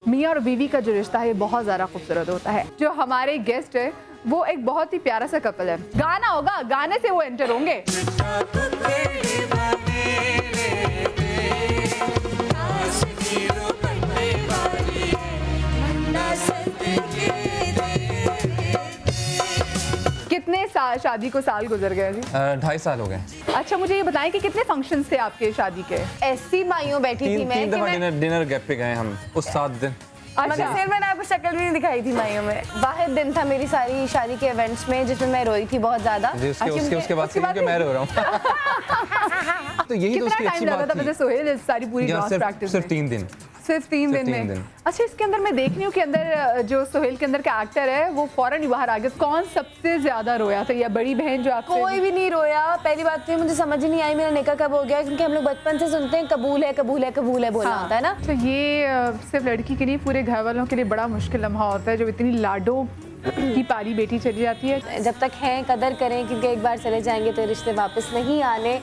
میاں اور بیوی کا جو رشتہ ہے یہ بہت زیادہ خوبصورت ہوتا ہے. جو ہمارے گیسٹ ہے وہ ایک بہت ہی پیارا سا کپل ہے. گانا ہوگا, گانے سے وہ انٹر ہوں گے. کتنے سال شادی کو سال گزر گئے جی؟ 2.5 سال ہو گئے. اچھا مجھے یہ بتائیں کہ کتنے فنکشنز تھے آپ کے شادی کے؟ ایسی مائیوں بیٹھی تھی میں 3 دفعہ ڈنر گیپ پہ گئے ہم اس 7 دن. مگر پھر میں نے آپ کو شکل بھی نہیں دکھائی تھی مائیوں میں. واحد دن تھا میری ساری شادی کے ایونٹس میں جس میں میں روئی تھی بہت زیادہ. اس کے بعد سے کہ میں رو رہا ہوں. تو یہی تو اس کی اچھی بات تھی. سہیل ساری پوری ڈانس پریکٹس صرف 3 دن. صرف 3 دن میں. اچھا اس کے اندر میں دیکھ رہی ہوں کہ اندر جو سہیل کے اندر کا ایکٹر ہے وہ فوراً ہی باہر آ گیا. کون سب سے زیادہ رویا تھا, یا بڑی بہن جو آپ سے؟ کوئی بھی نہیں رویا. پہلی بات تو مجھے سمجھ ہی نہیں آئی میرا نکاح کب ہو گیا, کیونکہ ہم لوگ بچپن سے سنتے ہیں قبول ہے قبول ہے قبول ہے بولا ہوتا ہے نا. تو یہ صرف لڑکی کے لیے پورے گھر والوں کے لیے بڑا مشکل لمحہ ہوتا ہے جب اتنی لاڈوں کی پاری بیٹی چلی جاتی ہے. جب تک ہیں قدر کریں, کیونکہ ایک بار چلے جائیں گے تو رشتے واپس نہیں آنے.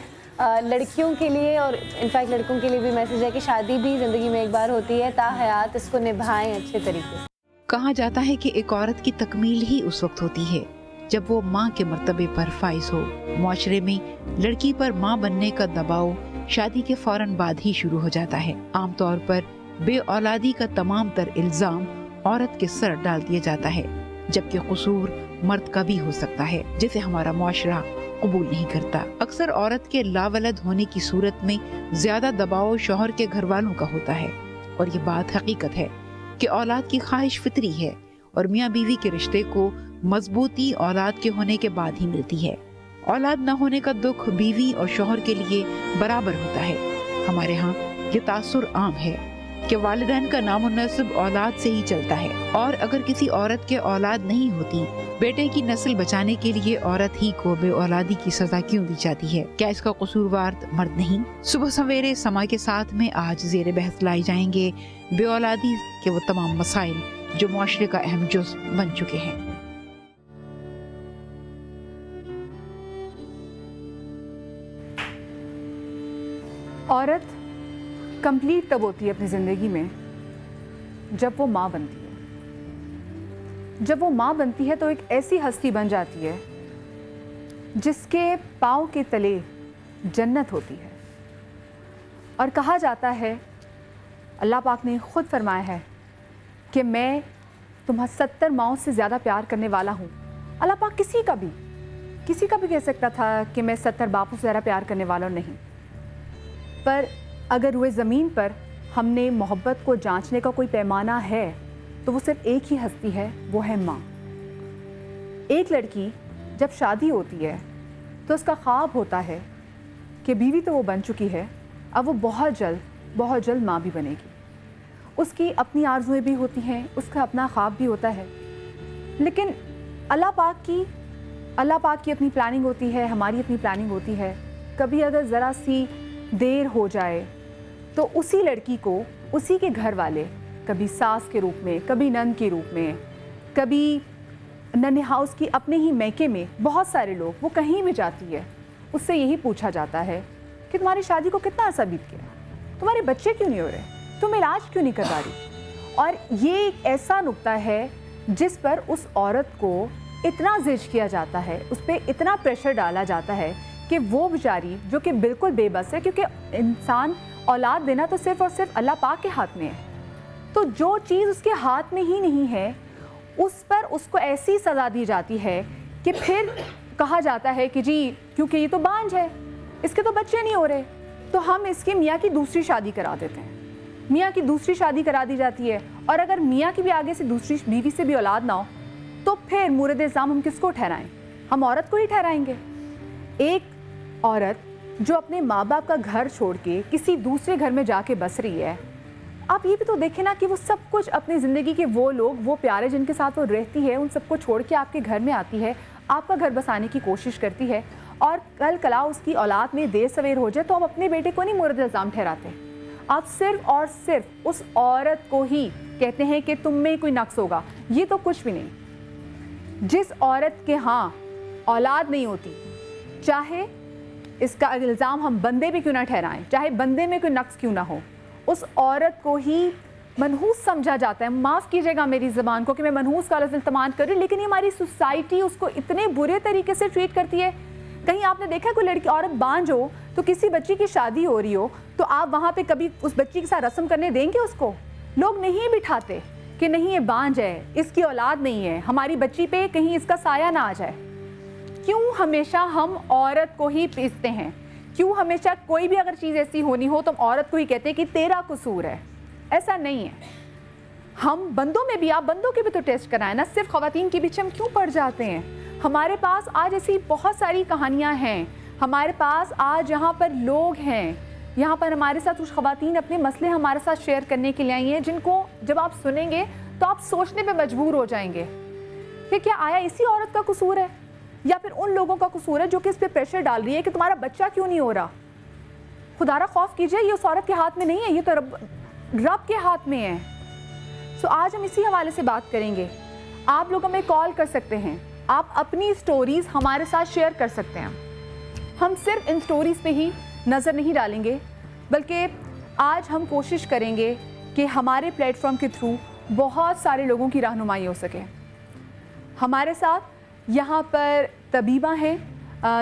لڑکیوں کے لیے اور انفیکٹ لڑکوں کے لیے بھی میسج ہے کہ شادی بھی زندگی میں ایک بار ہوتی ہے, تا حیات اس کو نبھائیں اچھے طریقے سے. کہا جاتا ہے کہ ایک عورت کی تکمیل ہی اس وقت ہوتی ہے جب وہ ماں کے مرتبے پر فائز ہو. معاشرے میں لڑکی پر ماں بننے کا دباؤ شادی کے فوراً بعد ہی شروع ہو جاتا ہے. عام طور پر بے اولادی کا تمام تر الزام عورت کے سر ڈال دیا جاتا ہے, جبکہ قصور مرد کا بھی ہو سکتا ہے جسے ہمارا معاشرہ قبول نہیں کرتا. اکثر عورت کے لاولد ہونے کی صورت میں زیادہ دباؤ شوہر کے گھر والوں کا ہوتا ہے, اور یہ بات حقیقت ہے کہ اولاد کی خواہش فطری ہے اور میاں بیوی کے رشتے کو مضبوطی اولاد کے ہونے کے بعد ہی ملتی ہے. اولاد نہ ہونے کا دکھ بیوی اور شوہر کے لیے برابر ہوتا ہے. ہمارے ہاں یہ تاثر عام ہے کہ والدین کا نام و نسب اولاد سے ہی چلتا ہے, اور اگر کسی عورت کے اولاد نہیں ہوتی, بیٹے کی نسل بچانے کے لیے عورت ہی کو بے اولادی کی سزا کیوں دی جاتی ہے؟ کیا اس کا قصوروار مرد نہیں؟ صبح سویرے سما کے ساتھ میں آج زیر بحث لائے جائیں گے بے اولادی کے وہ تمام مسائل جو معاشرے کا اہم جز بن چکے ہیں. عورت کمپلیٹ تب ہوتی ہے اپنی زندگی میں جب وہ ماں بنتی ہے. جب وہ ماں بنتی ہے تو ایک ایسی ہستی بن جاتی ہے جس کے پاؤں کے تلے جنت ہوتی ہے. اور کہا جاتا ہے, اللہ پاک نے خود فرمایا ہے کہ میں تمہیں 70 ماؤں سے زیادہ پیار کرنے والا ہوں. اللہ پاک کسی کا بھی کہہ سکتا تھا کہ میں 70 باپوں سے زیادہ پیار کرنے والا نہیں, پر اگر روئے زمین پر ہم نے محبت کو جانچنے کا کوئی پیمانہ ہے تو وہ صرف ایک ہی ہستی ہے, وہ ہے ماں. ایک لڑکی جب شادی ہوتی ہے تو اس کا خواب ہوتا ہے کہ بیوی تو وہ بن چکی ہے, اب وہ بہت جلد ماں بھی بنے گی. اس کی اپنی آرزویں بھی ہوتی ہیں, اس کا اپنا خواب بھی ہوتا ہے, لیکن اللہ پاک کی اپنی پلاننگ ہوتی ہے, ہماری اپنی پلاننگ ہوتی ہے. کبھی اگر ذرا سی دیر ہو جائے تو اسی لڑکی کو اسی کے گھر والے کبھی ساس کے روپ میں, کبھی نند کے روپ میں, کبھی ننہا اس کی اپنے ہی میکے میں, بہت سارے لوگ, وہ کہیں بھی جاتی ہے اس سے یہی پوچھا جاتا ہے کہ تمہاری شادی کو کتنا عرصہ بیت گیا, تمہارے بچے کیوں نہیں ہو رہے, تم علاج کیوں نہیں کروا رہی. اور یہ ایک ایسا نقطہ ہے جس پر اس عورت کو اتنا زج کیا جاتا ہے, اس پہ اتنا پریشر ڈالا جاتا ہے کہ وہ بیچاری جو کہ بالکل بے بس ہے, کیونکہ انسان اولاد دینا تو صرف اور صرف اللہ پاک کے ہاتھ میں ہے, تو جو چیز اس کے ہاتھ میں ہی نہیں ہے اس پر اس کو ایسی سزا دی جاتی ہے کہ پھر کہا جاتا ہے کہ جی کیونکہ یہ تو بانجھ ہے, اس کے تو بچے نہیں ہو رہے, تو ہم اس کے میاں کی دوسری شادی کرا دیتے ہیں. میاں کی دوسری شادی کرا دی جاتی ہے, اور اگر میاں کی بھی آگے سے دوسری بیوی سے بھی اولاد نہ ہو تو پھر مورد الزام ہم کس کو ٹھہرائیں؟ ہم عورت کو ہی ٹھہرائیں گے. ایک عورت جو اپنے ماں باپ کا گھر چھوڑ کے کسی دوسرے گھر میں جا کے بس رہی ہے, آپ یہ بھی تو دیکھیں نا کہ وہ سب کچھ اپنی زندگی کے وہ لوگ, وہ پیارے جن کے ساتھ وہ رہتی ہے, ان سب کو چھوڑ کے آپ کے گھر میں آتی ہے, آپ کا گھر بسانے کی کوشش کرتی ہے, اور کل کلا اس کی اولاد میں دیر سویر ہو جائے تو آپ اپنے بیٹے کو نہیں مورد الزام ٹھہراتے, آپ صرف اور صرف اس عورت کو ہی کہتے ہیں کہ تم میں کوئی نقص ہوگا. یہ تو کچھ بھی نہیں. جس عورت کے ہاں اولاد نہیں ہوتی, چاہے اس کا الزام ہم بندے بھی کیوں نہ ٹھہرائیں, چاہے بندے میں کوئی نقص کیوں نہ ہو, اس عورت کو ہی मनहूस समझा जाता है। माफ़ कीजिएगा मेरी ज़बान को कि मैं मनहूस का लफ्ज़ इस्तेमाल कर रही हूँ, लेकिन ये हमारी सोसाइटी उसको इतने बुरे तरीके से ट्रीट करती है। कहीं आपने देखा है कोई लड़की औरत बांझ हो तो किसी बच्ची की शादी हो रही हो तो आप वहाँ पे कभी उस बच्ची के साथ रस्म करने देंगे उसको? लोग नहीं बिठाते कि नहीं ये बांझ है, इसकी औलाद नहीं है, हमारी बच्ची पे कहीं इसका साया ना आ जाए। क्यों हमेशा हम औरत को ही पीसते हैं? क्यों हमेशा कोई भी अगर चीज़ ऐसी होनी हो तो हम औरत को ही कहते हैं कि तेरा कसूर है? ऐसा नहीं है। हम बंदों में भी, आप बंदों के भी तो टेस्ट कराएं ना, सिर्फ ख़वातीन के पीछे हम क्यों पड़ जाते हैं? हमारे पास आज ऐसी बहुत सारी कहानियाँ हैं, हमारे पास आज यहाँ पर लोग हैं, यहाँ पर हमारे साथ कुछ ख़वातीन अपने मसले हमारे साथ शेयर करने के लिए आई हैं, जिनको जब आप सुनेंगे तो आप सोचने पे मजबूर हो जाएंगे कि क्या आया इसी औरत का कसूर है या फिर उन लोगों का कसूर है जो कि इस पर प्रेशर डाल रही है कि तुम्हारा बच्चा क्यों नहीं हो रहा। खुदारा खौफ कीजिए, ये उस औरत के हाथ में नहीं है, ये तो रब के हाथ में है। सो आज हम इसी हवाले से बात करेंगे। आप लोग हमें कॉल कर सकते हैं, आप अपनी स्टोरीज़ हमारे साथ शेयर कर सकते हैं। हम सिर्फ इन स्टोरीज़ पे ही नज़र नहीं डालेंगे, बल्कि आज हम कोशिश करेंगे कि हमारे प्लेटफॉर्म के थ्रू बहुत सारे लोगों की रहनुमाई हो सके। हमारे साथ यहाँ पर तबीबा हैं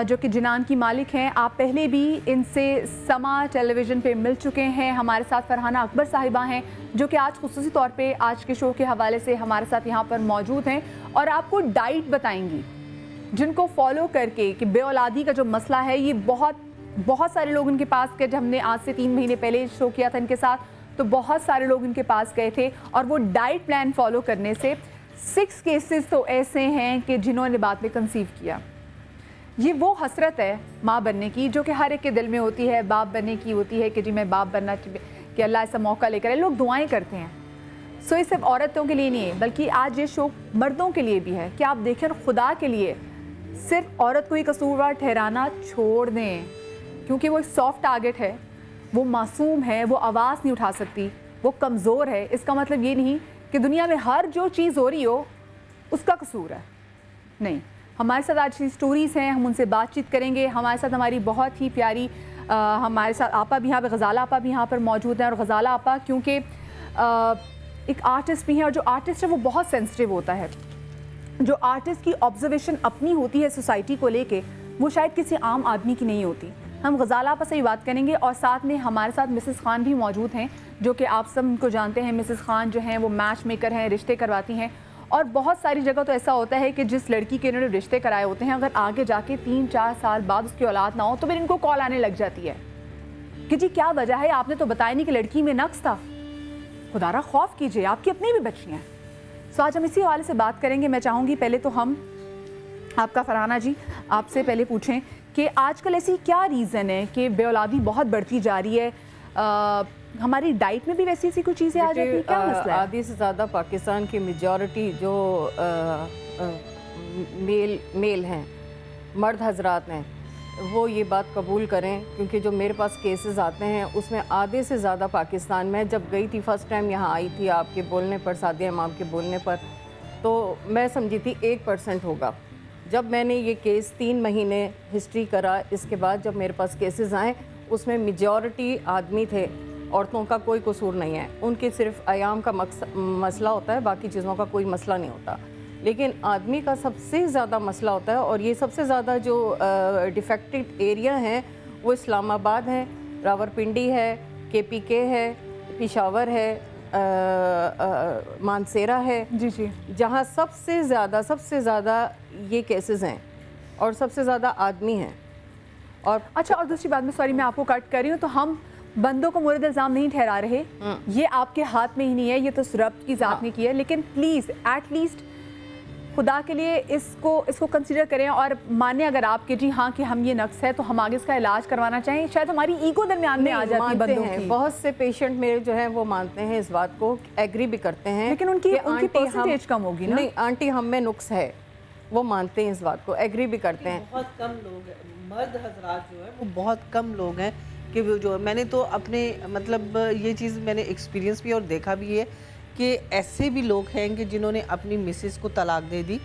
जो कि जिनान की मालिक हैं। आप पहले भी इनसे समा टेलीविज़न पे मिल चुके हैं। हमारे साथ फरहाना अकबर साहिबा हैं जो कि आज खुसूसी तौर पे आज के शो के हवाले से हमारे साथ यहाँ पर मौजूद हैं और आपको डाइट बताएंगी जिनको फॉलो करके कि बेऔलादी का जो मसला है ये बहुत सारे लोग इनके पास गए। जब हमने आज से 3 महीने पहले शो किया था इनके साथ तो बहुत सारे लोग इनके पास गए थे और वो डाइट प्लान फॉलो करने से 6 केसेस तो ऐसे हैं कि जिन्होंने बाद में कंसीव किया। ये वो हसरत है माँ बनने की जो कि हर एक के दिल में होती है, बाप बनने की होती है कि जी मैं बाप बनना, कि अल्लाह ऐसा मौका लेकर आए। लोग दुआएं करते हैं। सो ये सिर्फ औरतों के लिए नहीं है बल्कि आज ये शो मर्दों के लिए भी है कि आप देखें खुदा के लिए सिर्फ औरत को ही कसूरवार ठहराना छोड़ दें, क्योंकि वो एक सॉफ्ट टारगेट है, वो मासूम है, वो आवाज़ नहीं उठा सकती, वो कमज़ोर है। इसका मतलब ये नहीं कि दुनिया में हर जो चीज़ हो रही हो उसका कसूर है, नहीं। हमारे साथ आज की स्टोरीज़ हैं, हम उनसे बातचीत करेंगे। हमारे साथ हमारी बहुत ही प्यारी हमारे साथ आपा भी यहाँ पर, गज़ाला आपा भी यहाँ पर मौजूद हैं। और गज़ाला आपा क्योंकि एक आर्टिस्ट भी हैं और जो आर्टिस्ट है वो बहुत सेंसिटिव होता है। जो आर्टिस्ट की ऑब्जर्वेशन अपनी होती है सोसाइटी को लेके वो शायद किसी आम आदमी की नहीं होती। हम गज़ाला आपा से ही बात करेंगे और साथ में हमारे साथ मिसेस खान भी मौजूद हैं जो कि आप सब उनको जानते हैं। मिसेस खान जो हैं वो मैच मेकर हैं, रिश्ते करवाती हैं और बहुत सारी जगह तो ऐसा होता है कि जिस लड़की के इन्होंने रिश्ते कराए होते हैं अगर आगे जाके 3-4 साल बाद उसकी औलाद ना हो तो फिर इनको कॉल आने लग जाती है कि जी क्या वजह है, आपने तो बताया नहीं कि लड़की में नक्स था। खुदारा खौफ कीजिए, आपकी अपनी भी बच्ची हैं। सो आज हम इसी हवाले से बात करेंगे। मैं चाहूँगी पहले तो हम आपका फरहाना जी आपसे पहले पूछें कि आजकल ऐसी क्या रीज़न है कि बेऔलादी बहुत बढ़ती जा रही है? हमारी डाइट में भी वैसी ऐसी कुछ चीज़ें आ जाती हैं, क्या मसला है? आधी से ज़्यादा पाकिस्तान की मेजॉरिटी जो मेल हैं, मर्द हजरात हैं, वो ये बात कबूल करें क्योंकि जो मेरे पास केसेस आते हैं उसमें आधे से ज़्यादा पाकिस्तान में, जब गई थी फर्स्ट टाइम यहाँ आई थी आपके बोलने पर, सादिया इमाम के बोलने पर, तो मैं समझी थी 1% होगा। जब मैंने ये केस 3 महीने हिस्ट्री करा, इसके बाद जब मेरे पास केसेस आए उसमें मेजॉरिटी आदमी थे, औरतों का कोई कसूर नहीं है। उनके सिर्फ आयाम का मसला होता है, बाकी चीज़ों का कोई मसला नहीं होता। लेकिन आदमी का सबसे ज़्यादा मसला होता है और ये सबसे ज़्यादा जो डिफेक्टेड एरिया हैं वो इस्लामाबाद है, रावलपिंडी है, KPK है, पेशावर है, मानसेरा है, जी, जहाँ सबसे ज़्यादा ये केसेस हैं और सबसे ज़्यादा आदमी हैं। और अच्छा, और दूसरी बात में सॉरी मैं आपको कट कर रही हूँ, तो हम बंदों को मुर्द इल्ज़ाम नहीं ठहरा रहे, ये आपके हाथ में ही नहीं है, ये तो रब की ज़ात ने की है। लेकिन प्लीज़ एटलीस्ट खुदा के लिए इसको कंसीडर करें और माने अगर आपके जी हाँ कि हम ये नक्स है तो हम आगे इसका इलाज करवाना चाहें। शायद हमारी ईगो दरमियान में आ जाती है बंदों की। बहुत से पेशेंट मेरे जो हैं वो मानते हैं इस बात को, एग्री भी करते हैं, लेकिन उनकी परसेंटेज कम होगी ना। नहीं, आंटी हम में नुक्स है, वो मानते हैं इस बात को, एग्री भी करते हैं। बहुत कम लोग हैं, मर्द हजरात जो है वो बहुत कम लोग हैं कि वो जो, मैंने तो अपने मतलब ये चीज़ मैंने एक्सपीरियंस भी और देखा भी है कि ऐसे भी लोग हैं कि जिन्होंने अपनी मिसेस को तलाक दे दी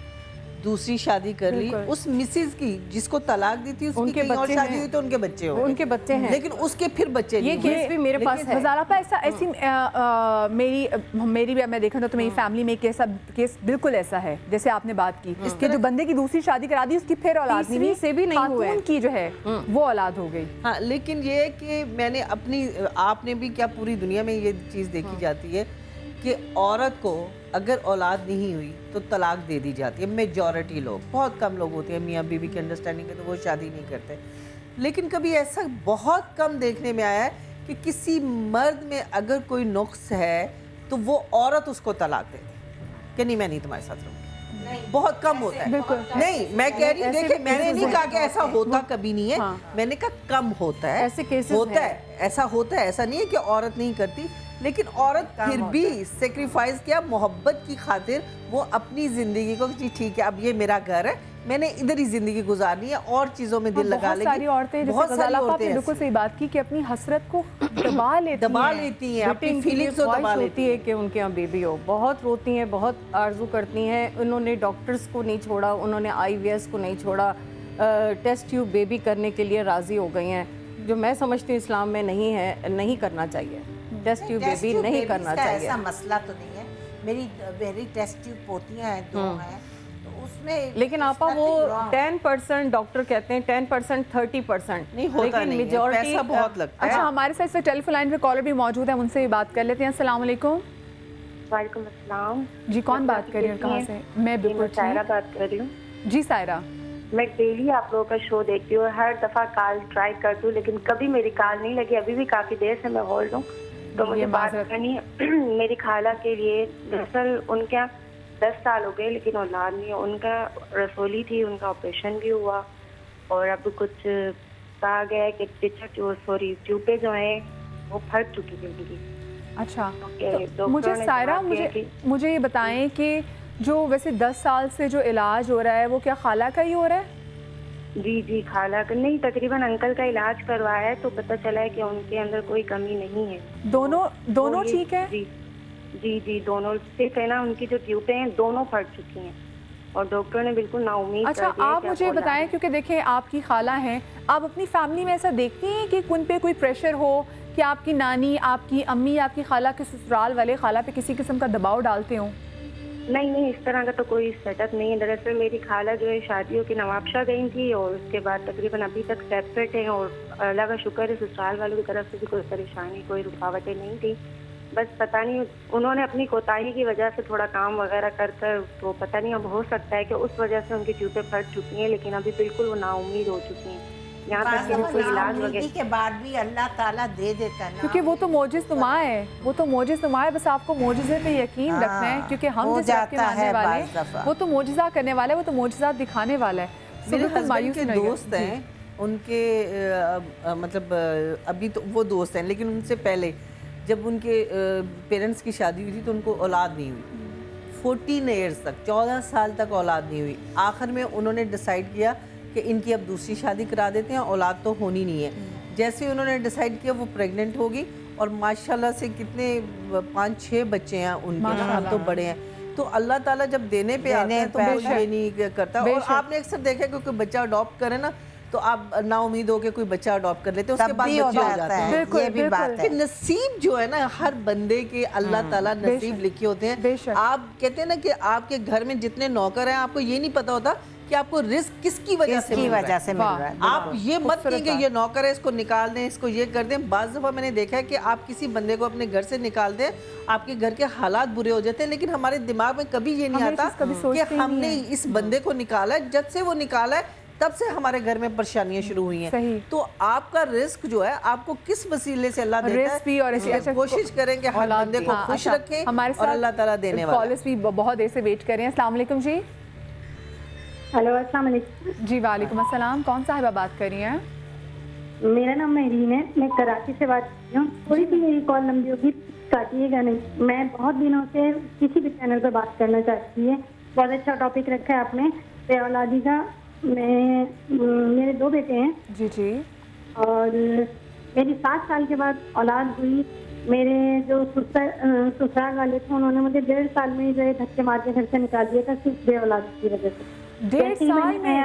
दूसरी शादी कर ली, उस मिसेज की जिसको तलाक दी थी उसकी उनके कहीं और बच्चे शादी हैं। हुई तो उनके बच्चे हो उनके बच्चे हैं। लेकिन उसके फिर बच्चे ये नहीं हुए। केस भी मेरे पास है। मज़ारापा ऐसी मेरी भी मैं देखा था तो मेरी फैमिली में केस बिल्कुल ऐसा है जैसे आपने बात की कि जो बंदे की दूसरी शादी करा दी उसकी फिर औलाद नहीं तीसरी हुई, से भी नहीं हुए। खातून की जो है वो औलाद हो गई। हाँ, लेकिन ये है कि मैंने अपनी, आपने भी क्या पूरी दुनिया में ये चीज़ देखी जाती है कि औरत को अगर औलाद नहीं हुई तो तलाक दे दी जाती है। मेजॉरिटी लोग, बहुत कम लोग होते हैं मियाँ बीवी की अंडरस्टैंडिंग है तो वो शादी नहीं करते, लेकिन कभी ऐसा बहुत कम देखने में आया है कि किसी मर्द में अगर कोई नुक्स है तो वो औरत उसको तलाक दे दे कि नहीं मैं नहीं तुम्हारे साथ रहूँगी। बहुत कम होता है। नहीं, मैं कह रही हूँ, देखिए मैंने नहीं कहा कि ऐसा होता कभी नहीं है, मैंने कहा कम होता है। ऐसे केसेस होता है, ऐसा होता है, ऐसा नहीं है कि औरत नहीं करती, लेकिन औरत फिर भी सेक्रीफाइस किया मोहब्बत की खातिर, वो अपनी जिंदगी को जी ठीक है अब ये मेरा घर है, मैंने इधर ही जिंदगी गुजारनी है और चीजों में दिल लगा लेगी। बहुत सारी औरतें, बहुत सारी औरतें बिल्कुल सही बात की कि अपनी हसरत को दबा लेती हैं, अपनी फीलिंग्स को दबा लेती होती है कि उनके यहाँ बेबी हो, बहुत रोती हैं, बहुत आरजू करती हैं। उन्होंने डॉक्टर्स को नहीं छोड़ा, उन्होंने IVS को नहीं छोड़ा, टेस्ट ट्यूब बेबी करने के लिए राजी हो गई हैं, जो मैं समझती हूँ इस्लाम में नहीं है, नहीं करना चाहिए। टेस्ट ट्यूब बेबी नहीं करना चाहिए। ऐसा मसला तो नहीं है, मेरी टेस्ट ट्यूब पोतियां हैं, 2 हैं, तो उसमें लेकिन आपा वो 10% डॉक्टर कहते हैं, 10% 30% नहीं होता, नहीं है, पैसा बहुत लगता है। अच्छा, हमारे साथ इस टेलीफोन लाइन पे कॉलर भी मौजूद है, उनसे भी बात कर लेते हैं। अस्सलाम वालेकुम। वालेकुम अस्सलाम जी, कौन बात कर रही है और कहाँ से? मैं बिल्कुल सायरा बात कर रही हूँ। जी सायरा, मैं डेली आप लोगों का शो देखती हूँ, हर दफ़ा कॉल ट्राई करती हूँ लेकिन कभी मेरी कॉल नहीं लगी। अभी भी काफ़ी देर से मैं होल्ड हूँ, तो मुझे बात करनी है मेरी खाला के लिए। दरअसल उनके यहाँ 10 साल हो गए लेकिन औलाद नहीं है। उनका रसोली थी, उनका ऑपरेशन भी हुआ और अब कुछ कहा गया है कि ट्यूबें जो हैं वो फट चुकी थी उनकी। अच्छा, तो मुझे सायरा मुझे ये बताएं कि जो वैसे 10 साल से जो इलाज हो रहा है वो क्या खाला का ही हो रहा है? जी खाला का नहीं, तकरीबन अंकल का इलाज करवाया है तो पता चला है कि उनके अंदर कोई कमी नहीं है। दोनों ठीक है? जी दोनों ठीक है ना। उनकी जो ट्यूबें हैं दोनों फट चुकी हैं और डॉक्टर ने बिल्कुल नाउम्मीद कर दिया। अच्छा, आप मुझे बताएं, क्योंकि देखें आपकी खाला हैं, आप अपनी फैमिली में ऐसा देखती हैं कि उन पे कोई प्रेशर हो कि आपकी नानी, आपकी अम्मी, आपकी खाला के ससुराल वाले खाला पे किसी किस्म का दबाव डालते हों? नहीं, इस तरह का तो कोई सेटअप नहीं है। दरअसल मेरी खाला जो है शादियों की नवाबशाह गई थी और उसके बाद तकरीबन अभी तक सेपरेट हैं और अल्लाह का शुक्र है ससुराल वालों की तरफ से भी कोई परेशानी, कोई रुकावटें नहीं थी। बस पता नहीं उन्होंने अपनी कोताही की वजह से थोड़ा काम वगैरह कर तो पता नहीं अब हो सकता है कि उस वजह से उनकी ट्यूबें फट चुकी हैं, लेकिन अभी बिल्कुल वो नाउम्मीद हो चुकी हैं। यहाँ तक कि कोई इलाज वगैरह के बाद भी अल्लाह ताला दे देता है, क्योंकि वो तो मोजिज़-नुमा है, बस आपको मोजिज़े पे यकीन रखना है, क्योंकि हम जैसे आपके मानने वाले, वो तो मोजिज़ा करने वाला है, वो तो मोजिज़ा दिखाने वाला है। मेरे हस्बैंड के दोस्त हैं, उनके मतलब अभी तो वो दोस्त हैं, लेकिन उनसे पहले जब उनके पेरेंट्स की शादी हुई थी तो उनको औलाद नहीं हुई। 14 ईयर्स तक, 14 साल तक औलाद नहीं हुई। आखिर में उन्होंने डिसाइड किया कि इनकी अब दूसरी शादी करा देते हैं, औलाद तो होनी नहीं है। जैसे ही उन्होंने डिसाइड किया वो प्रेग्नेंट होगी और माशाल्लाह से कितने 5-6 बच्चे हैं उनके, नाम तो बड़े हैं। तो अल्लाह ताला जब देने पे आता है तो वो ये नहीं करता। और आपने अक्सर देखा कि कोई बच्चा अडॉप्ट करे ना तो आप ना उम्मीद हो के कोई बच्चा अडॉप्ट कर लेते हैं, उसके बाद बच्चे हो जाते हैं। ये भी बात है। नसीब जो है ना, हर बंदे के अल्लाह ताला नसीब लिखे होते हैं। आप कहते हैं ना कि आपके घर में जितने नौकर हैं आपको ये नहीं पता होता कि आपको रिस्क किसकी वजह से मिल रहा है। आप ये मत कहें कि ये नौकर है इसको निकाल दें, इसको ये कर दें। बाज़ दफ़ा मैंने देखा है कि आप किसी बंदे को अपने घर से निकाल दें, आपके घर के हालात बुरे हो जाते हैं, लेकिन हमारे दिमाग में कभी ये नहीं आता कि हमने इस बंदे को निकाला है। जब से वो निकाला है तब से हमारे घर में परेशानियां शुरू हुई हैं। तो आपका रिस्क जो है आपको किस वसीले से अल्लाह देता है, और अच्छा कोशिश करें कि हर बंदे को खुश रखें और अल्लाह ताला देने वाला है। कॉलर्स भी बहुत देर से वेट कर रहे हैं। अस्सलाम वालेकुम जी। हेलो, अस्सलाम वालेकुम जी। वालेकुम अस्सलाम। कौन साहिबा बात कर रही हैं? मेरा नाम महरीन है, मैं कराची से बात कर रही हूँ। थोड़ी सी मेरी कॉल लंबी होगी, काटिएगा नहीं। मैं बहुत दिनों से किसी भी चैनल पर बात करना चाहती है। बहुत अच्छा टॉपिक रखा है आपने, बेऔलादी का। मेरे 2 बेटे हैं जी, और मेरी 7 साल के बाद औलाद हुई میرے جو سسرال والے تھے انہوں نے مجھے 1.5 سال میں جو ہے دھکے مار کے گھر سے نکال دیا تھا صرف بے اولاد کی وجہ سے. 1.5 سال میں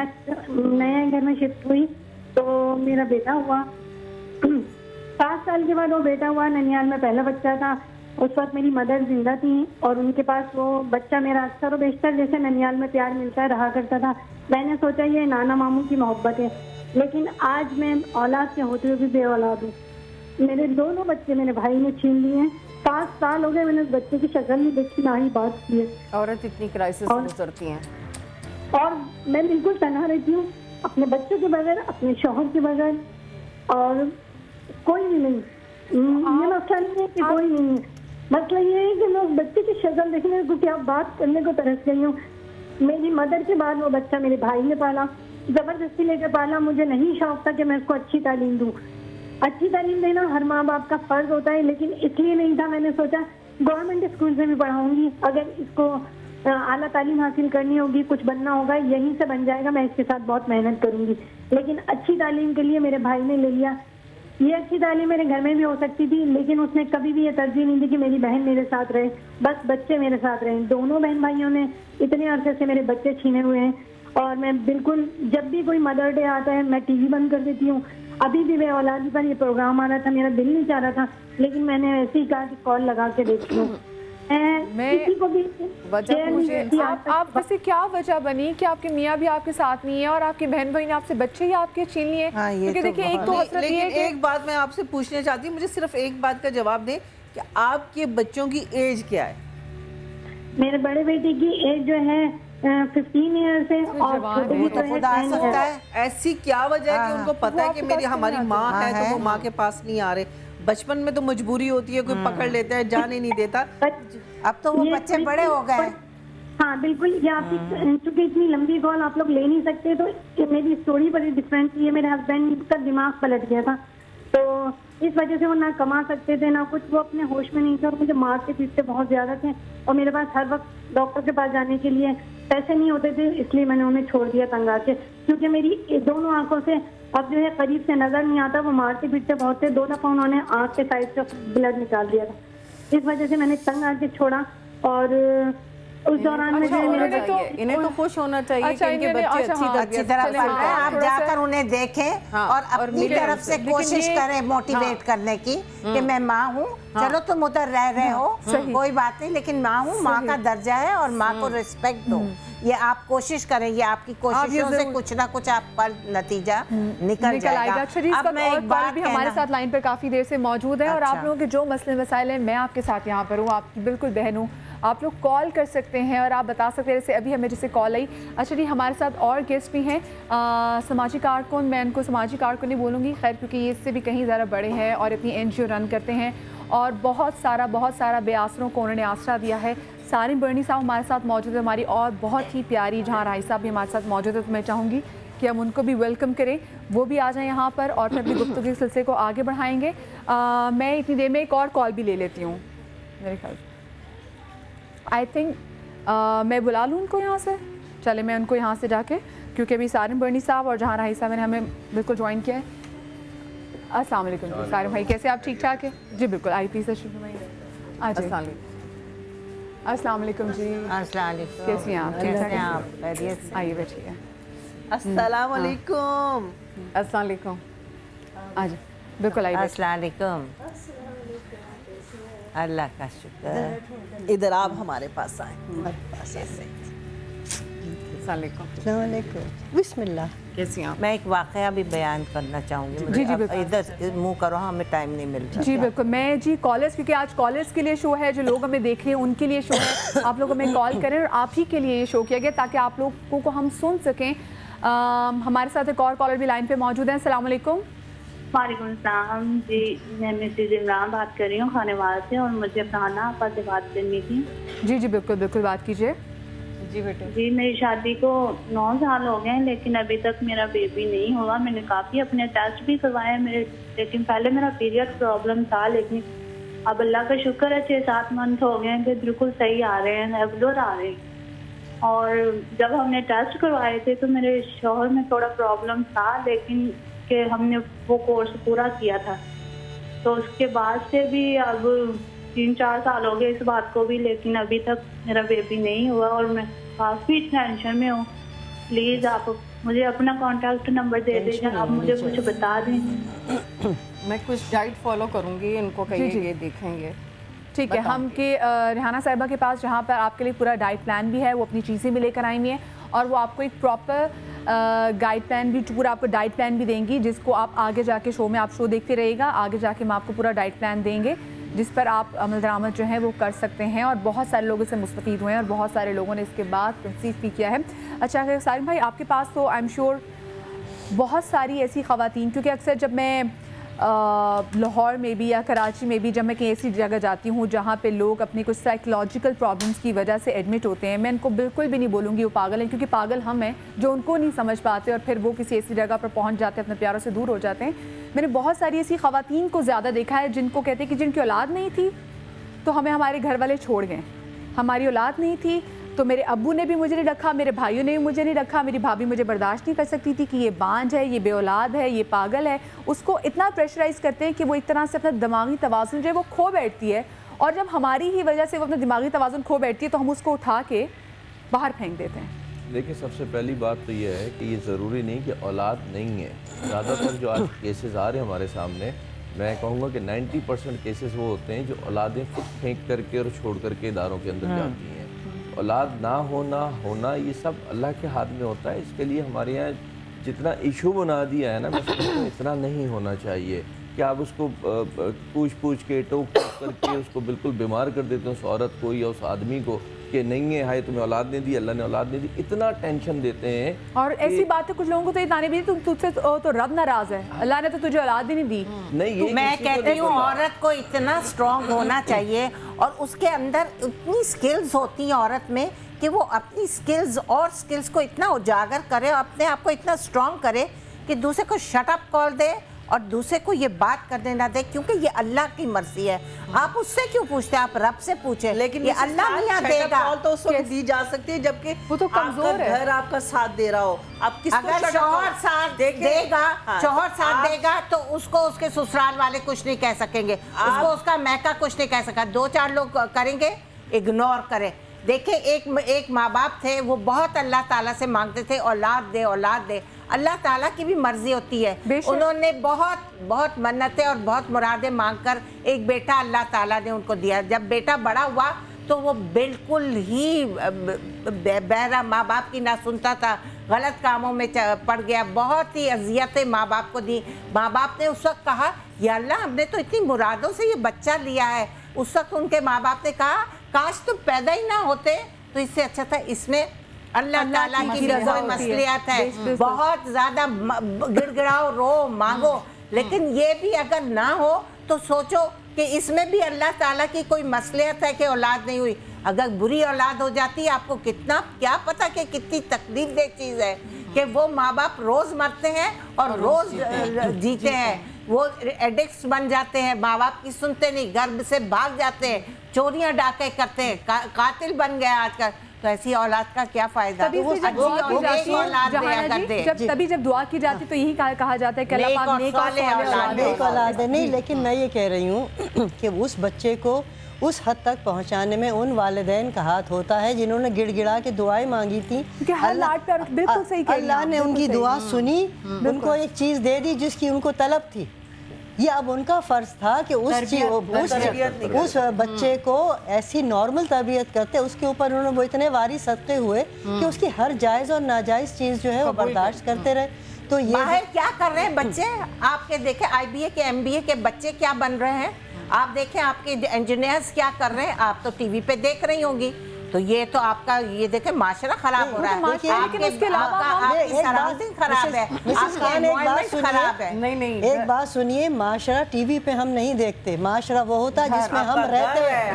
نیا گھر میں شفٹ ہوئی تو میرا بیٹا ہوا. 7 سال کے بعد وہ بیٹا ہوا. ننیال میں پہلا بچہ تھا. اس وقت میری مدر زندہ تھی اور ان کے پاس وہ بچہ میرا اکثر و بیشتر جیسے ننیال میں پیار ملتا ہے رہا کرتا تھا. میں نے سوچا یہ نانا ماموں کی محبت ہے, لیکن آج میں اولاد کے ہوتے ہوئے بھی بے اولاد ہوں. میرے دونوں بچے میرے بھائی نے چھین لیے ہیں. 5 سال ہو گئے میں نے اس بچے کی شکل نہیں دیکھی نہ ہی بات کی ہے. عورت اتنی کرائسس گزرتی ہیں اور میں بالکل تنہا رہتی ہوں اپنے بچوں کے بغیر, اپنے شوہر کے بغیر, اور کوئی بھی نہیں. یہ مسئلہ نہیں ہے کہ کوئی نہیں ہے, مسئلہ یہ ہے کہ میں اس بچے کی شکل دیکھنے کو کیا بات کرنے کو ترس گئی ہوں. میری مدر کے بعد وہ بچہ میرے بھائی نے پالا, زبردستی لے کے پالا. مجھے نہیں شوق تھا کہ میں اس کو اچھی تعلیم دوں. اچھی تعلیم دینا ہر ماں باپ کا فرض ہوتا ہے, لیکن اس لیے نہیں تھا. میں نے سوچا گورنمنٹ اسکول میں بھی پڑھاؤں گی, اگر اس کو اعلیٰ تعلیم حاصل کرنی ہوگی, کچھ بننا ہوگا, یہیں سے بن جائے گا. میں اس کے ساتھ بہت محنت کروں گی. لیکن اچھی تعلیم کے لیے میرے بھائی نے لے لیا. یہ اچھی تعلیم میرے گھر میں بھی ہو سکتی تھی, لیکن اس نے کبھی بھی یہ ترجیح نہیں دی کہ میری بہن میرے ساتھ رہے, بس بچے میرے ساتھ رہے. دونوں بہن بھائیوں نے اتنے عرصے سے میرے بچے چھینے ہوئے ہیں, اور میں بالکل جب بھی کوئی مدر ڈے آتا ہے میں ٹی وی بند کر دیتی ہوں. ابھی بھی بے اولادی پر یہ پروگرام آ رہا تھا, میرا دل نہیں چاہ رہا تھا, لیکن میں نے ایسے ہی کہا کہ کال لگا کے دیکھتی ہوں. کسی کو بھی آپ ویسے کیا وجہ بنی کہ آپ کے میاں بھی آپ کے ساتھ نہیں ہے اور آپ کی بہن بھائی نے آپ سے بچے ہی آپ کے چھین لیے؟ کیونکہ دیکھیں ایک تو حسرت یہ ہے کہ ایک بات میں آپ سے پوچھنا چاہتی ہوں, مجھے صرف ایک بات کا جواب دیں کہ آپ کے بچوں کی ایج کیا ہے؟ میرے بڑے بیٹے کی ایج جو ہے 15 ایئرس ہے, اور چھوٹے کی تو خدا سکتا ہے ایسی کیا وجہ ہے کہ ان کو پتہ ہے کہ میری ہماری ماں ہے تو وہ ماں کے پاس نہیں آ رہے. بچپن میں تو مجبوری ہوتی ہے, کوئی پکڑ لیتا ہے, جانے نہیں دیتا. اب تو وہ بچے بڑے ہو گئے. ہاں بالکل, یہ آپ کی چونکہ اتنی لمبی کال آپ لوگ لے نہیں سکتے, تو میری اسٹوری بڑی ڈفرینٹ ہے. میرے ہسبینڈ کا دماغ پلٹ گیا تھا, تو اس وجہ سے وہ نہ کما سکتے تھے نہ کچھ, وہ اپنے ہوش میں نہیں تھے, اور مجھے مارتے پیٹتے بہت زیادہ تھے, اور میرے پاس ہر وقت ڈاکٹر کے پاس جانے کے لیے پیسے نہیں ہوتے تھے. اس لیے میں نے انہیں چھوڑ دیا تنگ آ کے, کیونکہ میری دونوں آنکھوں سے اب جو ہے قریب سے نظر نہیں آتا. وہ مارتے پیٹتے بہت تھے. 2 دفعہ انہوں نے آنکھ کے سائڈ سے بلڈ نکال دیا تھا. اس وجہ سے میں نے تنگ آ کے چھوڑا, اور اس دوران میں انہیں تو خوش ہونا چاہیے کہ ان کے بچے اچھی طرح پڑھ رہے ہیں. آپ جا کر انہیں دیکھیں اور اپنی طرف سے کوشش کریں موٹیویٹ کرنے کی کہ میں ماں ہوں, چلو تم ادھر رہ رہے ہو کوئی بات نہیں, لیکن ماں ہوں, ماں کا درجہ ہے, اور ماں کو ریسپیکٹ دو. یہ آپ کوشش کریں, یہ آپ کی کوششوں سے کچھ نہ کچھ آپ پر نتیجہ نکل جائے گا. اب میں ایک بات بھی ہمارے ساتھ لائن پر کافی دیر سے موجود ہے, اور آپ لوگوں کے جو مسئلے مسائل ہیں میں آپ کے ساتھ یہاں پر ہوں, آپ کی بالکل بہن ہوں. آپ لوگ کال کر سکتے ہیں اور آپ بتا سکتے ہیں, جیسے ابھی ہمیں جیسے کال آئی. اچھا جی, ہمارے ساتھ اور گیسٹ بھی ہیں, سماجی کارکن. میں ان کو سماجی کارکن نہیں بولوں گی, خیر, کیونکہ یہ اس سے بھی کہیں زیادہ بڑے ہیں اور اتنی این جی او رن کرتے ہیں, اور بہت سارا بے آسروں کو انہوں نے آسرا دیا ہے. سارم برنی صاحب ہمارے ساتھ موجود ہے, ہماری اور بہت ہی پیاری جہاں راہی صاحب بھی ہمارے ساتھ موجود ہے. تو میں چاہوں گی کہ ہم ان کو بھی ویلکم کریں, وہ بھی آ جائیں یہاں پر, اور پھر اپنی گفتگو کے سلسلے کو آگے بڑھائیں گے. میں اتنی دیر میں ایک اور کال بھی لے لیتی ہوں. میرے خیال آئی تھنک میں بلا لوں ان کو یہاں سے. چلے میں ان کو یہاں سے جا کے, کیونکہ ابھی سارم برنی صاحب اور جہاں راہی صاحب نے ہمیں بالکل جوائن کیا ہے. السلام علیکم جی سارم بھائی, کیسے آپ ٹھیک ٹھاک ہیں؟ جی بالکل, آئی پی سے شروع میں. السلام علیکم جی. السلام علیکم, کیسی ہیں آپ؟ کیسے ہیں آپ؟ خیریت سے؟ آئیے بیٹھیے. السلام علیکم. السلام علیکم. آج بالکل آئیے. السلام علیکم. اللہ کا شکر. ادھر آپ ہمارے پاس آئیں. السلام علیکم. السلام علیکم. بسم اللہ. کیسی ہیں آپ؟ میں ایک واقعہ بھی بیان کرنا چاہوں گی. جی جی بالکل, ادھر منہ کرو, ہمیں ٹائم نہیں مل رہا. جی بالکل. میں جی کالرز, کیونکہ آج کالرز کے لیے شو ہے, جو لوگ ہمیں دیکھ رہے ہیں ان کے لیے شو ہے. آپ لوگ ہمیں کال کریں, اور آپ ہی کے لیے یہ شو کیا گیا تاکہ آپ لوگوں کو ہم سن سکیں. ہمارے ساتھ ایک اور کالر بھی لائن پہ موجود ہیں. السلام علیکم. وعلیکم السلام جی, میں مسز عمران بات کر رہی ہوں خانوال سے, اور مجھے اپنا آپا سے بات کرنی تھی. جی جی بالکل بالکل, بات کیجیے. جی بیٹے. جی میری شادی کو 9 سال ہو گئے ہیں, لیکن ابھی تک میرا بیبی نہیں ہوا. میں نے کافی اپنے ٹیسٹ بھی کروائے میرے, لیکن پہلے میرا پیریڈ پرابلم تھا, لیکن اب اللہ کا شکر ہے 6-7 منتھ ہو گئے ہیں کہ بالکل صحیح آ رہے ہیں, ریگولر آ رہے ہیں. اور جب ہم نے ٹیسٹ کروائے تھے تو میرے شوہر میں تھوڑا پرابلم تھا, لیکن کہ ہم نے وہ کورس پورا کیا تھا. तो उसके बाद से भी अब 3-4 साल हो गए इस बात को भी, लेकिन अभी तक मेरा बेबी नहीं हुआ और मैं काफ़ी टेंशन में हूँ। प्लीज़ आप मुझे अपना कॉन्टैक्ट नंबर दे दीजिए, आप मुझे कुछ बता दें। मैं कुछ डाइट फॉलो करूँगी, इनको कहिए देखेंगे। ठीक है, हम के रेहाना साहिबा के पास जहाँ पर आपके लिए पूरा डाइट प्लान भी है, वो अपनी चीज़ें भी लेकर आई हैं और वो आपको एक प्रॉपर गाइड प्लान भी, पूरा आपको डाइट प्लान भी देंगी, जिसको आप आगे जाके शो में आप शो देखते रहिएगा। आगे जाके हम आपको पूरा डाइट प्लान देंगे जिस पर आप अमल दरामद जो है वो कर सकते हैं। और बहुत सारे लोग इससे मुस्तफ़ीद हुए हैं और बहुत सारे लोगों ने इसके बाद कंसीव भी किया है। अच्छा सारिम भाई, आपके पास तो आई एम श्योर बहुत सारी ऐसी ख़वातीन, क्योंकि अक्सर जब मैं लाहौर में भी या कराची में भी जब मैं कहीं ऐसी जगह जाती हूँ जहाँ पे लोग अपनी कुछ साइकोलॉजिकल प्रॉब्लम्स की वजह से एडमिट होते हैं, मैं इनको बिल्कुल भी नहीं बोलूँगी वो पागल हैं, क्योंकि पागल हम हैं जो उनको नहीं समझ पाते और फिर वो किसी ऐसी जगह पर पहुँच जाते हैं, अपने प्यारों से दूर हो जाते हैं। मैंने बहुत सारी ऐसी ख़वातीन को ज़्यादा देखा है जिनको कहते हैं कि जिनकी औलाद नहीं थी तो हमें हमारे घर वाले छोड़ गए, हमारी औलाद नहीं थी तो मेरे अब्बू ने भी मुझे नहीं रखा, मेरे भाइयों ने भी मुझे नहीं रखा, मेरी भाभी मुझे बर्दाश्त नहीं कर सकती थी कि ये बांझ है, ये बेऔलाद है, ये पागल है। उसको इतना प्रेशराइज़ करते हैं कि वो एक तरह से अपना दिमागी तवाज़ुन जो है वो खो बैठती है, और जब हमारी ही वजह से वो अपना दिमागी तवाज़ुन खो बैठती है तो हम उसको उठा के बाहर फेंक देते हैं। देखिए, सबसे पहली बात तो ये है कि ये ज़रूरी नहीं कि औलाद नहीं है। ज़्यादातर जो आज केसेस आ रहे हैं हमारे सामने, मैं कहूँगा कि 90% केसेस वो होते हैं जो औलादें खुद फेंक करके और छोड़ करके इदारों के अंदर जाती हैं। औलाद ना होना ये सब अल्लाह के हाथ में होता है। इसके लिए हमारे यहाँ जितना इशू बना दिया है ना, मैं समझता हूँ इतना नहीं होना चाहिए कि आप उसको पूछ के टोक करके उसको बिल्कुल बीमार कर देते हैं उस औरत को या उस आदमी को कि नहीं है, हाय तुम्हें औलाद नहीं दी, अल्लाह ने औलाद नहीं दी, इतना टेंशन देते हैं। और ऐसी बात है कुछ लोगों को तो ये ताने भी तुम तुझसे तो रब नाराज है, अल्लाह ने तो तुझे औलाद भी नहीं दी। नहीं, ये मैं कहती हूँ औरत को इतना स्ट्रांग होना चाहिए और उसके अंदर इतनी स्किल्स होती हैं औरत में कि वो अपनी स्किल्स को इतना उजागर करे और अपने आप को इतना स्ट्रांग करे कि दूसरे को शट अप कॉल दे और दूसरे को ये बात करने ना दे, क्योंकि ये अल्लाह की मर्जी है। आप उससे क्यों पूछते हैं, आप रब से पूछे। लेकिन ये अल्लाह मियां देगा तो उस वक्त दी जा सकती है जबकि वो तो कमजोर है, घर आपका साथ दे रहा हो। आप किसको अगर शौहर साथ देगा तो उसको उसके ससुराल वाले कुछ नहीं कह सकेंगे, उसको उसका मैका कुछ नहीं कह सका। 2-4 लोग करेंगे, इग्नोर करें। देखिए, एक माँ बाप थे, वो बहुत अल्लाह ताला से मांगते थे औलाद दे। अल्लाह ताला की भी मर्जी होती है। उन्होंने बहुत मन्नतें और बहुत मुरादें मांगकर एक बेटा अल्लाह ताला ने उनको दिया। जब बेटा बड़ा हुआ तो वो बिल्कुल ही बहरा, माँ बाप की ना सुनता था, गलत कामों में पड़ गया। बहुत ही अजियतें माँ बाप को दी। माँ बाप ने उस वक्त कहा, या अल्लाह, हमने तो इतनी मुरादों से ये बच्चा लिया है। उस वक्त उनके माँ बाप ने कहा, काश तुम पैदा ही ना होते तो इससे अच्छा था। इसने अल्लाह ताला की कोई मसलियत है, बहुत ज़्यादा गिड़गिड़ाओ, रो, मांगो, लेकिन ये भी अगर ना हो तो सोचो कि इसमें भी अल्लाह ताला की कोई मसलियत है कि औलाद नहीं हुई। अगर बुरी औलाद हो जाती है, आपको कितना क्या पता कि कितनी तकलीफ दे चीज़ है कि वो माँ बाप रोज़ मरते हैं और रोज़ जीते हैं। वो एडिक्ट्स बन जाते हैं, माँ बाप की सुनते नहीं, घर से भाग जाते हैं, चोरियां डाके करते हैं, कातिल बन गया आजकल। तो ऐसी औलाद का क्या फायदा? तभी जब दुआ की जाती तो यही कहा जाता है कि अल्लाह पाक नेक औलाद है। नहीं, लेकिन मैं ये कह रही हूँ कि उस बच्चे को उस हद तक पहुंचाने में उन वालिदैन का हाथ होता है जिन्होंने गिड़गिड़ा के दुआएं मांगी थी। अल्लाह ने उनकी दुआ सुनी, उनको एक चीज़ दे दी जिसकी उनको तलब थी। ये अब उनका फ़र्ज़ था कि उस बच्चे को ऐसी नॉर्मल तरबियत करते, उसके ऊपर उन्होंने वो इतने वारी सदक़े हुए कि उसकी हर जायज़ और नाजायज़ चीज़ जो है वो बर्दाश्त करते रहे। तो ये बाहर क्या कर रहे हैं बच्चे? आपके देखें IBA के MBA के बच्चे क्या बन रहे हैं, आप देखें आपके इंजीनियर्स क्या कर रहे हैं, आप तो टीवी पे देख रही होंगी। तो ये तो आपका ये देखें माशरा खराब हो रहा है, आपकी सराउंडिंग खराब है, आपका एनवायरनमेंट खराब है। नहीं, एक बात सुनिए, माशरा टीवी पे हम नहीं देखते, माशरा वो होता है जिसमें हम रहते हैं।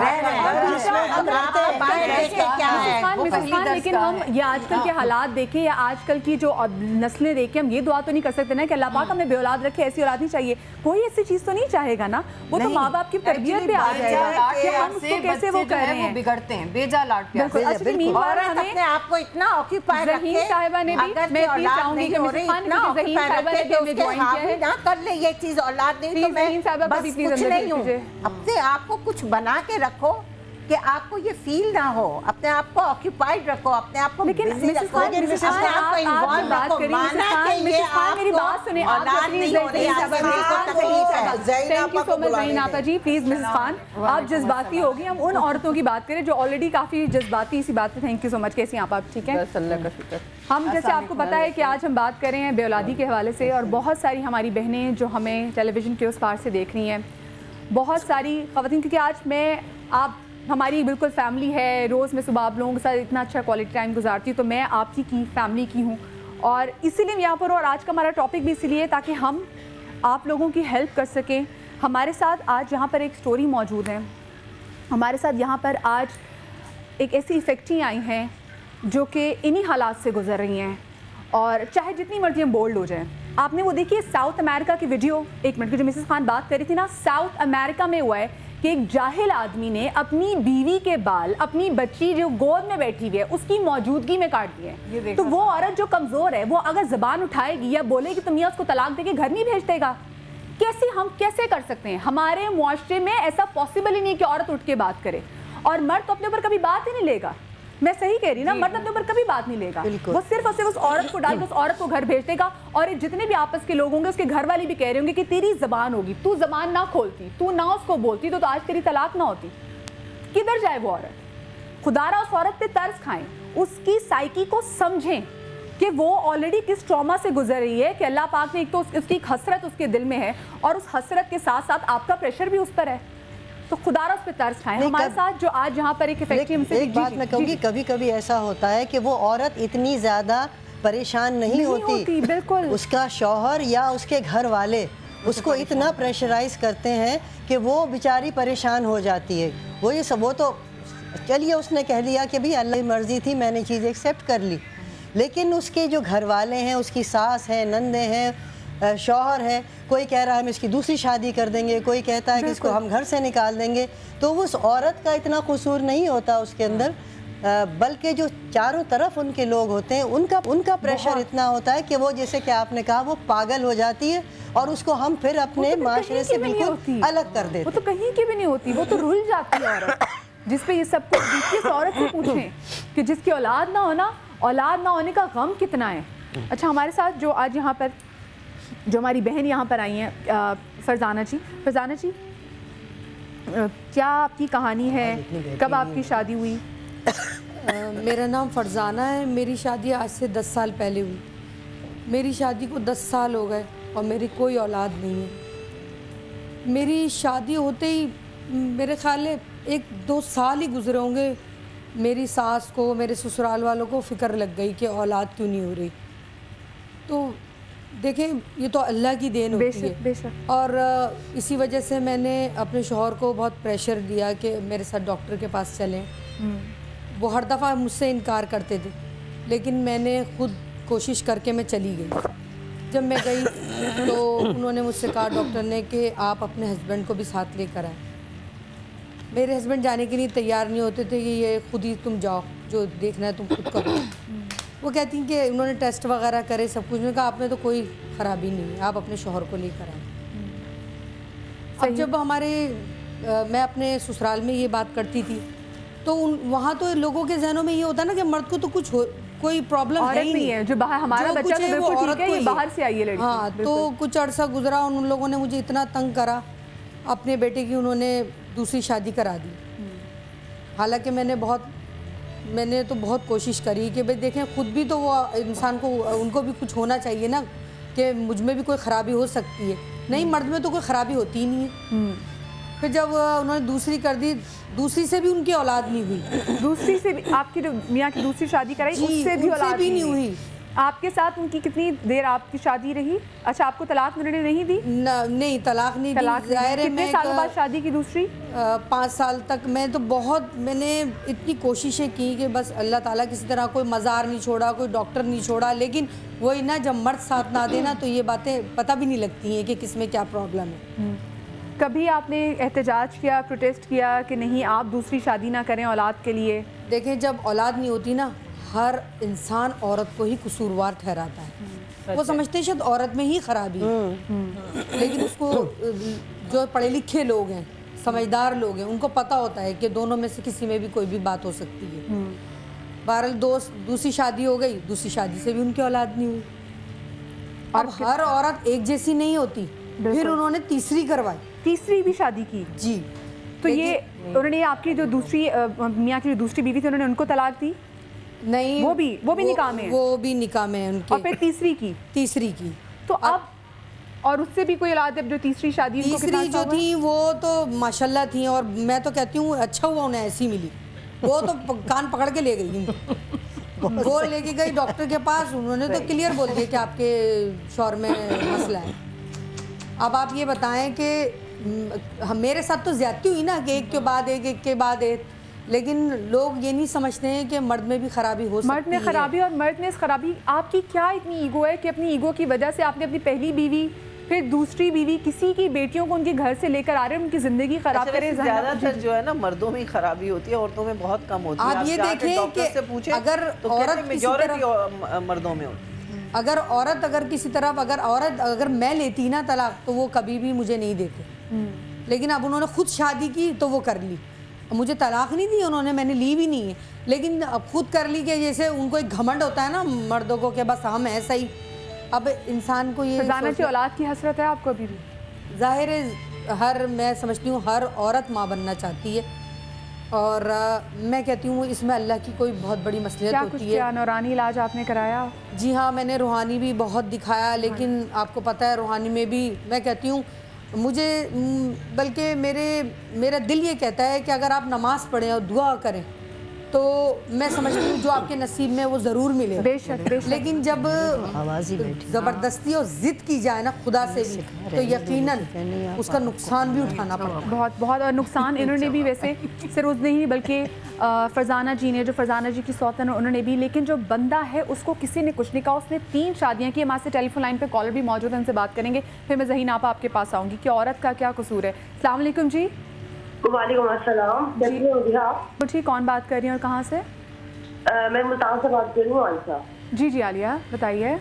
क्या है मिसेस खान, लेकिन हम ये आजकल के हालात देखें या आजकल की जो नस्लें देखें, हम ये दुआ तो नहीं कर सकते ना कि अल्लाह पाक हमें बे औलाद रखे, ऐसी औलाद नहीं चाहिए। कोई ऐसी चीज तो नहीं चाहेगा ना, वो तो माँ बाप की तरबियत पे आ जाएगा कि हम उसको कैसे वो कर रहे हैं, बिगड़ते हैं बेजा लाड प्यार। औरत अपने आप को इतना ऑक्यूपाई रखे, ज़हीन साहिबा ने भी, अगर मैं औलाद चाहूंगी नहीं कि हो मिसेस रही, खान इतना ने ज़हीन ऑक्यूपाई साहिबा ने रखे कि हमें उसके ज्वाइन हाँ किया भी है। ना कर ले ये चीज, औलाद नहीं तो प्लीज ज़हीन साहिबा मैं को भी बस प्लीज कुछ अंदर नहीं हूँ। कीजिए। अपने आप को कुछ बना के रखो कि आपको ये फील ना हो, अपने आप को ऑक्यूपाइड रखो, अपने आप को लेकिन busy मिसेस रखो, खान, अपने मिसेस आप खान, को आप involve जो बात रखो, करी, माना मिसेस खान, कि मिसेस ये खान, मेरी बात आपको सुनिए, आप औलाद नहीं हो रही, ज़हीन आपको साहिबा, तकलीफ है। थैंक यू सो मच ज़हीन आपा जी। प्लीज मिसेस खान, आप जज्बाती होगी, हम उन औरतों की बात करें जो ऑलरेडी काफी जज्बाती इसी बात पे। Thank you so much. कैसी हैं आप? ठीक है, बस अल्लाह का शुक्र। हम जैसे आपको पता है कि आज हम बात कर रहे हैं बेऔलादी के हवाले से, और बहुत सारी हमारी बहनें जो हमें टेलीविज़न के उस पार से देख रही हैं, बहुत सारी ख़वातीन, क्योंकि आज मैं आप हमारी बिल्कुल फैमिली है, रोज़ मैं सुबह आप लोगों के साथ इतना अच्छा क्वालिटी टाइम गुजारती हूँ, तो मैं आपकी की फैमिली की हूँ और इसीलिए मैं यहाँ पर हूँ। और आज का हमारा टॉपिक भी इसीलिए ताकि हम आप लोगों की हेल्प कर सकें। हमारे साथ आज यहाँ पर एक स्टोरी मौजूद है, हमारे साथ यहाँ पर आज एक ऐसी इफ़ेक्टी आई हैं जो कि इन्हीं हालात से गुजर रही हैं, और चाहे जितनी मर्जी हम बोल्ड हो जाएं। आपने वो देखिए साउथ अमेरिका की वीडियो, एक मिनट की, जो मिसेस खान बात करी थी ना, साउथ अमेरिका में हुआ है कि एक जाहिल आदमी ने अपनी बीवी के बाल, अपनी बच्ची जो गोद में बैठी हुई है उसकी मौजूदगी में काट दिए। तो वो औरत जो कमज़ोर है, वो अगर ज़बान उठाएगी या बोलेगी तो मियाँ उसको तलाक देके घर नहीं भेज देगा। हम कैसे कर सकते हैं? हमारे मुआशरे में ऐसा पॉसिबल ही नहीं कि औरत उठ के बात करे, और मर्द तो अपने ऊपर कभी बात ही नहीं लेगा। मैं सही कह रही ना, मर्द अपने ऊपर कभी बात नहीं लेगा, वो सिर्फ और सिर्फ उस औरत को डाल के उस औरत को घर भेज देगा। और जितने भी आपस के लोग होंगे, उसके घर वाले भी कह रहे होंगे कि तेरी जबान होगी, तू जबान ना खोलती, तू ना उसको बोलती तो आज तेरी तलाक ना होती। किधर जाए वो औरत? खुदारा उस औरत पे तर्स खाएं, उसकी साइकी को समझें कि वो ऑलरेडी किस ट्रॉमा से गुजर रही है, कि अल्लाह पाक ने एक तो उसकी एक हसरत उसके दिल में है, और उस हसरत के साथ साथ आपका प्रेशर भी उस पर है, तो खुदारा उस पर तर्स खाएं। हमारे साथ जो आज यहाँ पर एक एक बात मैं कहूँगी, कभी कभी ऐसा होता है कि वो औरत इतनी ज़्यादा परेशान नहीं होती, बिल्कुल उसका शौहर या उसके घर वाले उसको इतना प्रेशराइज करते हैं कि वो बेचारी परेशान हो जाती है। वो तो चलिए उसने कह लिया कि भाई अल्लाह की मर्ज़ी थी, मैंने चीज़ एक्सेप्ट कर ली, लेकिन उसके जो घर वाले हैं, उसकी सास है, नंदे हैं, शौहर है, कोई कह रहा है हम इसकी दूसरी शादी कर देंगे, कोई कहता है कि इसको हम घर से निकाल देंगे। तो उस औरत का इतना कसूर नहीं होता उसके अंदर, बल्कि जो चारों तरफ उनके लोग होते हैं उनका प्रेशर इतना होता है कि वो, जैसे कि आपने कहा, वो पागल हो जाती है और उसको हम फिर अपने माशरे से बिल्कुल अलग कर देते। वो तो कहीं की भी नहीं होती, वो तो रुल जाती है औरत, जिस पे ये सब कुछ। जिस औरत से पूछें कि जिसकी औलाद ना होना, औलाद ना होने का गम कितना है। अच्छा, हमारे साथ जो आज यहाँ पर जो हमारी बहन यहाँ पर आई हैं, फरजाना जी, फरजाना जी क्या आपकी कहानी है, कब आपकी शादी हुई? मेरा नाम फरजाना है, मेरी शादी आज से 10 साल पहले हुई। मेरी शादी को 10 साल हो गए और मेरी कोई औलाद नहीं है। मेरी शादी होते ही मेरे ख्याल में 1-2 साल ही गुजरे होंगे, मेरी सास को, मेरे ससुराल वालों को फ़िक्र लग गई कि औलाद क्यों नहीं हो रही। तो देखें, ये तो अल्लाह की देन होती है। बेशक। और इसी वजह से मैंने अपने शौहर को बहुत प्रेशर दिया कि मेरे साथ डॉक्टर के पास चलें। वो हर दफ़ा मुझसे इनकार करते थे, लेकिन मैंने खुद कोशिश करके मैं चली गई। जब मैं गई तो उन्होंने मुझसे कहा, डॉक्टर ने, कि आप अपने हस्बैंड को भी साथ लेकर आए। मेरे हस्बैंड जाने के लिए तैयार नहीं होते थे कि ये खुद ही तुम जाओ, जो देखना है तुम खुद करो। वो कहती हैं कि उन्होंने टेस्ट वगैरह करे, सब कुछ। उन्होंने कहा आप में तो कोई ख़राबी नहीं है, आप अपने शौहर को लेकर आए। अब जब मैं अपने ससुराल में ये बात करती थी तो वहाँ तो लोगों के जहनों में ये होता ना कि मर्द को तो कोई प्रॉब्लम है ही नहीं है, जो बाहर हमारा बच्चा तो बिल्कुल ठीक है, ये बाहर से आई है लड़की। हाँ, तो कुछ अरसा गुजरा, उन लोगों ने मुझे इतना तंग करा, अपने बेटे की उन्होंने दूसरी शादी करा दी। हालांकि मैंने तो बहुत कोशिश करी कि भाई देखें, खुद भी तो वो इंसान को, उनको भी कुछ होना चाहिए ना, कि मुझ में भी कोई ख़राबी हो सकती है। नहीं, मर्द में तो कोई ख़राबी होती ही नहीं है। फिर जब उन्होंने दूसरी कर दी, दूसरी से भी उनकी औलाद नहीं हुई। दूसरी से भी आपकी जो मियाँ की दूसरी शादी कराई, उससे भी औलाद नहीं हुई। آپ کے ساتھ ان کی کتنی دیر آپ کی شادی رہی؟ اچھا آپ کو طلاق انہوں نے نہیں دی؟ نہیں طلاق نہیں دی. ظاہر ہے کتنے سال بعد شادی کی دوسری؟ 5 سال تک. میں تو بہت میں نے اتنی کوششیں کی کہ بس اللہ تعالیٰ کسی طرح کوئی مزار نہیں چھوڑا, کوئی ڈاکٹر نہیں چھوڑا, لیکن وہی نا جب مرد ساتھ نہ دینا تو یہ باتیں پتہ بھی نہیں لگتی ہیں کہ کس میں کیا پرابلم ہے. کبھی آپ نے احتجاج کیا, پروٹیسٹ کیا کہ نہیں آپ دوسری شادی نہ کریں اولاد کے لیے؟ دیکھیں جب اولاد نہیں ہوتی نا, ہر انسان عورت کو ہی قصوروار ٹھہراتا ہے. وہ سمجھتے ہیں شاید عورت میں ہی خرابی ہے, لیکن اس کو جو پڑھے لکھے لوگ ہیں, سمجھدار لوگ ہیں, ان کو پتہ ہوتا ہے کہ دونوں میں سے کسی میں بھی کوئی بھی بات ہو سکتی ہے. بہرحال دوسری شادی ہو گئی, دوسری شادی سے بھی ان کی اولاد نہیں ہوئی. اب ہر عورت ایک جیسی نہیں ہوتی. پھر انہوں نے تیسری کروائی, تیسری بھی شادی کی. جی. تو یہ انہوں نے آپ کی جو دوسری میاں کی جو دوسری بیوی تھی انہوں نے ان کو طلاق دی؟ نہیں, وہ بھی نکاح میں ہیں. وہ بھی نکاح میں ہیں ان کے. اور پھر تیسری کی. تو اب اور اس سے بھی کوئی اولاد اب جو تیسری شادی تیسری جو تھی وہ تو ماشاءاللہ تھیں, اور میں تو کہتی ہوں اچھا ہوا انہیں ایسی ملی. وہ تو کان پکڑ کے لے گئی, وہ لے کے گئی ڈاکٹر کے پاس. انہوں نے تو کلیئر بول دیا کہ آپ کے شوہر میں مسئلہ ہے. اب آپ یہ بتائیں کہ میرے ساتھ تو زیادتی ہوئی نا کہ ایک کے بعد ایک, لیکن لوگ یہ نہیں سمجھتے ہیں کہ مرد میں بھی خرابی ہو سکتی ہے. مرد میں خرابی, اور مرد میں اس خرابی آپ کی کیا اتنی ایگو ہے کہ اپنی ایگو کی وجہ سے آپ نے اپنی پہلی بیوی پھر دوسری بیوی کسی کی بیٹیوں کو ان کے گھر سے لے کر آ رہے ہیں, ان کی زندگی خراب کرے. زیادہ تر جو ہے نا مردوں میں خرابی ہوتی ہے, عورتوں میں بہت کم ہوتی ہے. آپ یہ دیکھیں کہ اگر عورت میجورٹی مردوں میں ہوتی ہے. اگر کسی طرف اگر میں لیتی نا طلاق تو وہ کبھی بھی مجھے نہیں دیتے, لیکن اب انہوں نے خود شادی کی تو وہ کر لی. مجھے طلاق نہیں دی انہوں نے, میں نے لی بھی نہیں ہے, لیکن اب خود کر لی کہ جیسے ان کو ایک گھمنڈ ہوتا ہے نا مردوں کو کہ بس ہم ایسا ہی. اب انسان کو یہ فضانہ کی اولاد کی حسرت ہے آپ کو ابھی بھی؟ ظاہر ہے میں سمجھتی ہوں ہر عورت ماں بننا چاہتی ہے, اور میں کہتی ہوں اس میں اللہ کی کوئی بہت بڑی مصلحت ہوتی ہے. نورانی علاج آپ نے کرایا؟ جی ہاں, میں نے روحانی بھی بہت دکھایا, لیکن آپ کو پتہ ہے روحانی میں بھی میں کہتی ہوں مجھے بلکہ میرا دل یہ کہتا ہے کہ اگر آپ نماز پڑھیں اور دعا کریں تو میں سمجھتی ہوں جو آپ کے نصیب میں وہ ضرور ملے. بے شک. لیکن جب زبردستی اور ضد کی جائے نا خدا سے بھی تو یقیناً اس کا نقصان بھی اٹھانا پڑتا ہے. بہت اور نقصان انہوں نے بھی ویسے سروز نہیں بلکہ فرزانہ جی نے, جو فرزانہ جی کی سوتن انہوں نے بھی, لیکن جو بندہ ہے اس کو کسی نے کچھ نہیں کہا. اس نے 3 شادیاں کی. ہمارے سے ٹیلی فون لائن پہ کالر بھی موجود ہے, ان سے بات کریں گے. پھر میں ذہین آپا آپ کے پاس آؤں گی کہ عورت کا کیا قصور ہے. السلام علیکم جی. وعلیکم السلام. جی کون بات کر رہی ہیں اور کہاں سے؟ میں ملتان سے بات کر رہی ہوں. عائشہ. جی عالیہ بتائیے.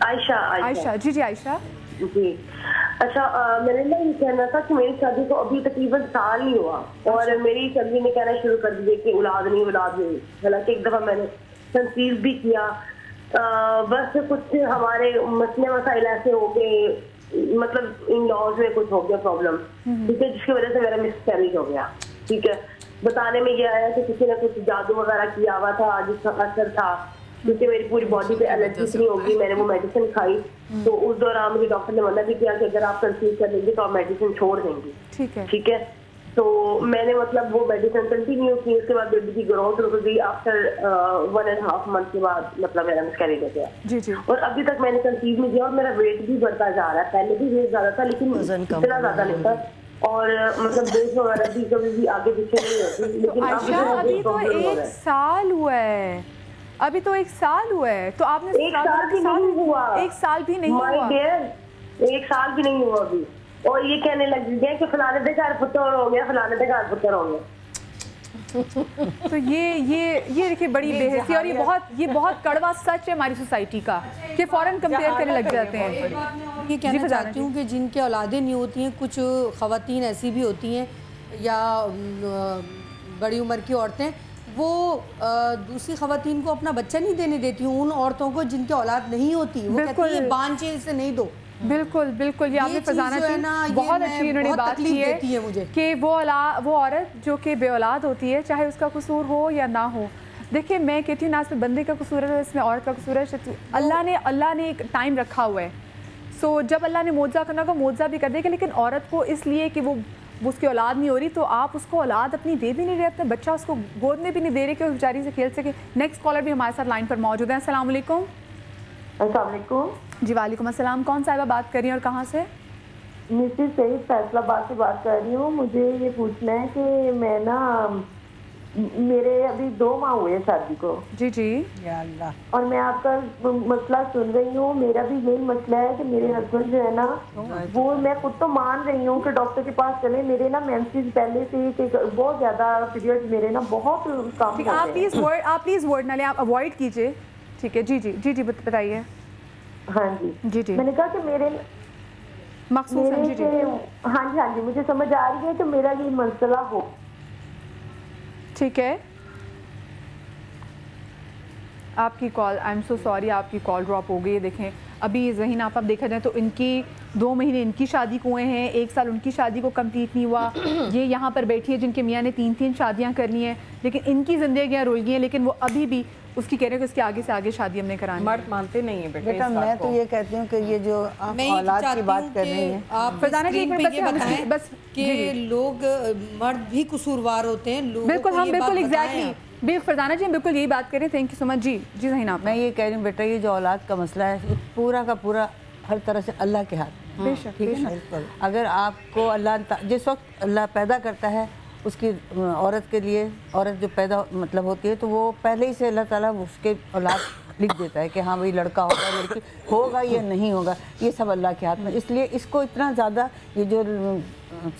عائشہ. جی عائشہ. جی اچھا, میں نے نا یہ کہنا تھا کہ میری شادی کو ابھی تقریباً سال نہیں ہوا, اور میری شادی نے کہنا شروع کر دیا کہ اولاد نہیں. حالانکہ ایک دفعہ میں نے کنسیو بھی کیا, بس کچھ ہمارے مسئلے مسائل ایسے ہو گئے, مطلب ان لاز میں کچھ ہو گیا پرابلم, ٹھیک ہے, جس کی وجہ سے میرا مس کیریج ہو گیا. ٹھیک ہے, بتانے میں یہ آیا کہ کسی نے کچھ جادو وغیرہ کیا ہوا تھا جس کا اثر تھا, کیونکہ میری پوری باڈی پہ الرجی اتنی ہوگی. میں نے وہ میڈیسن کھائی تو اس دوران مجھے ڈاکٹر نے منع بھی کیا کہ اگر آپ کنسیو کر لیں گے تو آپ میڈیسن چھوڑ دیں گی. ٹھیک ہے, تو میں نے مطلب وہ میڈیسن کنٹینیو کی. اس کے بعد بیبی کی گروتھ رک گئی. آفٹر 1.5 منتھ کے بعد مطلب میرا مس کیریج ہو گیا, اور ابھی تک میں نے کنسیو نہیں کیا, اور میرا ویٹ بھی بڑھتا جا رہا ہے. پہلے بھی ویٹ زیادہ تھا لیکن اتنا زیادہ نہیں تھا, اور مطلب ڈیٹ وغیرہ بھی کبھی بھی آگے پیچھے نہیں ہوتی. لیکن ابھی تو 1 سال ہوا ہے. تو آپ نے 1 سال بھی نہیں ہوا. 1 سال بھی نہیں ہوا. 1 سال بھی نہیں ہوا ابھی, اور یہ کہنے لگ گئے کہ فلانے دے گھر پتر ہو گیا, فلانے دے گھر پتر ہو گیا. تو یہ دیکھیے بڑی بے حیثیت, اور یہ بہت کڑوا سچ ہے ہماری سوسائٹی کا کہ فوراً کمپیئر کرنے لگ جاتے ہیں. یہ کہنا چاہتی ہوں کہ جن کے اولادیں نہیں ہوتی ہیں, کچھ خواتین ایسی بھی ہوتی ہیں یا بڑی عمر کی عورتیں, وہ دوسری خواتین کو اپنا بچہ نہیں دینے دیتی ہوں. ان عورتوں کو جن کی اولاد نہیں ہوتی وہ کہتی ہیں بانچے سے نہیں دو. بالکل یہ آپ نے فضانہ جی بہت اچھی انہوں نے بات کی ہے کہ وہ عورت جو کہ بے اولاد ہوتی ہے, چاہے اس کا قصور ہو یا نہ ہو. دیکھیں میں کہتی ہوں نہ صرف بندے کا قصور ہے, اس میں عورت کا قصور ہے. اللہ نے ایک ٹائم رکھا ہوا ہے, سو جب اللہ نے معجزہ کرنا کو معجزہ بھی کر دے گا. لیکن عورت کو اس لیے کہ وہ اس کی اولاد نہیں ہو رہی تو آپ اس کو اولاد اپنی دے بھی نہیں رہے, اپنا بچہ اس کو گود میں بھی نہیں دے رہے کہ وہ بیچاری سے کھیل سکے. نیکسٹ کالر بھی ہمارے ساتھ لائن پر موجود ہیں. السلام علیکم. अस्सलाम वालेकुम। जी वालेकुम अस्सलाम। कौन साहिबा बात कर रही हैं और कहाँ से? मिसेस सईद फैसलाबाद से बात कर रही हूँ। मुझे ये पूछना है कि मैं ना, मेरे अभी 2 माह हुए शादी को। जी जी। या अल्लाह। और मैं आपका मसला सुन रही हूँ। मेरा भी यही मसला है कि मेरे हस्बैंड जो है ना, वो, मैं खुद तो मान रही हूँ कि डॉक्टर के पास चले। मेरे ना मेंसेस पहले से ही बहुत ज्यादा पीरियड मेरे ना बहुत कम ठीक है, आप प्लीज वर्ड ना लें, आप अवॉइड कीजिए। ठीक है, जी जी जी जी बताइए। हाँ जी जी जी। मैंने कहा कि मेरे मखसूस हैं, जी जी। हाँ जी मुझे समझ आ रही है कि मेरा ये मसला हो। ठीक है, आपकी call, I am so sorry, आपकी कॉल ड्रॉप हो गई। देखें अभी ज़हीन आप देखा जाए तो इनकी 2 महीने इनकी शादी को हुए हैं, 1 साल उनकी शादी को कंप्लीट नहीं हुआ। ये यहाँ पर बैठी है जिनके मियाँ ने 3 शादियाँ कर ली हैं, लेकिन इनकी ज़िंदगियाँ रुल गई हैं, लेकिन वो अभी भी उसकी कह रहे हैं कि उसके आगे से आगे शादी हमने करानी है। मर्द मानते नहीं है बेटा। मैं तो ये कहती हूँ कि ये जो आप औलाद की बात कर रही हैं, आप फरजाना जी स्क्रीन पे ये बताएं बस कि लोग मर्द भी कसूरवार होते हैं। लोगों बिल्कुल, को हम ये बिल्कुल बात बताएं एग्जैक्टली फरजाना जी हम बिल्कुल यही बात करें। Thank you so much. जी जी ज़हीन आप। मैं ये कह रही हूँ बेटा, ये जो औलाद का मसला है ये पूरा का पूरा हर तरह से अल्लाह के हाथ में। बेशक, ठीक है ना। अगर आपको अल्लाह जिस वक्त अल्लाह पैदा करता है उसकी औरत के लिए, औरत जो पैदा मतलब होती है, तो वो पहले ही से अल्लाह ताला उसके औलाद लिख देता है कि हाँ भाई लड़का होगा, लड़की होगा या नहीं होगा, ये सब अल्लाह के हाथ में। इसलिए इसको इतना ज़्यादा ये जो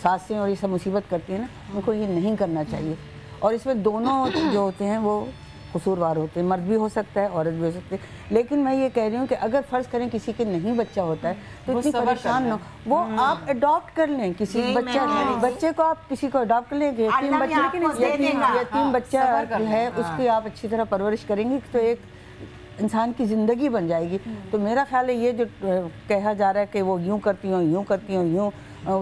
सासें और ये सब मुसीबत करती हैं ना, उनको ये नहीं करना चाहिए। और इसमें दोनों जो होते हैं वो कसूरवार होते हैं, मर्द भी हो सकता है, औरत भी हो सकती है। लेकिन मैं ये कह रही हूँ कि अगर फ़र्ज़ करें किसी के नहीं बच्चा होता है तो इतनी परेशान न हो, वो आप अडॉप्ट कर लें किसी बच्चे को, आप किसी को अडॉप्ट कर लें। यतीम बच्चा जो है उसकी आप अच्छी तरह परवरिश करेंगी तो एक इंसान की ज़िंदगी बन जाएगी। तो मेरा ख्याल है ये जो कहा जा रहा है कि वो यूँ करती हूँ, यूँ करती हूँ, यूँ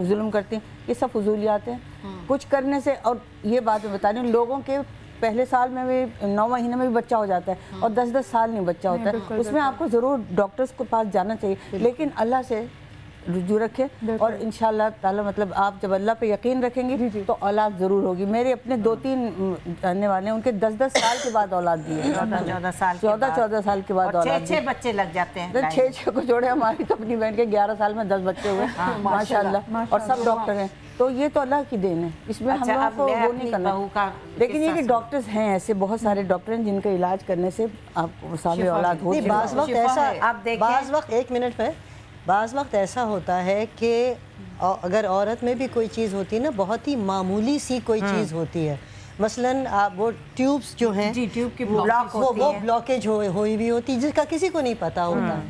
जुल्म करती हैं, ये सब फजूलियात हैं। कुछ करने से, और ये बात मैं बता रही हूँ, लोगों के पहले साल में भी 9 महीने में भी बच्चा हो जाता है और 10-10 साल नहीं बच्चा होता है। उसमें आपको ज़रूर डॉक्टर्स के पास जाना चाहिए, लेकिन अल्लाह से रुजू रखें और इंशाअल्लाह ताला मतलब आप जब अल्लाह पे यकीन रखेंगे तो औलाद ज़रूर होगी। मेरे अपने 2-3 जानने वाले हैं, उनके 10-10 साल के बाद औलाद दी है, 14 साल के बाद औलाद। 6 बच्चे लग जाते हैं। 6 को जोड़े, हमारी तो अपनी बहन के 11 साल में 10 बच्चे हुए माशाल्लाह, और सब डॉक्टर हैं। तो ये तो अल्लाह की देन है, इसमें हम लोगों को वो नहीं करना। लेकिन ये कि डॉक्टर्स हैं, ऐसे बहुत सारे डॉक्टर हैं जिनका इलाज करने से आपको साबित औलाद होती है। बाज़ वक्त ऐसा, आप देखिए, बाज़ वक्त 1 मिनट में, बाज़ वक्त ऐसा होता है कि अगर औरत में भी कोई चीज़ होती है ना, बहुत ही मामूली सी कोई चीज़ होती है, मसलन आप वो ट्यूब्स जो हैं, ट्यूब की वो ब्लॉकेज हुई हुई होती है जिसका किसी को नहीं पता होता।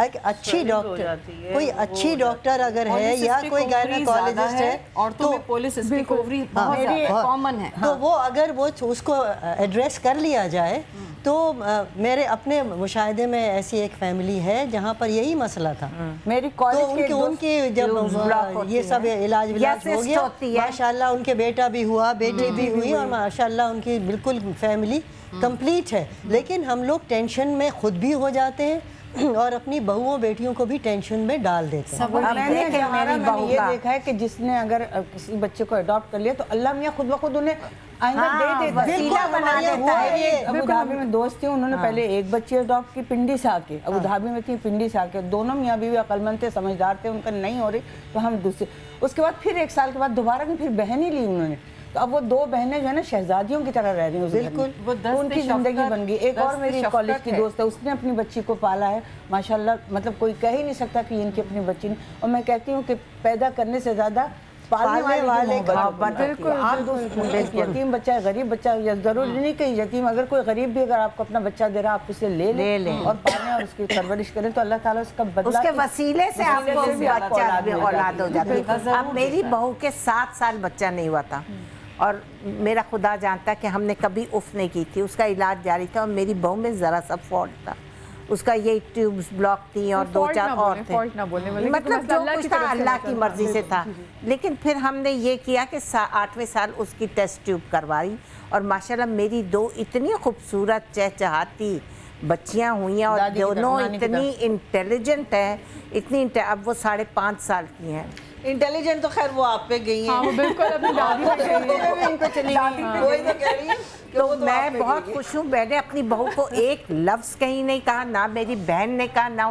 एक अच्छी डॉक्टर, कोई अच्छी डॉक्टर अगर है या कोई गायनेकोलॉजिस्ट है, औरतों में पॉलिसिस्टिक ओवरी बहुत कॉमन है, तो वो अगर वो उसको एड्रेस कर लिया जाए तो मेरे अपने मुशाहिदे में ऐसी एक फैमिली है जहाँ पर यही मसला था। मेरी कॉलेज तो उनकी जब ये सब इलाज हो गया, माशाल्लाह उनके बेटा भी हुआ, बेटी भी हुई, और माशाल्लाह उनकी बिल्कुल फैमिली कंप्लीट है। लेकिन हम लोग टेंशन में खुद भी हो जाते हैं और अपनी बहुओं बेटियों को भी टेंशन में डाल देते हैं। मैंने ये देखा है कि जिसने अगर किसी बच्चे को अडॉप्ट कर लिया तो अल्लाह मियाँ खुद ब खुद उन्हें आइंदा दे देता है। अबू धाबी में दोस्त थी, उन्होंने पहले एक बच्ची अडॉप्ट की पिंडी से आके, अबू धाबी में थी पिंडी से आके, दोनों मियाँ बीवी अक्लमंद थे, समझदार थे, उनका नहीं हो रही तो हम दूसरे, उसके बाद फिर 1 साल के बाद दोबारा फिर बहन ही ली उन्होंने। तो अब वो 2 बहनें जो है ना शहजादियों की तरह रह रही हैं, बिल्कुल वो उनकी ज़िंदगी बन गई। एक और मेरी कॉलेज की दोस्त है, उसने अपनी बच्ची को पाला है माशाल्लाह, मतलब कोई कह ही नहीं सकता कि इनकी अपनी बच्ची नहीं। और मैं कहती हूँ कि पैदा करने से ज़्यादा पालने वाले यतीम बच्चा, गरीब बच्चा, जरूरी नहीं कि यतीम, अगर कोई गरीब भी अगर आपको अपना बच्चा दे रहा है आप उसे ले लें और पालें और उसकी परवरिश करें तो अल्लाह ताला उसका बदला, उसके वसीले से आपको बच्चा औलाद हो जाती है। अब मेरी बहू के 7 साल बच्चा नहीं हुआ था और मेरा खुदा जानता है कि हमने कभी उफ नहीं की थी, उसका इलाज जारी था और मेरी बहू में ज़रा सा फॉल्ट था, उसका ये ट्यूब्स ब्लॉक थी और 2-4 और थे, मतलब जो कुछ था अल्लाह की मर्जी से था। लेकिन फिर हमने ये किया कि 8वें साल उसकी टेस्ट ट्यूब करवाई और माशाल्लाह मेरी 2 इतनी खूबसूरत चहचहाती बच्चियाँ हुई और दोनों इतनी इंटेलिजेंट है, इतनी अब वो 5.5 साल की हैं। इंटेलिजेंट तो खैर वो आप पे गई हैं। हाँ, वो बिल्कुल अपनी दादी पे गई हैं। इन पे चली गई। वही तो कह रही है कि तो वो तो आप मैं पे बहुत गई है। खुश हूँ, मैंने अपनी बहू को एक लफ्ज़ कहीं नहीं कहा, ना मेरी बहन ने कहा, ना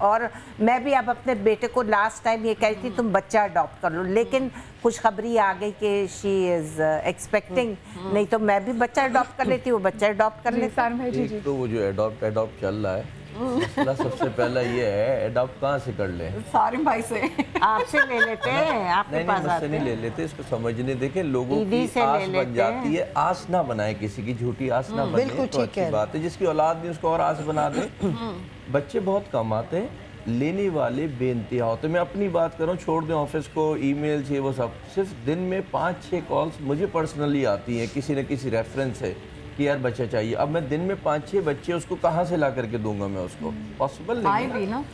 और मैं भी अब अपने बेटे को लास्ट टाइम ये कह रही थी तुम बच्चा अडॉप्ट कर लो, लेकिन खुशखबरी आ गई कि शी इज़ एक्सपेक्टिंग, नहीं तो मैं भी बच्चा अडॉप्ट कर लेती, वो बच्चा अडॉप्ट कर लेता। एक तो वो जो अडॉप्ट चल रहा है, मसला सबसे पहला ये है अडॉप्ट कहाँ से कर लें? सारिम भाई से आपसे ले लेते हैं, आपके पास मुझसे आते नहीं हैं। ले लेते, इसको समझने देखें, लोगों की से ले आस बन लेते जाती है, आस ना बनाए, किसी की झूठी आस ना बने, बिल्कुल तो ठीक है। अच्छी बात है। जिसकी औलाद नहीं उसको और आस बना दे। बच्चे बहुत कम आते हैं, लेने वाले बेइंतहा होते हैं। मैं अपनी बात करूँ, छोड़ दें ऑफिस को, ईमेल से, वो सब, सिर्फ दिन में 5-6 कॉल्स मुझे पर्सनली आती हैं किसी न किसी रेफरेंस से कि यार बच्चा चाहिए। अब मैं दिन में 5-6 बच्चे उसको कहाँ से ला करके दूंगा मैं उसको? पॉसिबल नहीं है ना।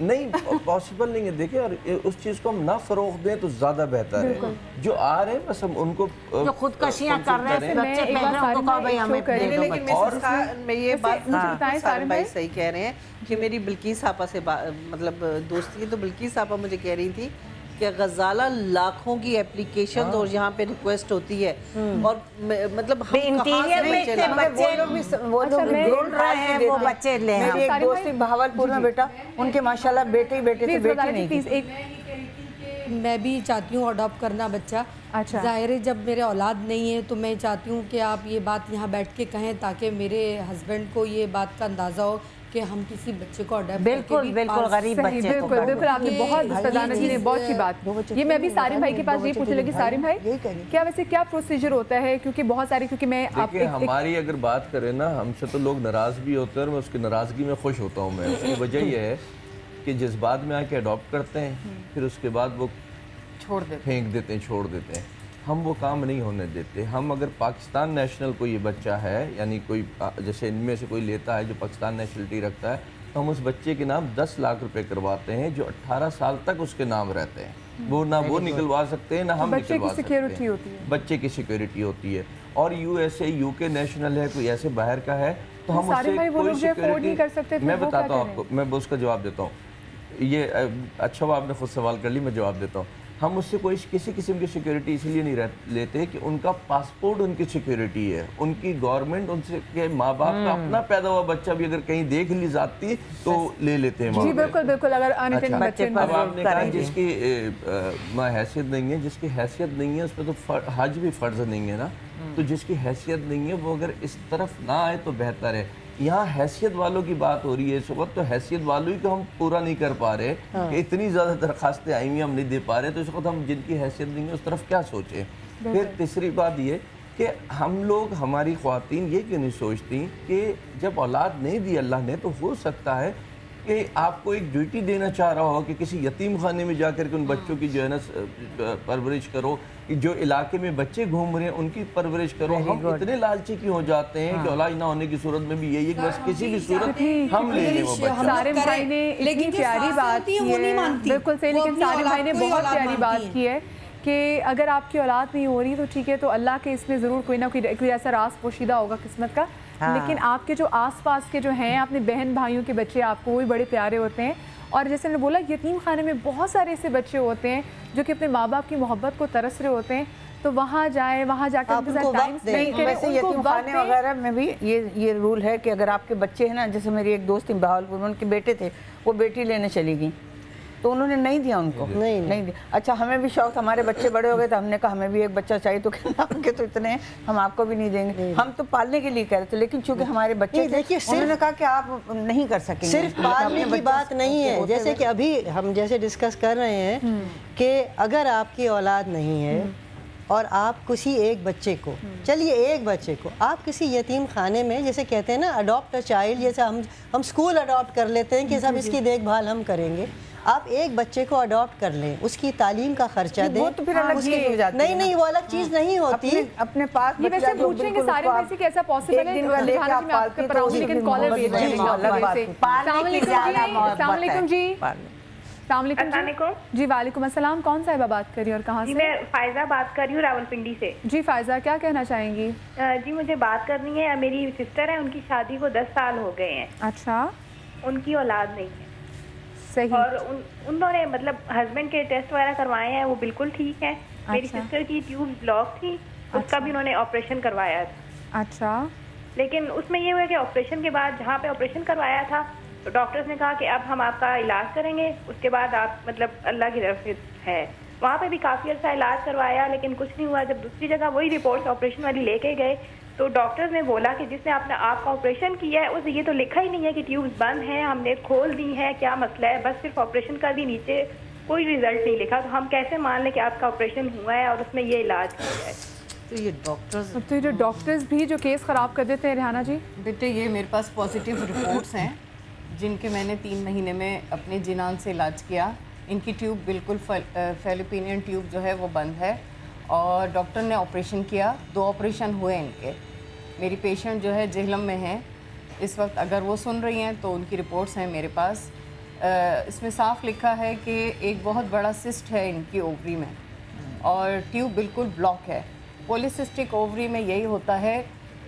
नहीं पॉसिबल नहीं है। देखिए, और उस चीज़ को हम ना फरोग दें तो ज़्यादा बेहतर है। जो आ रहे हैं बस हम उनको जो खुदकशियाँ कर रहे हैं, बच्चे पहन रहे हैं, उनको कहो भाई हमें दे दो लेकिन बच्चे। मैं ये बात मुझे बताएं सारिम भाई सही कह रहे हैं कि मेरी बिल्किस आपा से मतलब दोस्ती है, तो बिल्किस आपा मुझे कह रही थी कि गजाला लाखों की एप्लीकेशन और यहाँ पे रिक्वेस्ट होती है, और मतलब हम इंटीरियर में इतने बच्चे वो लोग ढूंढ रहे हैं, वो बच्चे ले आए। मेरी एक दोस्त थी भावलपुर में, बेटा उनके माशाल्लाह बेटे ही बेटे थे, बेटी नहीं थी। मैं भी चाहती हूँ अडॉप्ट करना बच्चा। अच्छा। ज़ाहिर है जब मेरे औलाद नहीं है तो मैं चाहती हूँ कि आप ये बात यहाँ बैठ के कहें ताकि मेरे हस्बैंड को ये बात का अंदाज़ा हो कि हम किसी बच्चे को अडॉप्ट बिल्कुल बिल्कुल गरीब बच्चे को बिल्कुल बिल्कुल, आपने बहुत सदाना जी ने बहुत अच्छी बात। ये मैं भी सारिम भाई के पास ये पूछने लगी, सारिम भाई क्या वैसे क्या प्रोसीजर होता है? क्योंकि बहुत सारी, क्योंकि मैं देखिए हमारी अगर बात करें ना, हमसे तो लोग नाराज़ भी होते हैं और मैं उसकी नाराज़गी में खुश होता हूँ। मैं उसकी वजह यह है कि जज्बात में आके अडॉप्ट करते हैं, फिर उसके बाद वो छोड़ देते, फेंक देते हैं, छोड़ देते हैं। हम वो काम नहीं होने देते। हम अगर पाकिस्तान नेशनल कोई ये बच्चा है, यानी कोई जैसे इनमें से कोई लेता है जो पाकिस्तान नेशनलिटी रखता है, तो हम उस बच्चे के नाम 10 लाख रुपए करवाते हैं, जो 18 साल तक उसके नाम रहते हैं। वो ना वो निकलवा सकते हैं, ना हम निकलवा सकते हैं। बच्चे की सिक्योरिटी होती है। और USA UK नेशनल है, कोई ऐसे बाहर का है, तो हम उससे कोई सिक्योरिटी, मैं बताता हूँ आपको, मैं उसका जवाब देता हूँ। ये अच्छा हुआ आपने खुद सवाल कर ली, मैं जवाब देता हूँ। हम उससे कोई किसी किस्म की सिक्योरिटी इसलिए नहीं लेते कि उनका पासपोर्ट उनकी सिक्योरिटी है। उनकी गवर्नमेंट उनसे के माँ बाप का अपना पैदा हुआ बच्चा भी अगर कहीं देख ली जाती तो ले लेते हैं। जी बिल्कुल बिल्कुल। अगर अच्छा, बच्चे अब आपने कहा जिसकी हैसियत नहीं है, जिसकी हैसियत नहीं है उस पर तो हज भी फ़र्ज नहीं है ना, तो जिसकी हैसियत नहीं है वो अगर इस तरफ ना आए तो बेहतर है। यहाँ हैसियत वालों की बात हो रही है इस वक्त, तो हैसियत वालों ही को हम पूरा नहीं कर पा रहे कि इतनी ज़्यादा दरखास्तें आई हुई हम नहीं दे पा रहे, तो इस वक्त हम जिनकी हैसियत नहीं है उस तरफ क्या सोचें। फिर तीसरी बात ये कि हम लोग, हमारी ख़वातीन ये क्यों नहीं सोचती कि जब औलाद नहीं दी अल्लाह ने, तो हो सकता है कि आपको एक ड्यूटी देना चाह रहा हो कि किसी यतीम खाने में जाकर के उन बच्चों की जो है ना परवरिश करो, जो इलाके में बच्चे घूम रहे हैं उनकी परवरिश करो। हम इतने लालची क्यों हो जाते हैं कि औलाद ना होने की सूरत में भी यही है कि बस किसी भी सूरत हम ले लें वो बच्चा। सारिम भाई ने इतनी प्यारी बात की है, बिल्कुल सही, लेकिन सारिम भाई ने बहुत प्यारी बात की है कि अगर आपकी औलाद नहीं हो रही तो ठीक है, तो अल्लाह के इसमें ज़रूर कोई ना कोई ऐसा रास पोशीदा होगा किस्मत का। लेकिन आपके जो आसपास के जो हैं, अपने बहन भाइयों के बच्चे आपको वो भी बड़े प्यारे होते हैं। और जैसे मैंने बोला, यतीम खाने में बहुत सारे ऐसे बच्चे होते हैं जो कि अपने माँ बाप की मोहब्बत को तरस रहे होते हैं, तो वहाँ जाए, वहाँ जाकर उनके साथ टाइम स्पेंड करें, वैसे यतीम खाने वगैरह में भी ये रूल है कि अगर आपके बच्चे हैं ना, जैसे मेरी एक दोस्त थी बहावलपुर में, उनके बेटे थे, वो बेटी लेने चली गई तो उन्होंने नहीं दिया उनको, नहीं दिया। अच्छा, हमें भी शौक, हमारे बच्चे बड़े हो गए तो हमने कहा हमें भी एक बच्चा चाहिए, तो कहना आपके तो इतने हैं, हम आपको भी नहीं देंगे। हम तो पालने के लिए कह रहे थे, लेकिन चूंकि हमारे बच्चे देखिए, उन्होंने कहा कि आप नहीं कर सकेंगे। सिर्फ पालने की बात नहीं है, जैसे कि अभी हम जैसे डिस्कस कर रहे हैं कि अगर आपकी औलाद नहीं है और आप किसी एक बच्चे को, चलिए एक बच्चे को आप किसी यतीम खाने में, जैसे कहते हैं ना अडॉप्ट अ चाइल्ड, जैसे हम स्कूल अडॉप्ट कर लेते हैं कि सब इसकी देखभाल हम करेंगे, आप एक बच्चे को अडॉप्ट कर लें, उसकी तालीम का खर्चा दें, वो तो फिर अलग चीज हो जाती है। नहीं वो अलग चीज नहीं होती। अपने पास ये वैसे पूछेंगे सारे में से कैसा पॉसिबल है, लेकिन कॉलर भी है। अस्सलाम वालेकुम जी। अस्सलामुअलैकुम जी वालेकुम अस्सलाम। कौन साहिबा बात कर रही है और कहाँ से? मैं फायजा बात कर रही हूँ रावलपिंडी से। जी फायजा, क्या कहना चाहेंगी? जी मुझे बात करनी है, मेरी सिस्टर है, उनकी शादी को 10 साल हो गए हैं। अच्छा। उनकी औलाद नहीं है। सही। और उन्होंने मतलब हस्बैंड के टेस्ट वगैरह करवाए हैं, वो बिल्कुल ठीक है। मेरी सिस्टर की ट्यूब ब्लॉक थी, उसका भी उन्होंने ऑपरेशन करवाया था। अच्छा। लेकिन उसमें ये हुआ कि ऑपरेशन के बाद जहाँ पे ऑपरेशन करवाया था तो डॉक्टर्स ने कहा कि अब हम आपका इलाज करेंगे, उसके बाद आप मतलब अल्लाह की तरफ से है। वहाँ पे भी काफ़ी अर्सा इलाज करवाया लेकिन कुछ नहीं हुआ। जब दूसरी जगह वही रिपोर्ट्स ऑपरेशन वाली लेके गए तो डॉक्टर्स ने बोला कि जिसने आपका ऑपरेशन किया है उसे ये तो लिखा ही नहीं है कि ट्यूब्स बंद हैं, हमने खोल दी हैं, क्या मसला है, बस सिर्फ ऑपरेशन कर दी, नीचे कोई रिजल्ट नहीं लिखा। तो हम कैसे मान लें कि आपका ऑपरेशन हुआ है और उसमें ये इलाज किया है? तो ये डॉक्टर्स जो डॉक्टर्स भी जो केस ख़राब कर देते हैं रेहाना जी। बेटे ये मेरे पास पॉजिटिव रिपोर्ट्स हैं जिनके मैंने 3 महीने में अपने जिनान से इलाज किया। इनकी ट्यूब बिल्कुल फेलिपिनियन ट्यूब जो है वो बंद है और डॉक्टर ने ऑपरेशन किया, 2 ऑपरेशन हुए इनके। मेरी पेशेंट जो है जेहलम में है इस वक्त, अगर वो सुन रही हैं तो उनकी रिपोर्ट्स हैं मेरे पास। इसमें साफ लिखा है कि एक बहुत बड़ा सिस्ट है इनकी ओवरी में और ट्यूब बिल्कुल ब्लॉक है। पॉलीसिस्टिक ओवरी में यही होता है,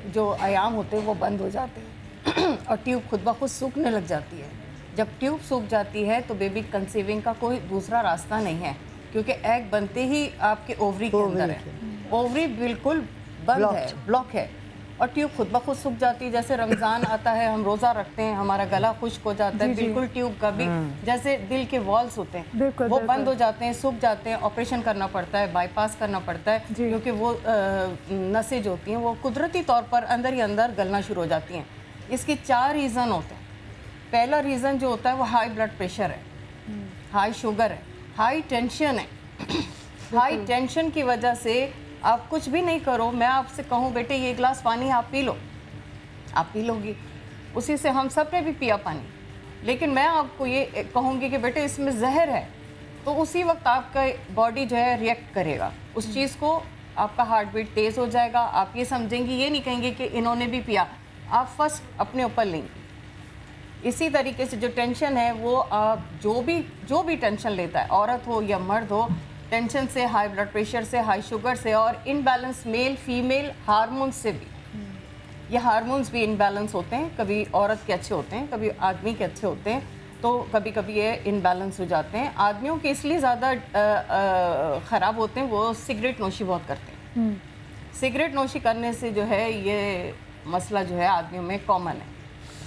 जो आयाम होते हैं वो बंद हो जाते हैं और ट्यूब खुद ब खुद सूखने लग जाती है। जब ट्यूब सूख जाती है तो बेबी कंसीविंग का कोई दूसरा रास्ता नहीं है, क्योंकि एग बनते ही आपके ओवरी के अंदर है। ओवरी बिल्कुल बंद है, ब्लॉक है और ट्यूब खुद ब खुद सूख जाती है। जैसे रमज़ान आता है, हम रोज़ा रखते हैं, हमारा गला खुश्क हो जाता है, बिल्कुल ट्यूब का भी जैसे दिल के वॉल्स होते हैं वो बंद हो जाते हैं, सूख जाते हैं, ऑपरेशन करना पड़ता है, बाईपास करना पड़ता है, क्योंकि वो नसें जो होती हैं वो कुदरती तौर पर अंदर ही अंदर गलना शुरू हो जाती हैं। इसके 4 रीज़न होते हैं। पहला रीज़न जो होता है वो हाई ब्लड प्रेशर है, हाई शुगर है, हाई टेंशन है। हाई टेंशन की वजह से आप कुछ भी नहीं करो, मैं आपसे कहूँ बेटे ये गिलास पानी आप पी लो, आप पी लोगी, उसी से हम सब ने भी पिया पानी, लेकिन मैं आपको ये कहूँगी कि बेटे इसमें जहर है, तो उसी वक्त आपका बॉडी जो है रिएक्ट करेगा उस चीज़ को, आपका हार्ट बीट तेज़ हो जाएगा, आप ये समझेंगी, ये नहीं कहेंगे कि इन्होंने भी पिया, आप फर्स्ट अपने ऊपर लेंगे। इसी तरीके से जो टेंशन है वो आप जो भी टेंशन लेता है, औरत हो या मर्द हो, टेंशन से, हाई ब्लड प्रेशर से, हाई शुगर से और इनबैलेंस मेल फीमेल हार्मोन्स से भी, ये हार्मोन्स भी इनबैलेंस होते हैं, कभी औरत के अच्छे होते हैं, कभी आदमी के अच्छे होते हैं, तो कभी कभी ये इनबैलेंस हो जाते हैं। आदमियों के इसलिए ज़्यादा ख़राब होते हैं, वो सिगरेट नोशी बहुत करते हैं। सिगरेट नोशी करने से जो है ये मसला जो है आदमियों में कॉमन है।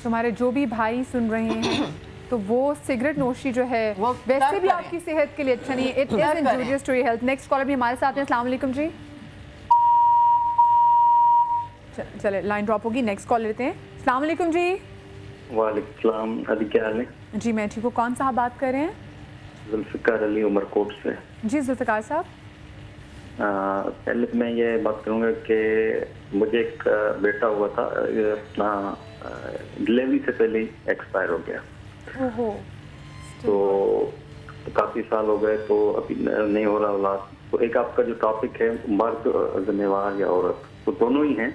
तुम्हारे जो भी भाई सुन रहे हैं तो वो सिगरेट नोशी जो है वो वैसे भी आपकी सेहत के लिए अच्छा नहीं है, it is injurious to your health. Next caller भी हमारे साथ हैं। अस्सलाम वालेकुम जी। चले लाइन ड्रॉप होगी, नेक्स्ट कॉल लेते हैं। अस्सलाम वालेकुम जी। वालेकुम सलाम। अली क्या हाल है? जी मैं ठीक हूँ। कौन साहब बात कर रहे हैं? जुल्फ़िकार अली उमरकोट से। जी जुल्फ़िकार साहब। पहले मैं ये बात करूँगा कि मुझे एक बेटा हुआ था, अपना डिलीवरी से पहले ही एक्सपायर हो गया। ओहो। तो काफ़ी साल हो गए, तो अभी नहीं हो रहा औलाद। तो एक आपका जो टॉपिक है मर्द जिम्मेवार या औरत, तो दोनों ही हैं,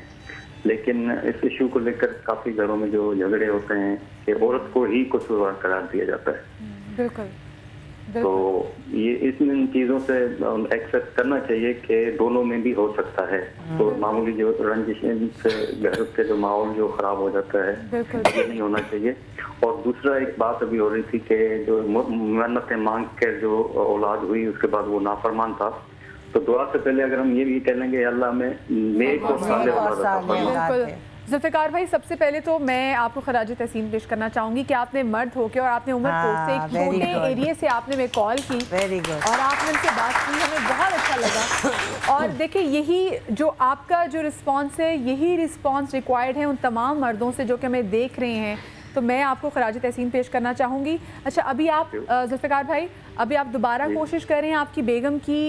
लेकिन इस इशू को लेकर काफ़ी घरों में जो झगड़े होते हैं कि औरत को ही कसूरवार करार दिया जाता है। बिल्कुल। तो ये इन चीज़ों से एक्सेप्ट करना चाहिए कि दोनों में भी हो सकता है। तो मामूली जो रंजिश से घर के जो माहौल जो ख़राब हो जाता है, ये नहीं होना चाहिए। और दूसरा एक बात अभी हो रही थी कि जो मन्नतें मांग कर जो औलाद हुई उसके बाद वो नाफरमान था, तो दुआ से पहले अगर हम ये भी कह लेंगे अल्लाह में नेक और साले औलाद अता फरमा। जुल्फ़िकार भाई सबसे पहले तो मैं आपको खराज तहसीन पेश करना चाहूँगी कि आपने मर्द होकर और आपने उमरकोट से एक छोटे एरिया से आपने मेरे कॉल की और आपने उनसे बात की, हमें बहुत अच्छा लगा। और देखिए यही जो आपका जो रिस्पॉन्स है, यही रिस्पॉन्स रिक्वायर्ड है उन तमाम मर्दों से जो कि हमें देख रहे हैं। तो मैं आपको खराज तहसीन पेश करना चाहूँगी। अच्छा अभी आप जुल्फ़िकार भाई अभी आप दोबारा कोशिश कर रहे हैं, आपकी बेगम की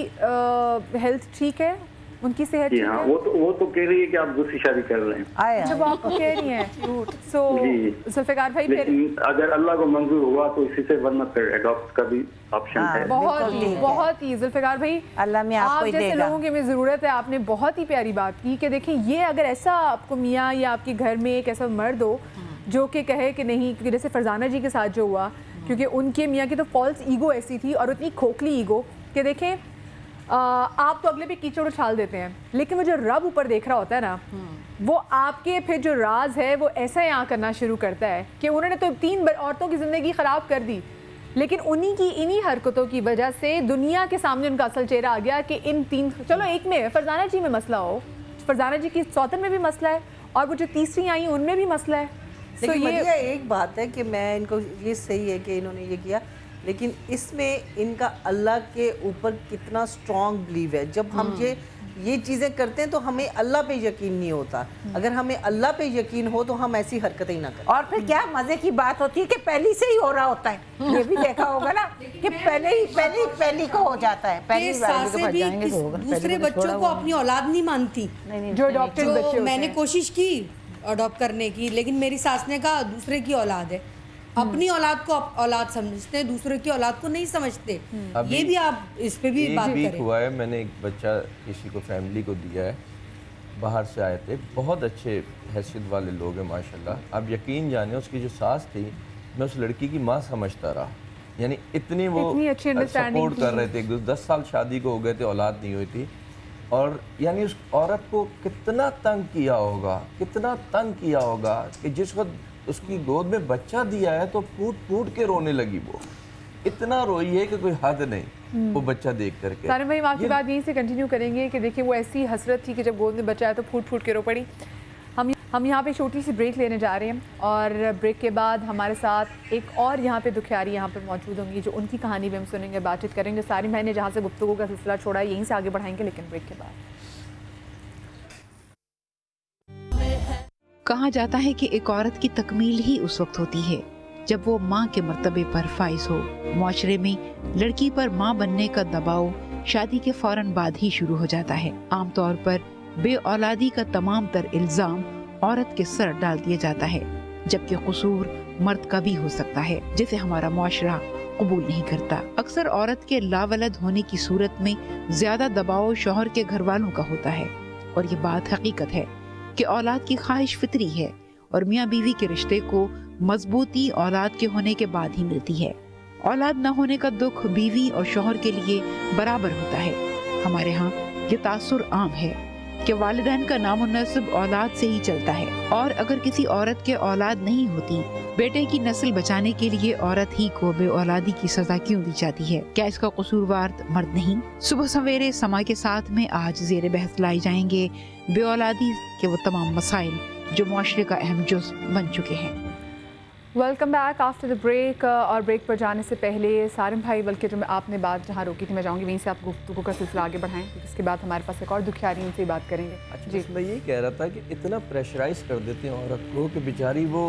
हेल्थ ठीक है, उनकी सेहत ठीक है? वो तो कह रही है कि आप दूसरी शादी कर रहे हैं, जब आपको कह रही हैं। सो जुल्फ़िकार भाई लेकिन अगर अल्लाह को मंजूर हुआ तो इसी से, वरना फिर एडॉप्ट का भी ऑप्शन है। बहुत ही जुल्फ़िकार भाई अल्लाह में आप जैसे लोगों की हमें ज़रूरत है। आपने बहुत ही प्यारी बात की कि देखें ये अगर ऐसा आपको मियाँ या आपके घर में एक ऐसा मर्द हो जो कि कहे कि नहीं, क्योंकि जैसे फरजाना जी के साथ जो हुआ, क्योंकि उनके मियाँ की तो फॉल्स ईगो ऐसी थी और उतनी खोखली ईगो कि देखें आप तो अगले पे कीचड़ उछाल देते हैं, लेकिन वो जो रब ऊपर देख रहा होता है ना, वो आपके फिर जो राज है वो ऐसा यहाँ करना शुरू करता है कि उन्होंने तो 3 औरतों की ज़िंदगी ख़राब कर दी, लेकिन उन्हीं की इन्हीं हरकतों की वजह से दुनिया के सामने उनका असल चेहरा आ गया कि इन तीन, चलो एक में फरजाना जी में मसला हो, फरजाना जी की सौतन में भी मसला है और वो जो तीसरी आई उनमें भी मसला है। लेकिन मदिया एक बात है कि मैं इनको, ये सही है कि इन्होंने ये किया, लेकिन इसमें इनका अल्लाह के ऊपर कितना स्ट्रॉन्ग बिलीव है। जब हम ये चीज़ें करते हैं तो हमें अल्लाह पे यकीन नहीं होता। अगर हमें अल्लाह पे यकीन हो तो हम ऐसी हरकतें ही ना करें। और फिर क्या मजे की बात होती है कि पहली से ही हो रहा होता है। ये भी देखा होगा ना कि पहली को हो जाता है। पहली सासें भी दूसरे बच्चों को अपनी औलाद नहीं मानती। जो अडॉप्टेड बच्चे होते हैं। मैंने कोशिश की अडॉप्ट करने की, लेकिन मेरी सास ने कहा दूसरे की औलाद है। अपनी औलाद को औलाद समझते हैं, दूसरे की औलाद को नहीं समझते। ये भी आप इस पे भी बात करें। हुआ है, मैंने एक बच्चा किसी को फैमिली को दिया है, बाहर से आए थे, बहुत अच्छे हैसियत वाले लोग हैं माशाल्लाह। आप यकीन जाने उसकी जो सास थी, मैं उस लड़की की माँ समझता रहा, यानी इतनी वो सपोर्ट कर रहे थे। 10 साल शादी को हो गए थे, औलाद नहीं हुई थी, और यानी उस औरत को कितना तंग किया होगा कि जिस वक्त उसकी गोद में बच्चा दिया है तो फूट फूट के रोने लगी। वो इतना रोई है कि कोई हद नहीं वो बच्चा देख करके। सारिम भाई वहाँ की बात यहीं से कंटिन्यू करेंगे कि देखिए वो ऐसी हसरत थी कि जब गोद में बच्चा आया तो फूट फूट के रो पड़ी। हम यहाँ पे छोटी सी ब्रेक लेने जा रहे हैं और ब्रेक के बाद हमारे साथ एक और यहाँ पे दुखियारी यहाँ पे मौजूद होंगी जो उनकी कहानी भी हम सुनेंगे, बातचीत करेंगे। सारिम भाई ने जहाँ से गुफ्तगू का सिलसिला छोड़ा है यहीं से आगे बढ़ाएंगे, लेकिन ब्रेक के बाद। कहा जाता है कि एक औरत की तकमील ही उस वक्त होती है जब वो माँ के मर्तबे पर फाइज हो। मुआशरे में लड़की पर माँ बनने का दबाव शादी के फौरन बाद ही शुरू हो जाता है। आमतौर पर बे औलादी का तमाम तर इल्जाम औरत के सर डाल दिया जाता है, जबकि कसूर मर्द का भी हो सकता है जिसे हमारा मुआशरा कबूल नहीं करता। अक्सर औरत के लावलद होने की सूरत में ज्यादा दबाव शौहर के घर वालों का होता है, और ये बात हकीकत है कि औलाद की ख्वाहिश फितरी है और मियाँ बीवी के रिश्ते को मजबूती औलाद के होने के बाद ही मिलती है। औलाद न होने का दुख बीवी और शौहर के लिए बराबर होता है। हमारे यहाँ ये तासुर आम है कि वालिदैन का नाम नस्ब औलाद से ही चलता है, और अगर किसी औरत के औलाद नहीं होती, बेटे की नस्ल बचाने के लिए औरत ही को बे औलादी की सजा क्यों दी जाती है? क्या इसका कसूरवार मर्द नहीं? सुबह सवेरे समा के साथ में आज ज़ेर बहस लाई जाएंगे बे औलादी के वो तमाम मसाइल जो मुआशरे का अहम जुज़ बन चुके हैं। Welcome back after the break. और ब्रेक पर जाने से पहले सारिम भाई, बल्कि जो मैं आपने बात जहाँ रोकी थी मैं जाऊँगी वहीं से आप गुफ्तगू का सिलसिला आगे बढ़ाएं, इसके बाद हमारे पास एक और दुखियारी उनसे बात करेंगे। अच्छा, जी मैं यही कह रहा था कि इतना प्रेशराइज कर देते हैं औरत को कि बेचारी वो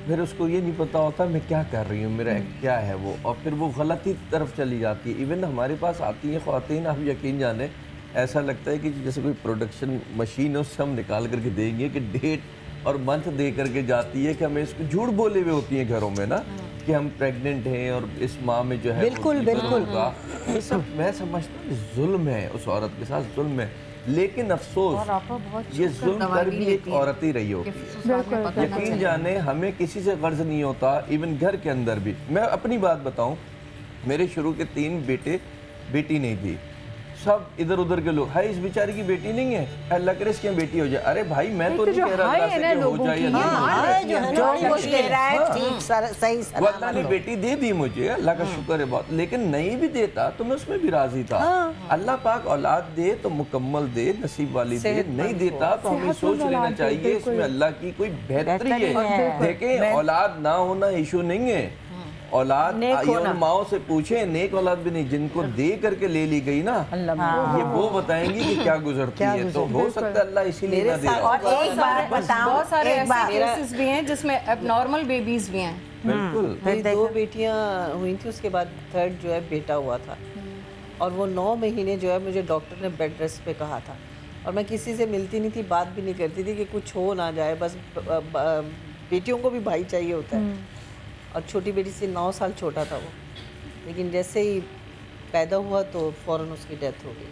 फिर उसको ये नहीं पता होता मैं क्या कर रही हूँ, मेरा क्या है वो, और फिर वो गलती तरफ चली जाती है। इवन हमारे पास आती हैं ख्वातीन, आप यकीन जाने ऐसा लगता है कि जैसे कोई प्रोडक्शन मशीन है उससे हम निकाल करके देंगे कि डेट और मंथ दे करके जाती है कि हमें इसको झूठ बोले हुए होती हैं घरों में ना कि हम प्रेग्नेंट हैं और इस माह में जो है बिल्कुल बिल्कुल ये सब मैं समझता हूँ जुल्म है, उस औरत के साथ जुल्म है। लेकिन अफसोस ये जुल्म कर भी एक औरत ही रही होगी। यकीन जाने हमें किसी से गर्ज नहीं होता, इवन घर के अंदर भी। मैं अपनी बात बताऊं, मेरे शुरू के 3 बेटे बेटी नहीं थी, सब इधर उधर के लोग, हाय इस बेचारी की बेटी नहीं है, अल्लाह करे इसकी बेटी हो जाए। अरे भाई मैं तो नहीं कह रहा अल्लाह से कि हो जाए या नहीं, अल्लाह ने बेटी दे दी मुझे, अल्लाह का शुक्र है बहुत, लेकिन नहीं भी देता तो मैं उसमें भी राजी था। अल्लाह पाक औलाद दे तो मुकम्मल दे, नसीब वाली दे, नहीं देता तो हमें सोच लेना चाहिए इसमें अल्लाह की कोई बेहतरी है। देखें औलाद ना होना इशू नहीं है, औलाद माओ से पूछे, नेक औलाद भी नहीं, जिनको दे करके ले ली गई ना ये वो बताएंगी कि क्या गुजरती है। तो हो सकता है अल्लाह इसीलिए ना दे रहा है। बहुत सारे ऐसे केसेस भी हैं जिसमें एबनॉर्मल बेबीज भी हैं। बिल्कुल, मेरी 2 बेटियां हुई थी, उसके बाद 3rd जो है बेटा हुआ था, और वो 9 महीने जो है मुझे डॉक्टर ने बेड रेस्ट पे कहा था, और मैं किसी से मिलती नहीं थी, बात भी नहीं करती थी कि कुछ हो ना जाए, बस बेटियों को भी भाई चाहिए होता है। और छोटी बेटी से 9 साल छोटा था वो, लेकिन जैसे ही पैदा हुआ तो फ़ौरन उसकी डेथ हो गई।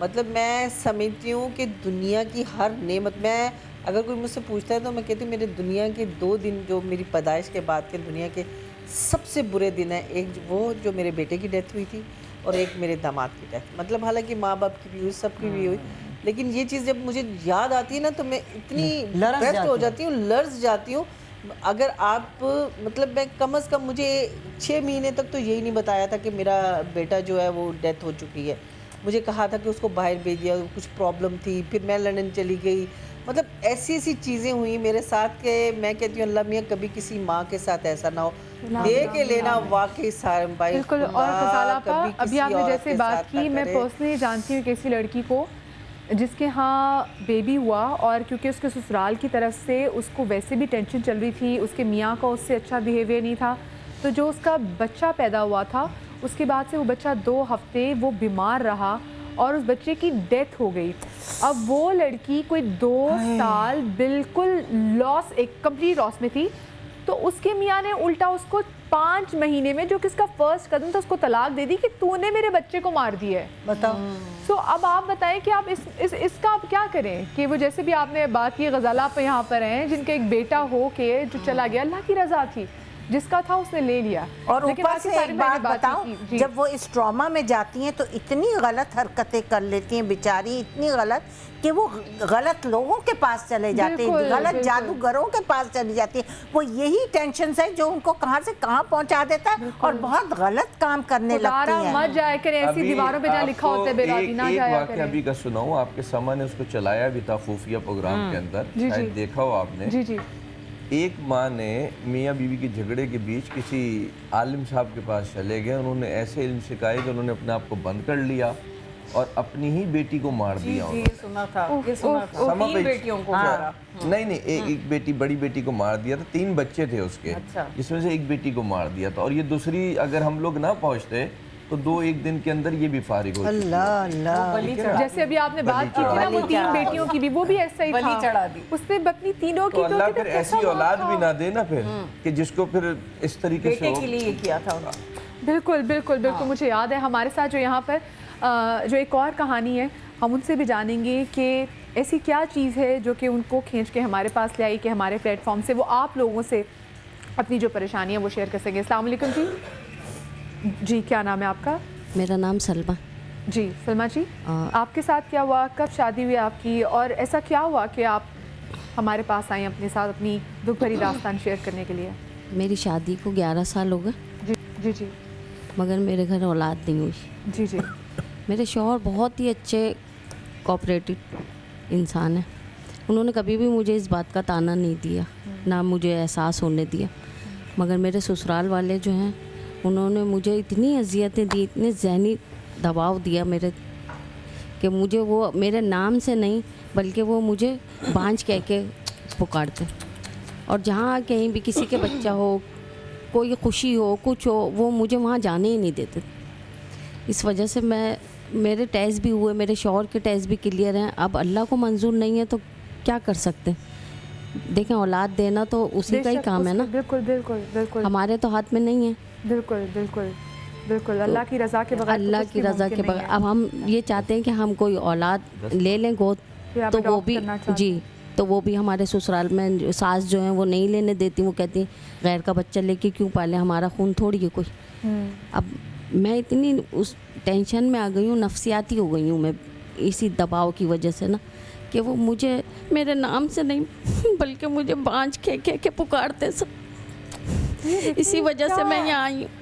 मतलब मैं समझती हूँ कि दुनिया की हर नेमत, मैं अगर कोई मुझसे पूछता है तो मैं कहती हूँ मेरे दुनिया के 2 दिन जो मेरी पैदाइश के बाद के दुनिया के सबसे बुरे दिन है, एक वो जो मेरे बेटे की डेथ हुई थी और एक मेरे दामाद की डेथ। मतलब हालांकि माँ बाप की भी हुई, सबकी भी हुई, लेकिन ये चीज़ जब मुझे याद आती है ना तो मैं इतनी डिप्रेस्ड हो जाती हूँ, लर्ज जाती हूँ اگر آپ مطلب میں کم از کم مجھے 6 مہینے تک تو یہی نہیں بتایا تھا کہ میرا بیٹا جو ہے وہ ڈیتھ ہو چکی ہے. مجھے کہا تھا کہ اس کو باہر بھیج دیا, کچھ پرابلم تھی, پھر میں لندن چلی گئی. مطلب ایسی چیزیں ہوئی میرے ساتھ کہ میں کہتی ہوں اللہ میاں کبھی کسی ماں کے ساتھ ایسا نہ ہو. دے کے لینا واقعی سارم بھائی. بالکل. اور غزالہ آپا ابھی آپ نے جیسے بات کی, میں پرسنلی جانتی ہوں کہ کسی لڑکی کو جس کے ہاں بیبی ہوا, اور کیونکہ اس کے سسرال کی طرف سے اس کو ویسے بھی ٹینشن چل رہی تھی, اس کے میاں کا اس سے اچھا بیہیویئر نہیں تھا, تو جو اس کا بچہ پیدا ہوا تھا اس کے بعد سے وہ بچہ 2 ہفتے وہ بیمار رہا اور اس بچے کی ڈیتھ ہو گئی. اب وہ لڑکی کوئی 2 سال بالکل لاس, ایک کمپلیٹ لاس میں تھی, تو اس کے میاں نے الٹا اس کو 5 مہینے میں, جو کس کا فرسٹ قدم تھا, اس کو طلاق دے دی کہ تو نے میرے بچے کو مار دیا ہے. بتاؤ. سو اب آپ بتائیں کہ آپ اس کا آپ کیا کریں, کہ وہ جیسے بھی آپ نے بات کی غزالہ آپ یہاں پر ہیں جن کا ایک بیٹا ہو کے جو چلا گیا, اللہ کی رضا تھی, جس کا تھا اس نے لے لیا. اور اوپر سے ایک بات بتاؤں, جب وہ اس ٹراما میں جاتی ہیں تو اتنی غلط حرکتیں کر لیتی ہیں بیچاری, اتنی غلط کہ وہ غلط لوگوں کے پاس چلے جاتے ہیں, غلط جادوگروں کے پاس چلی جاتی ہیں. وہ یہی ٹینشن ہے جو ان کو کہاں سے کہاں پہنچا دیتا ہے, اور بہت غلط کام کرنے لگتی ہیں. مت جائے کریں ایسی دیواروں پہ جہاں لکھا ہوتا ہے بے رادی نہ جایا کریں. ایک واقعہ ابھی کا سناؤں, آپ کے سما نے اس کو چلایا بھی تھا خفیہ پروگرام کے اندر, شاید دیکھا ہو آپ نے. جی جی. ایک ماں نے میاں بیوی کے جھگڑے کے بیچ کسی عالم صاحب کے پاس چلے گئے, انہوں نے ایسے علم سکھائے کہ انہوں نے اپنے آپ کو بند کر لیا اور اپنی ہی بیٹی کو مار دیا. سنا تھا, تین بیٹیوں کو مارا. نہیں, ایک بیٹی, بڑی بیٹی کو مار دیا تھا, 3 بچے تھے اس کے, جس میں سے ایک بیٹی کو مار دیا تھا. اور یہ دوسری اگر ہم لوگ نہ پہنچتے تو 2-1 دن کے اندر یہ بھی فارغ ہو. اللہ, جیسے ابھی آپ نے بات کی تھی نا وہ 3 بیٹیوں کی بھی, وہ بھی ایسا ہی تھا, اس نے اپنی تینوں کی. تو اللہ پھر ایسی اولاد بھی نہ دے نا پھر, کہ جس کو پھر اس طریقے سے بیٹے کے لیے کیا تھا. بالکل بالکل بالکل. مجھے یاد ہے ہمارے ساتھ جو یہاں پر جو ایک اور کہانی ہے, ہم ان سے بھی جانیں گے کہ ایسی کیا چیز ہے جو کہ ان کو کھینچ کے ہمارے پاس لے آئی کہ ہمارے پلیٹ فارم سے وہ آپ لوگوں سے اپنی جو پریشانی ہے وہ شیئر کر سکیں. السلام علیکم جی. جی کیا نام ہے آپ کا؟ میرا نام سلمہ. جی سلمہ جی, آپ کے ساتھ کیا ہوا, کب شادی ہوئی آپ کی, اور ایسا کیا ہوا کہ آپ ہمارے پاس آئیں اپنے ساتھ اپنی دکھ بھری داستان شیئر کرنے کے لیے؟ میری شادی کو 11 سال ہو گئے. جی جی جی. مگر میرے گھر اولاد نہیں ہوئی. جی جی. میرے شوہر بہت ہی اچھے کوآپریٹو انسان ہیں, انہوں نے کبھی بھی مجھے اس بات کا تانا نہیں دیا, نہ مجھے احساس ہونے دیا. مگر میرے سسرال والے جو ہیں انہوں نے مجھے اتنی اذیتیں دی, اتنے ذہنی دباؤ دیا میرے, کہ مجھے وہ میرے نام سے نہیں بلکہ وہ مجھے بانجھ کہہ کے پکارتے, اور جہاں کہیں بھی کسی کے بچہ ہو, کوئی خوشی ہو, کچھ ہو, وہ مجھے وہاں جانے ہی نہیں دیتے. اس وجہ سے میرے ٹیسٹ بھی ہوئے, میرے شوہر کے ٹیسٹ بھی کلیئر ہیں. اب اللہ کو منظور نہیں ہے تو کیا کر سکتے. دیکھیں اولاد دینا تو اسی کا ہی کام ہے نا. بالکل بالکل بالکل. ہمارے تو ہاتھ میں نہیں ہے. بالکل بالکل بالکل. اللہ کی رضا کے بغیر, اللہ کی رضا کے بغیر. اب ہم یہ چاہتے ہیں کہ ہم کوئی اولاد لے لیں گود, تو وہ بھی جی, تو وہ بھی ہمارے سسرال میں ساس جو ہیں وہ نہیں لینے دیتی. وہ کہتی ہیں غیر کا بچہ لے کے کیوں پالے, ہمارا خون تھوڑی ہے کوئی. اب میں اتنی اس ٹینشن میں آ گئی ہوں, نفسیاتی ہو گئی ہوں میں اسی دباؤ کی وجہ سے نا, کہ وہ مجھے میرے نام سے نہیں بلکہ مجھے بانجھ کہہ کے پکارتے سب. اسی وجہ سے میں یہاں آئی ہوں.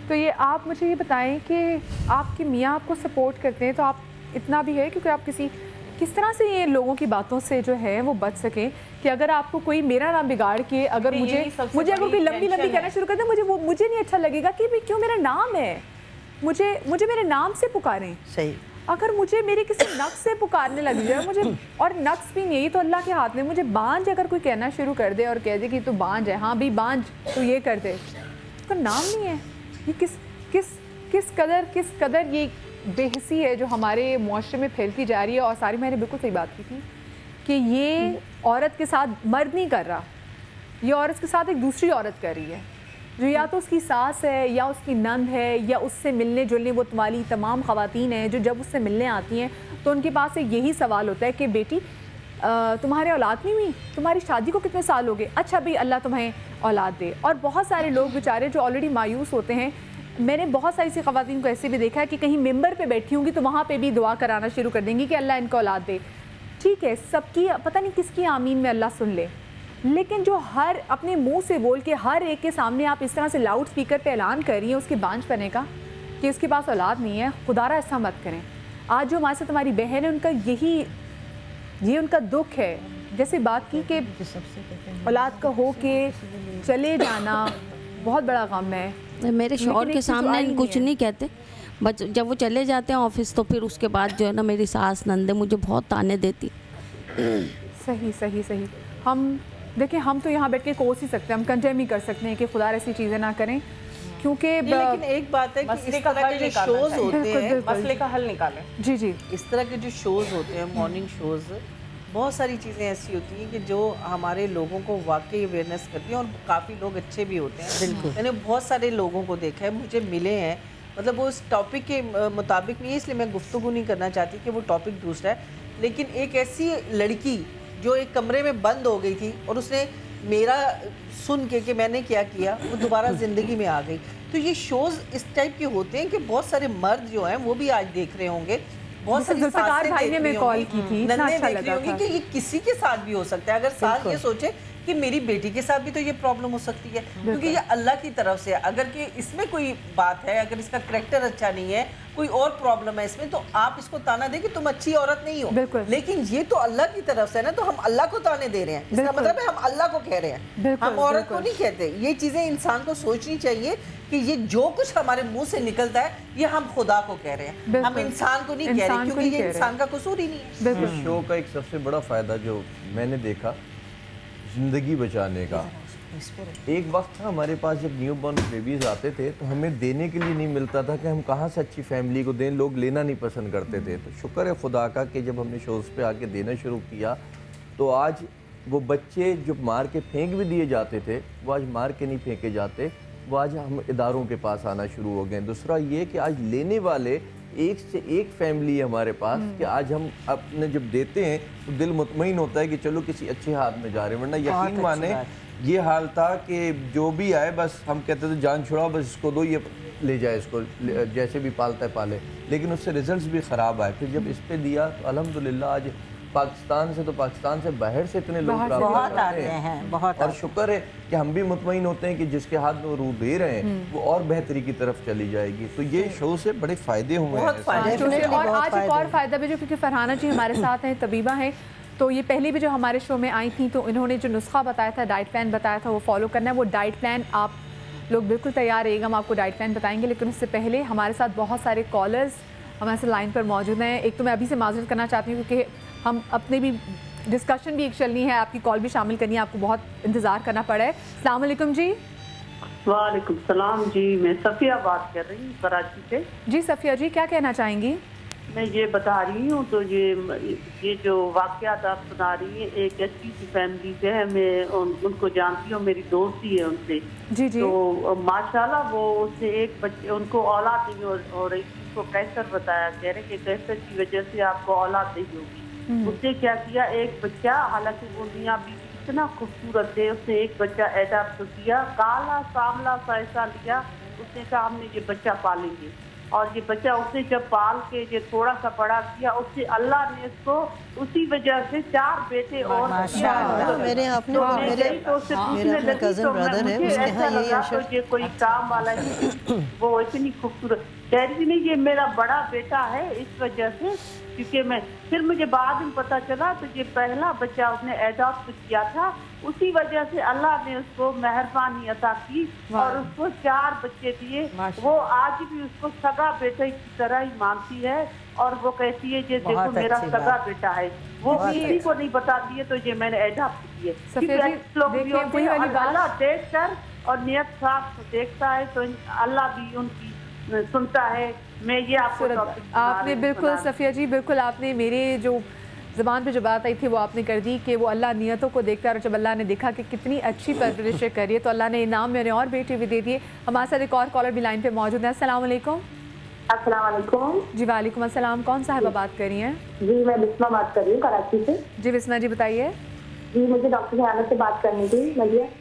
تو یہ آپ مجھے یہ بتائیں کہ آپ کے میاں آپ کو سپورٹ کرتے ہیں, تو آپ اتنا بھی ہے کیونکہ آپ کس طرح سے یہ لوگوں کی باتوں سے جو ہے وہ بچ سکیں, کہ اگر آپ کو کوئی میرا نام بگاڑ کے اگر مجھے اگر کوئی لمبی کہنا شروع کر دے, مجھے نہیں اچھا لگے گا کہ کیوں میرا نام ہے, مجھے میرے نام سے پکاریں. صحیح. اگر مجھے میرے کسی نقص سے پکارنے لگ جائے مجھے, اور نقص بھی نہیں تو اللہ کے ہاتھ میں, مجھے بانجھ اگر کوئی کہنا شروع کر دے اور کہہ دے کہ تو بانجھ ہے, ہاں بھی بانجھ, تو یہ کر دے, اس کا نام نہیں ہے. یہ کس قدر یہ بے حسی ہے جو ہمارے معاشرے میں پھیلتی جا رہی ہے. اور ساری میں نے بالکل صحیح بات کی تھی کہ یہ عورت کے ساتھ مرد نہیں کر رہا, یہ عورت کے ساتھ ایک دوسری عورت کر رہی ہے, جو یا تو اس کی ساس ہے یا اس کی نند ہے یا اس سے ملنے جلنے وہ والی تمام خواتین ہیں جو جب اس سے ملنے آتی ہیں تو ان کے پاس ایک یہی سوال ہوتا ہے کہ بیٹی تمہارے اولاد نہیں ہوئی, تمہاری شادی کو کتنے سال ہو گئے, اچھا بھائی اللہ تمہیں اولاد دے. اور بہت سارے لوگ بیچارے جو آلریڈی مایوس ہوتے ہیں, میں نے بہت ساری سی خواتین کو ایسے بھی دیکھا ہے کہ کہیں ممبر پہ بیٹھی ہوں گی تو وہاں پہ بھی دعا کرانا شروع کر دیں گی کہ اللہ ان کو اولاد دے. ٹھیک ہے, سب کی پتہ نہیں کس کی آمین میں اللہ سن لے, لیکن جو ہر اپنے منہ سے بول کے ہر ایک کے سامنے آپ اس طرح سے لاؤڈ اسپیکر پہ اعلان کر رہی ہیں اس کے بانجھ پڑنے کا کہ اس کے پاس اولاد نہیں ہے، خدا را ایسا مت کریں. آج جو ہمارے ساتھ ہماری بہن ہے ان کا یہ ان کا دکھ ہے. جیسے بات کی کہ اولاد کا ہو کے چلے جانا بہت بڑا غم ہے. میرے شوہر کے سامنے کچھ نہیں کہتے، بس جب وہ چلے جاتے ہیں آفس تو پھر اس کے بعد جو ہے نا میری ساس نندے مجھے بہت تانے دیتی. صحیح. ہم دیکھیں ہم تو یہاں بیٹھ کے کوس ہی سکتے ہیں، ہم کنڈیم ہی کر سکتے ہیں کہ خدا ایسی چیزیں نہ کریں، کیونکہ لیکن ایک بات ہے کہ اس طرح کے جو شوز ہوتے ہیں مسئلے کا حل نکالیں. جی اس طرح کے جو شوز ہوتے ہیں مارننگ شوز، بہت ساری چیزیں ایسی ہوتی ہیں کہ جو ہمارے لوگوں کو واقعی اویئرنیس کرتی ہیں اور کافی لوگ اچھے بھی ہوتے ہیں. بالکل میں نے بہت سارے لوگوں کو دیکھا ہے، مجھے ملے ہیں، مطلب وہ اس ٹاپک کے مطابق نہیں ہے، اس لیے میں گفتگو نہیں کرنا چاہتی کہ وہ ٹاپک دوسرا ہے، لیکن ایک ایسی لڑکی جو ایک کمرے میں بند ہو گئی تھی اور اس نے میرا سن کے کہ میں نے کیا کیا وہ دوبارہ زندگی میں آ گئی. تو یہ شوز اس ٹائپ کے ہوتے ہیں کہ بہت سارے مرد جو ہیں وہ بھی آج دیکھ رہے ہوں گے، بہت ساری ساسیں دیکھ رہی ہوں گی، نندیں دیکھ رہی ہوں گی کہ یہ کسی کے ساتھ بھی ہو سکتا ہے. اگر ساس یہ سوچے کہ میری بیٹی کے ساتھ بھی تو یہ پرابلم ہو سکتی ہے، کیونکہ یہ اللہ کی طرف سے اگر کہ اس میں کوئی بات ہے، اگر اس کا کریکٹر اچھا نہیں ہے، کوئی اور پرابلم ہے اس میں، تو آپ اس کو تانا دیں کہ تم اچھی عورت نہیں ہو. لیکن یہ تو اللہ کی طرف سے نا، تو ہم اللہ کو تانے دے رہے ہیں، اس کا مطلب ہے ہم اللہ کو کہہ رہے ہیں، ہم عورت کو نہیں کہتے. یہ چیزیں انسان کو سوچنی چاہیے کہ یہ جو کچھ ہمارے منہ سے نکلتا ہے یہ ہم خدا کو کہہ رہے ہیں، ہم انسان کو نہیں کہہ رہے، کیونکہ یہ انسان کا قصور ہی نہیں ہے. اس شو کا ایک سب سے بڑا فائدہ جو میں نے دیکھا زندگی بچانے کا، ایک وقت تھا ہمارے پاس جب نیو بورن بیبیز آتے تھے تو ہمیں دینے کے لیے نہیں ملتا تھا کہ ہم کہاں سے اچھی فیملی کو دیں، لوگ لینا نہیں پسند کرتے تھے. تو شکر ہے خدا کا کہ جب ہم نے شوز پہ آ کے دینا شروع کیا تو آج وہ بچے جو مار کے پھینک بھی دیے جاتے تھے وہ آج مار کے نہیں پھینکے جاتے، وہ آج ہم اداروں کے پاس آنا شروع ہو گئے. دوسرا یہ کہ آج لینے والے ایک سے ایک فیملی ہے ہمارے پاس کہ آج ہم اپنے جب دیتے ہیں تو دل مطمئن ہوتا ہے کہ چلو کسی اچھے ہاتھ میں جا رہے ہیں. ورنہ یقین مانیں یہ حال تھا کہ جو بھی آئے بس ہم کہتے تھے جان چھڑاؤ، بس اس کو دو، یہ لے جائے، اس کو جیسے بھی پالتا ہے پالے، لیکن اس سے ریزلٹس بھی خراب آئے. پھر جب اس پہ دیا تو الحمدللہ آج پاکستان سے باہر سے اتنے لوگ بہت آتے ہیں، اور شکر ہے کہ ہم بھی مطمئن ہوتے ہیں کہ جس کے ہاتھ میں وہ روح دے رہے ہیں وہ اور بہتری کی طرف چلی جائے گی. تو یہ شو سے بڑے فائدے ہوئے ہیں. اور آج ایک اور فائدہ بھی جو، کیونکہ فرحانہ جی ہمارے ساتھ ہیں، طبیبہ ہیں، تو یہ پہلے بھی جو ہمارے شو میں آئی تھیں تو انہوں نے جو نسخہ بتایا تھا، ڈائٹ پلان بتایا تھا، وہ فالو کرنا ہے. وہ ڈائٹ پلان آپ لوگ بالکل تیار رہیے گا، ہم آپ کو ڈائٹ پلان بتائیں گے. لیکن اس سے پہلے ہمارے ساتھ بہت سارے کالرز ہمارے ساتھ لائن پر موجود ہیں. ایک تو میں ابھی سے معذرت کرنا چاہتی ہوں کیونکہ ہم اپنے بھی ڈسکشن بھی ایک چلنی ہے، آپ کی کال بھی شامل کرنی ہے، آپ کو بہت انتظار کرنا پڑا ہے. السلام علیکم جی. وعلیکم السلام جی، میں صفیہ بات کر رہی ہوں کراچی سے. جی صفیہ جی، کیا کہنا چاہیں گی؟ میں یہ بتا رہی ہوں تو یہ جو واقعات آپ سنا رہی ہیں ایک اچھی سی فیملی سے ہے، میں ان کو جانتی ہوں، میری دوستی ہے ان سے. جی جی. تو ماشاءاللہ وہ اس سے ایک بچے، ان کو اولاد نہیں ہو رہی تھی، اس کو کینسر بتایا، کہہ رہے کہ کینسر کی وجہ سے آپ کو اولاد نہیں ہوگی. اس نے کیا کیا، ایک بچہ، حالانکہ وہ میاں بیوی اتنا خوبصورت تھے، اس نے ایک بچہ ایڈاپٹ کیا، کالا ساملا سا ایسا لیا. اس نے کہا ہم نے یہ بچہ پالیں گے، اور یہ بچہ اس نے جب پال کے یہ تھوڑا سا بڑا کیا، اس سے اللہ نے اس کو اسی وجہ سے 4 بیٹے اور یہ کوئی کام والا نہیں، وہ اتنی خوبصورت کہہ رہی نہیں یہ میرا بڑا بیٹا ہے اس وجہ سے، کیونکہ میں پھر مجھے بعد میں پتا چلا تو یہ پہلا بچہ اس نے ایڈاپٹ کیا تھا، اسی وجہ سے اللہ نے اس کو مہربانی عطا کی اور اس کو 4 بچے دیے. وہ آج بھی اس کو سگا بیٹے کی طرح ہی مانتی ہے اور وہ کہتی ہے یہ دیکھو میرا سگا بیٹا ہے. وہ کسی کو نہیں بتاتی ہے تو یہ میں نے ایڈاپٹ کیے. اللہ دیکھ کر اور نیت صاف دیکھتا ہے تو اللہ بھی ان کی سنتا ہے. میں یہ آپ نے بالکل صفیہ جی، بالکل آپ نے میرے جو زبان پہ جو بات آئی تھی وہ آپ نے کر دی کہ وہ اللہ نیتوں کو دیکھتا ہے، اور جب اللہ نے دیکھا کہ کتنی اچھی پرورش کر رہی ہے تو اللہ نے انعام میں انہیں اور بیٹے بھی دے دیے. ہمارے ساتھ ایک اور کالر بھی لائن پہ موجود ہے. السلام علیکم. السلام علیکم. جی وعلیکم السلام. کون صاحبہ بات کر رہی ہیں؟ جی میں بسمہ بات کر رہی ہوں کراچی سے. جی بسمہ جی بتائیے. جی مجھے ڈاکٹر ریحانہ سے بات کرنی تھی.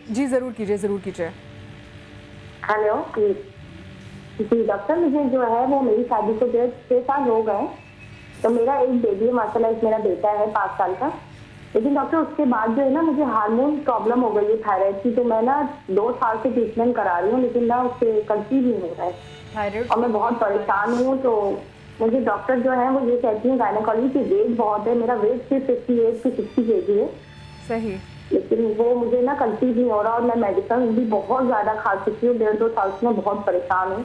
جی ضرور کیجیے ضرور کیجیے. ہیلو. جی ڈاکٹر، مجھے جو ہے وہ میری شادی کو 6 سال ہو گئے، تو میرا ایک بیبی ہے ماشاء اللہ، ایک میرا بیٹا ہے 5 سال کا. لیکن ڈاکٹر اس کے بعد جو ہے نا مجھے ہارمون پرابلم ہو گئی ہے تھائرائڈ کی, تو میں نا 2 سال سے ٹریٹمنٹ کرا رہی ہوں لیکن نا اس سے کنسیو نہیں ہو رہا ہے اور میں بہت پریشان ہوں. تو مجھے ڈاکٹر جو ہے وہ یہ کہتی ہیں گائنیکالوجی کی ویٹ بہت ہے, میرا ویٹ صرف 58 سے 60 kg ہے. صحیح. لیکن وہ مجھے نا کنسیو نہیں ہو رہا اور میں میڈیسن بھی بہت زیادہ کھا چکی ہوں, 1.5-2 سال سے میں بہت پریشان ہوں.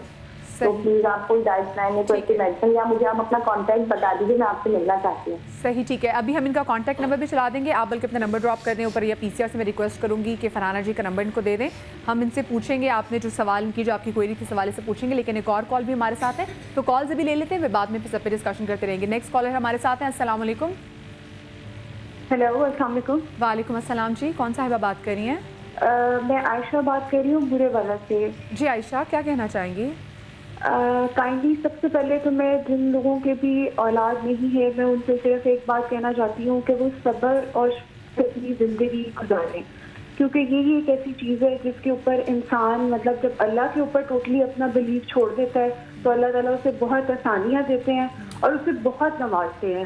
تو پلیز آپ کوئی ڈائٹ پلان یا کوئی میڈیسن یا مجھے آپ اپنا کانٹیکٹ بتا دیجیے, میں آپ سے ملنا چاہتی ہوں. صحیح, ٹھیک ہے. ابھی ہم ان کا کانٹیکٹ نمبر بھی چلا دیں گے, آپ بلکہ اپنا نمبر ڈراپ کر دیں اوپر, یا PCR سے میں ریکویسٹ کروں گی کہ فرحانہ جی کا نمبر ان کو دے دیں. ہم ان سے پوچھیں گے, آپ نے جو سوال کی, جو آپ کی کوئری تھی اس حوالے سے پوچھیں گے. لیکن ایک اور کال بھی ہمارے ساتھ ہے, تو کالز بھی لے لیتے ہیں, بعد میں پھر سب پہ ڈسکشن کرتے رہیں گے. نیکسٹ کالر ہمارے ساتھ ہیں. السلام علیکم. ہیلو, السلام علیکم. وعلیکم السلام جی, کون صاحبہ بات کر رہی ہیں؟ میں عائشہ بات کر رہی ہوں برے والا سے. جی عائشہ, کیا کہنا چاہیں گی؟ کائنڈلی سب سے پہلے تو میں جن لوگوں کے بھی اولاد نہیں ہے, میں ان سے صرف ایک بات کہنا چاہتی ہوں کہ وہ صبر اور اپنی زندگی گزاریں, کیونکہ یہی ایک ایسی چیز ہے جس کے اوپر انسان مطلب جب اللہ کے اوپر ٹوٹلی اپنا بلیف چھوڑ دیتا ہے تو اللہ تعالیٰ اسے بہت آسانیاں دیتے ہیں اور اسے بہت نوازتے ہیں.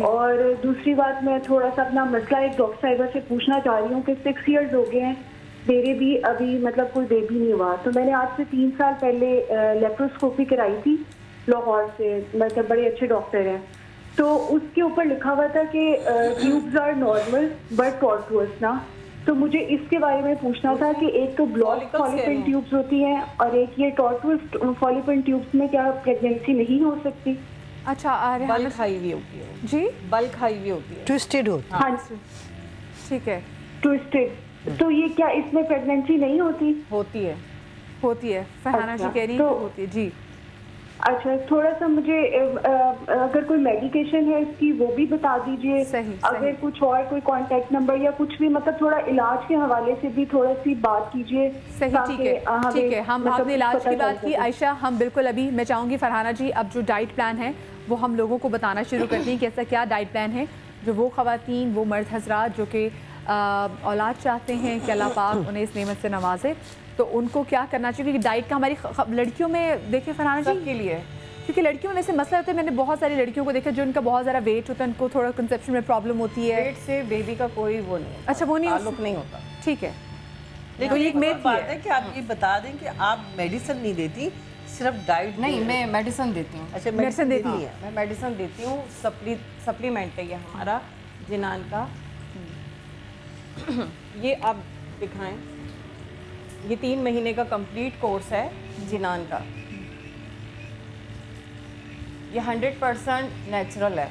اور دوسری بات, میں تھوڑا سا اپنا مسئلہ ایک ڈاکٹر صاحبہ سے پوچھنا چاہ رہی ہوں کہ 6 ایئرز ہو گئے ہیں, میرے بھی ابھی مطلب کوئی بیبی نہیں ہوا. تو میں نے آج سے 3 سال پہلے لیپروسکوپی کرائی تھی لاہور سے, مطلب بڑے اچھے ڈاکٹر ہیں. تو اس کے اوپر لکھا ہوا تھا کہ ٹیوبز آر نارمل بٹ ٹارٹوس نا. تو مجھے اس کے بارے میں پوچھنا تھا کہ ایک تو بلاک فالیپن ٹیوبز ہوتی ہیں اور ایک یہ ٹارٹوس فالیپن ٹیوبز میں کیا پریگنینسی نہیں ہو سکتی؟ اچھا, بلک ہائی ہوئی ہوتی ہے. جی, بلک ہائی ہوئی ہوتی ہے, ٹوسٹڈ ہوتی ہے. ہاں ٹھیک ہے, ٹوسٹڈ. تو یہ کیا اس میں پریگنینسی نہیں ہوتی؟ ہوتی ہے. ہوتی ہے. فرحانہ جی کہہ رہی ہیں ہوتی ہے. جی اچھا, تھوڑا سا مجھے اگر کوئی میڈیکیشن ہے اس کی وہ بھی بتا دیجیے. اگر کچھ اور کوئی کانٹیکٹ نمبر یا کچھ بھی, مطلب تھوڑا علاج کے حوالے سے بھی تھوڑا سی بات کیجیے. صحیح, ٹھیک ہے. ہم آپ نے علاج کی بات کی عائشہ, ہم بالکل ابھی میں چاہوں گی فرحانہ جی اب جو ڈائٹ پلان ہے وہ ہم لوگوں کو بتانا شروع کرتی ہیں کہ ایسا کیا ڈائٹ پلان ہے جو وہ خواتین, وہ مرد حضرات جو کہ اولاد چاہتے ہیں کہ اللہ پاک انہیں اس نعمت سے نوازے, تو ان کو کیا کرنا چاہیے. کیونکہ ڈائٹ کا ہماری لڑکیوں میں دیکھیں فرحانہ جی کے لیے, کیونکہ لڑکیوں میں ویسے مسئلہ ہوتا ہے, میں نے بہت ساری لڑکیوں کو دیکھا جو ان کا بہت زیادہ ویٹ ہوتا ہے, ان کو تھوڑا کنسیپشن میں پرابلم ہوتی ہے. ویٹ سے بیبی کا کوئی وہ نہیں, اچھا وہ نہیں تعلق نہیں ہوتا. ٹھیک ہے, لیکن ایک بات ہے کہ آپ یہ بتا دیں کہ آپ میڈیسن نہیں دیتی, صرف ڈائٹ. نہیں, میں میڈیسن دیتی ہوں. اچھا, میڈیسن دیتی ہیں. میں میڈیسن دیتی ہوں, سپلیمنٹ ہے یہ ہمارا جنان کا. یہ آپ دکھائیں, یہ 3 مہینے کا کمپلیٹ کورس ہے جنان کا. یہ 100% نیچرل ہے.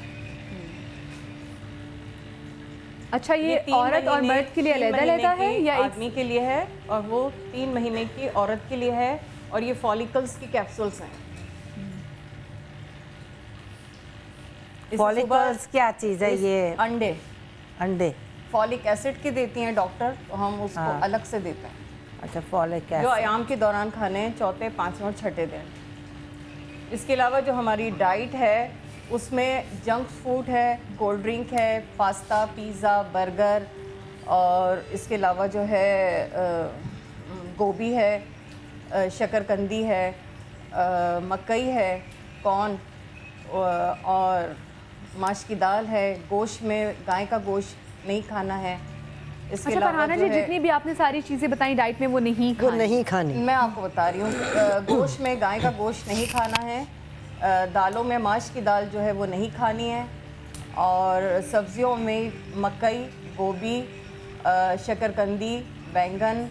اچھا, یہ عورت اور مرد کے لیے علیحدہ لیتا ہے یا آدمی کے لیے ہے, اور وہ 3 مہینے کی عورت کے لیے ہے, اور یہ فالیکلز کی کیپسولز ہیں. فالیکلز کیا چیز ہے یہ؟ انڈے فالک ایسڈ کی دیتی ہیں ڈاکٹر, تو ہم اس کو الگ سے دیتے ہیں. اچھا, فالک ایسڈ جو ایام کے دوران کھانے ہیں, چوتھے, 5ویں اور 6ٹھے دن. اس کے علاوہ جو ہماری ڈائٹ ہے اس میں جنک فوڈ ہے, کولڈ ڈرنک ہے, پاستا, پیزا, برگر, اور اس کے علاوہ جو ہے گوبھی ہے, شکرکندی ہے, مکئی ہے, کارن اور ماش کی دال ہے. گوشت میں گائے کا گوشت نہیں کھانا ہے. اس کے علاوہ فرحانہ جی جتنی بھی آپ نے ساری چیزیں بتائیں ڈائٹ میں وہ نہیں کھانی. میں آپ کو بتا رہی ہوں, گوشت میں گائے کا گوشت نہیں کھانا ہے, دالوں میں ماش کی دال جو ہے وہ نہیں کھانی ہے, اور سبزیوں میں مکئی, گوبھی, شکرکندی, بینگن,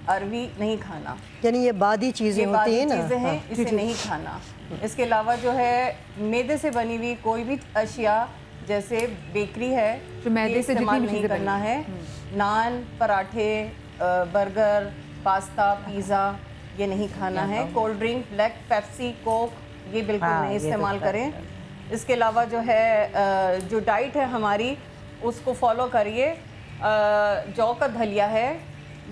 اروی نہیں کھانا. یعنی یہ بادی چیزیں ہوتی ہیں نا, چیزیں ہیں, اسے نہیں کھانا. اس کے علاوہ جو ہے میدے سے بنی ہوئی کوئی بھی اشیاء جیسے بیکری ہے جو میدے سے استعمال نہیں کرنا ہے. نان, پراٹھے, برگر, پاستا, پیزا یہ نہیں کھانا ہے. کولڈ ڈرنک, بلیک پیپسی, کوک یہ بالکل نہیں استعمال کریں. اس کے علاوہ جو ہے جو ڈائٹ ہے ہماری اس کو فالو کریے. جو کا دھلیا ہے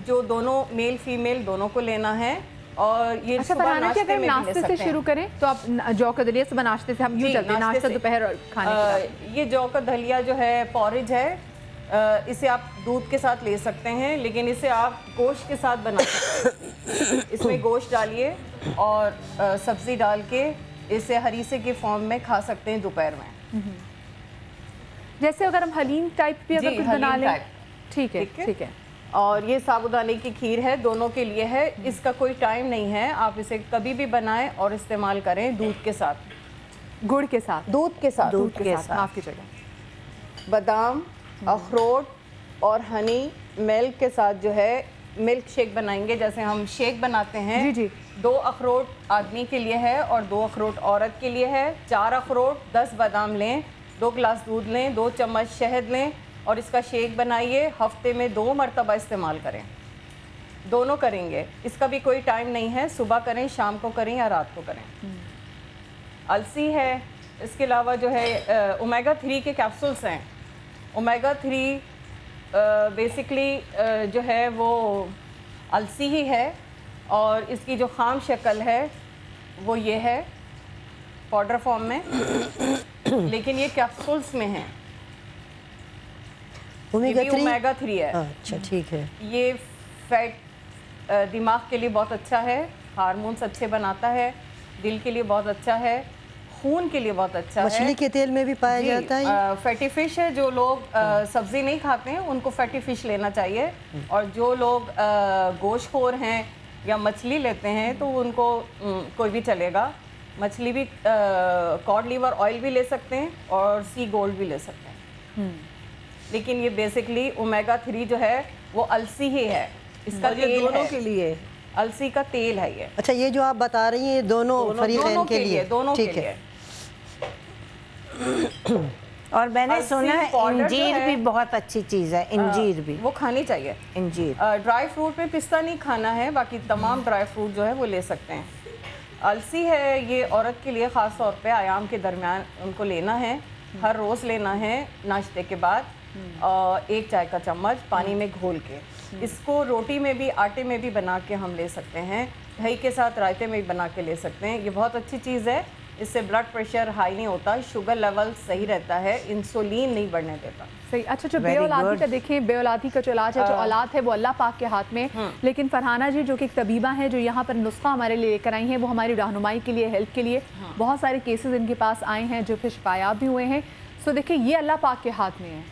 جو دونوں میل فیمیل دونوں کو لینا ہے, اور یہ صبح ناشتے میں بھی لے سکتے ہیں. شروع کریں تو آپ جو کا دلیا سے ناشتے سے ہم یوں چلتے ہیں, ناشتہ دوپہر اور کھانے کے. یہ جو کا دھلیا جو ہے پورج ہے, اسے آپ دودھ کے ساتھ لے سکتے ہیں, لیکن اسے آپ گوشت کے ساتھ بنا سکتے ہیں. اس میں گوشت ڈالیے اور سبزی ڈال کے اسے ہریسے کے فارم میں کھا سکتے ہیں دوپہر میں. जैसे अगर हम हलीम टाइप भी अगर कुछ बना लें, ठीक है, ठीक है। और ये साबूदाने की खीर है, दोनों के लिए है, इसका कोई टाइम नहीं है, आप इसे कभी भी बनाएं और इस्तेमाल करें दूध के साथ, गुड़ के साथ, दूध के साथ, दूध के साथ, माफ़ कीजिएगा। बादाम, अखरोट और हनी मिल्क के साथ जो है मिल्क शेक बनाएंगे, जैसे हम शेक बनाते हैं। जी जी। 2 अखरोट आदमी के लिए है और 2 अखरोट औरत के लिए है। 4 अखरोट, 10 बादाम लें, 2 गिलास दूध लें, 2 चम्मच शहद लें और इसका शेक बनाइए। हफ्ते में 2 मरतबा इस्तेमाल करें, दोनों करेंगे, इसका भी कोई टाइम नहीं है, सुबह करें, शाम को करें या रात को करें। अलसी है, इसके अलावा जो है ओमेगा 3 के कैप्सूल्स हैं। ओमेगा 3 बेसिकली जो है वो अलसी ही है और इसकी जो खाम शक्ल है वो ये है पाउडर फॉर्म में, लेकिन ये कैप्सूल्स में है। ओमेगा 3 है। अच्छा, ठीक है। ये फैट दिमाग के लिए बहुत अच्छा है, हार्मोन्स अच्छे बनाता है, दिल के लिए बहुत अच्छा है, खून के लिए बहुत अच्छा है। मछली के तेल में भी पाया जाता है। फैटी फिश है, जो लोग सब्जी नहीं खाते हैं उनको फैटी फिश लेना चाहिए, और जो लोग गोश्तखोर हैं या मछली लेते हैं तो उनको कोई भी चलेगा। मछली भी कॉड लीवर ऑयल भी ले सकते हैं और सी गोल्ड भी ले सकते हैं, लेकिन ये बेसिकली ओमेगा 3 जो है वो अलसी ही है, इसका तेल दोनों है, के लिए अलसी का तेल है ये। अच्छा, ये जो आप बता रही हैं ये दोनों फरीकैन के लिए, दोनों के लिए। और मैंने सुना है इंजीर भी बहुत अच्छी चीज़ है, इंजीर भी वो खानी चाहिए। इंजीर ड्राई फ्रूट में पिस्ता नहीं खाना है, बाकी तमाम ड्राई फ्रूट जो है वो ले सकते हैं। अलसी है, ये औरत के लिए ख़ास तौर पे आयाम के दरमियान उनको लेना है, हर रोज़ लेना है नाश्ते के बाद, 1 चाय का चम्मच पानी में घोल के। इसको रोटी में भी, आटे में भी बना के हम ले सकते हैं, दही के साथ रायते में भी बना के ले सकते हैं। ये बहुत अच्छी चीज़ है, इससे ब्लड प्रेशर हाई नहीं होता, शुगर लेवल सही रहता है, इंसुलिन नहीं बढ़ने देता। सही। अच्छा, जो बेऔलादी का देखें, बेऔलादी का जो इलाज है, जो औलाद है वो अल्लाह पाक के हाथ में, लेकिन फरहाना जी जो कि एक तबीबा हैं, जो यहाँ पर नुस्खा हमारे लिए लेकर आई हैं, वो हमारी रहनुमाई के लिए, हेल्प के लिए, बहुत सारे केसेस इनके पास आए हैं जो फिर शिफायाब भी हुए हैं। सो देखिए, ये अल्लाह पाक के हाथ में है,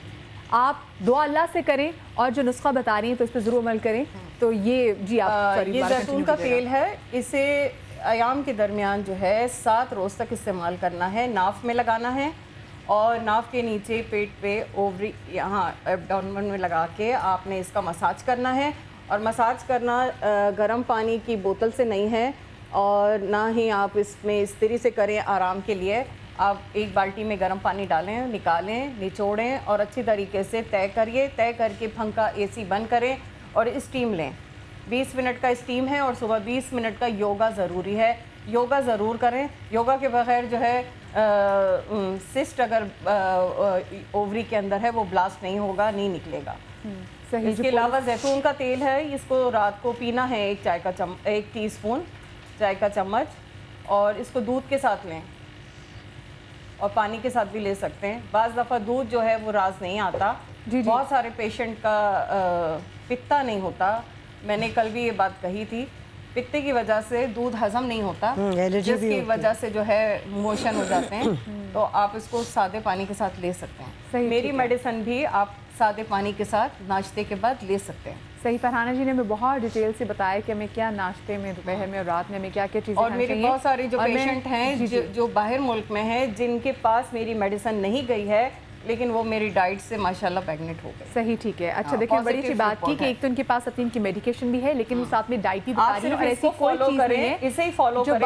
आप दुआ अल्लाह से करें और जो नुस्खा बता रही हैं तो इस पर ज़रूर अमल करें। तो ये जी आप ये जैतून का तेल है, इसे आयाम के दरमियान जो है 7 रोज़ तक इस्तेमाल करना है, नाफ में लगाना है और नाफ के नीचे पेट पे, ओवरी, यहाँ एब्डोमेन में लगा के आपने इसका मसाज करना है। और मसाज करना गर्म पानी की बोतल से नहीं है और ना ही आप इसमें इस्त्री से करें आराम के लिए। आप एक बाल्टी में गर्म पानी डालें, निकालें, निचोड़ें और अच्छी तरीके से तय करिए, तय करके पंखा AC बंद करें और स्टीम लें। 20 मिनट का स्टीम है और सुबह 20 मिनट का योगा ज़रूरी है, योगा ज़रूर करें। योगा के बगैर जो है सिस्ट अगर ओवरी के अंदर है वो ब्लास्ट नहीं होगा, नहीं निकलेगा। इसके अलावा जैतून का तेल है, इसको रात को पीना है, 1 टीस्पून चाय का चम्मच, और इसको दूध के साथ लें और पानी के साथ भी ले सकते हैं। बाज़ दफ़ा दूध जो है वो राज नहीं आता, बहुत सारे पेशेंट का पित्ता नहीं होता, मैंने कल भी ये बात कही थी, पित्ते की वजह से दूध हजम नहीं होता, जिसकी वजह से जो है मोशन हो जाते हैं। तो आप इसको सादे पानी के साथ ले सकते हैं। मेरी मेडिसिन भी आप सादे पानी के साथ नाश्ते के बाद ले सकते हैं। सही। फरहाना जी ने हमें बहुत डिटेल से बताया कि हमें क्या नाश्ते में, दोपहर में और रात में हमें क्या क्या चीज़ें और मेरे बहुत सारे जो पेशेंट हैं जो बाहर मुल्क में हैं, जिनके पास मेरी मेडिसिन नहीं गई है, लेकिन वो मेरी डाइट से माशाल्लाह प्रेग्नेंट हो गए। सही, ठीक है। अच्छा, देखिए बड़ी अच्छी बात की कि एक तो उनके पास अपनी मेडिकेशन भी है, लेकिन वो साथ में डाइट भी बता रही है, और ऐसी कोई चीज़ नहीं है इसे ही फॉलो जो करें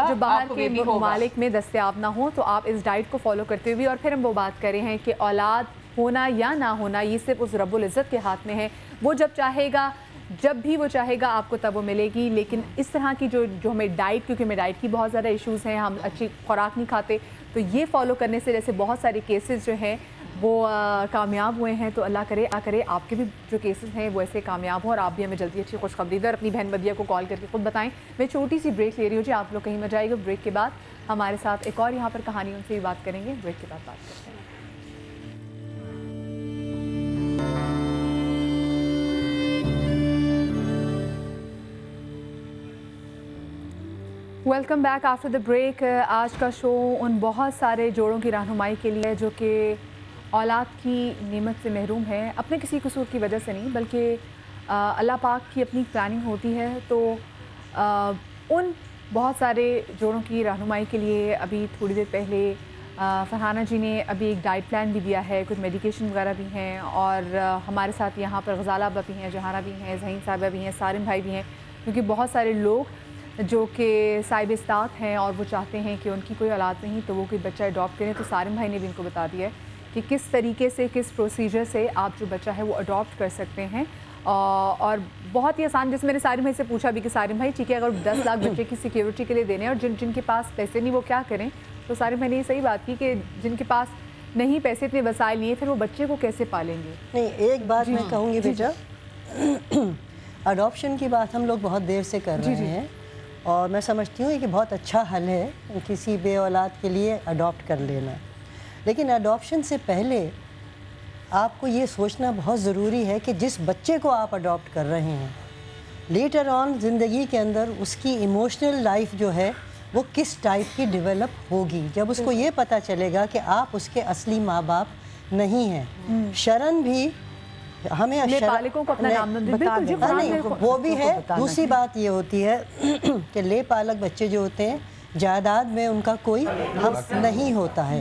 जो बाहर के ममालिक में दस्तयाब ना हो। तो आप इस डाइट को फॉलो करते हुए, और फिर हम वो बात करें हैं कि औलाद होना या ना होना ये सिर्फ उस रब्बुल इज़्ज़त के हाथ में है, वो जब चाहेगा, जब भी वो चाहेगा आपको तब वो मिलेगी। लेकिन इस तरह की जो हमें डाइट, क्योंकि हमें डाइट की बहुत ज़्यादा इश्यूज़ हैं, हम अच्छी खुराक नहीं खाते, तो ये फॉलो करने से जैसे बहुत सारे केसेस जो हैं वो कामयाब हुए हैं। तो अल्लाह करे आपके भी जो केसेस हैं वो ऐसे कामयाब हो और आप भी हमें जल्दी अच्छी खुशखबरी दें और अपनी बहन बदिया को कॉल करके खुद बताएं। मैं छोटी सी ब्रेक ले रही हूँ जी, आप लोग कहीं मत जाइएगा। ब्रेक के बाद हमारे साथ एक और यहाँ पर कहानी, उनसे भी बात करेंगे। ब्रेक के बाद बात करते हैं। Welcome back after the break. आज का शो उन बहुत सारे जोड़ों की रहनुमाई के लिए जो कि औलाद की नेमत से महरूम है, अपने किसी कसूर की वजह से नहीं, बल्कि अल्लाह पाक की अपनी प्लानिंग होती है। तो उन बहुत सारे जोड़ों की रहनुमाई के लिए अभी थोड़ी देर पहले फरहाना जी ने अभी एक डाइट प्लान भी दिया है, कुछ मेडिकेशन वगैरह भी हैं, और हमारे साथ यहाँ पर गज़ाला भी हैं, जहाना भी हैं, ज़हीन साहिबा भी हैं, सारिम भाई भी हैं, क्योंकि बहुत सारे लोग जो कि साहिब इस्तात हैं और वो चाहते हैं कि उनकी कोई औलाद नहीं तो वो कोई बच्चा अडॉप्ट करें। तो सारिम भाई ने भी इनको बता दिया है कि किस तरीके से, किस प्रोसीजर से आप जो बच्चा है वो अडॉप्ट कर सकते हैं, और बहुत ही आसान। जैसे मैंने सारिम भाई से पूछा भी कि सारिम भाई ठीक है, अगर 10 लाख बच्चे की सिक्योरिटी के लिए देने और जिनके पास पैसे नहीं वो क्या करें, तो सारिम भाई ने ये सही बात की कि जिनके पास नहीं पैसे, इतने वसाइल नहीं है, फिर वो बच्चे को कैसे पालेंगे। नहीं, एक बात मैं कहूँगी बेटा, अडॉप्शन की बात हम लोग बहुत देर से कर रहे हैं और मैं समझती हूँ कि बहुत अच्छा हल है किसी बे औलाद के लिए अडॉप्ट कर लेना, लेकिन अडॉप्शन से पहले आपको ये सोचना बहुत ज़रूरी है कि जिस बच्चे को आप अडॉप्ट कर रहे हैं लेटर ऑन ज़िंदगी के अंदर उसकी इमोशनल लाइफ जो है वो किस टाइप की डेवलप होगी। जब उसको ये पता चलेगा कि आप उसके असली माँ बाप नहीं हैं। शरण भी हमें पालकों को अपना नाम नहीं, वो भी है। दूसरी बात ये होती है कि ले पालक बच्चे जो होते हैं जायदाद में उनका कोई हक नहीं होता है,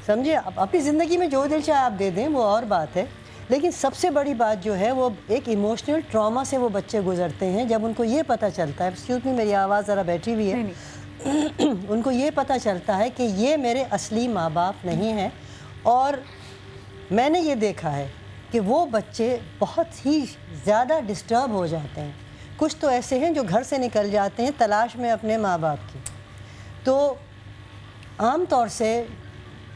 समझे। अपनी ज़िंदगी में जो दिल चाहे आप दे दें वो और बात है, लेकिन सबसे बड़ी बात जो है वो एक इमोशनल ट्रॉमा से वो बच्चे गुजरते हैं। जब उनको ये पता चलता है, एक्सक्यूज़ मी मेरी आवाज़ ज़रा बैठी हुई है, उनको ये पता चलता है कि ये मेरे असली माँ बाप नहीं हैं। और मैंने ये देखा है कि वो बच्चे बहुत ही ज़्यादा डिस्टर्ब हो जाते हैं। कुछ तो ऐसे हैं जो घर से निकल जाते हैं तलाश में अपने माँ बाप की। तो आम तौर से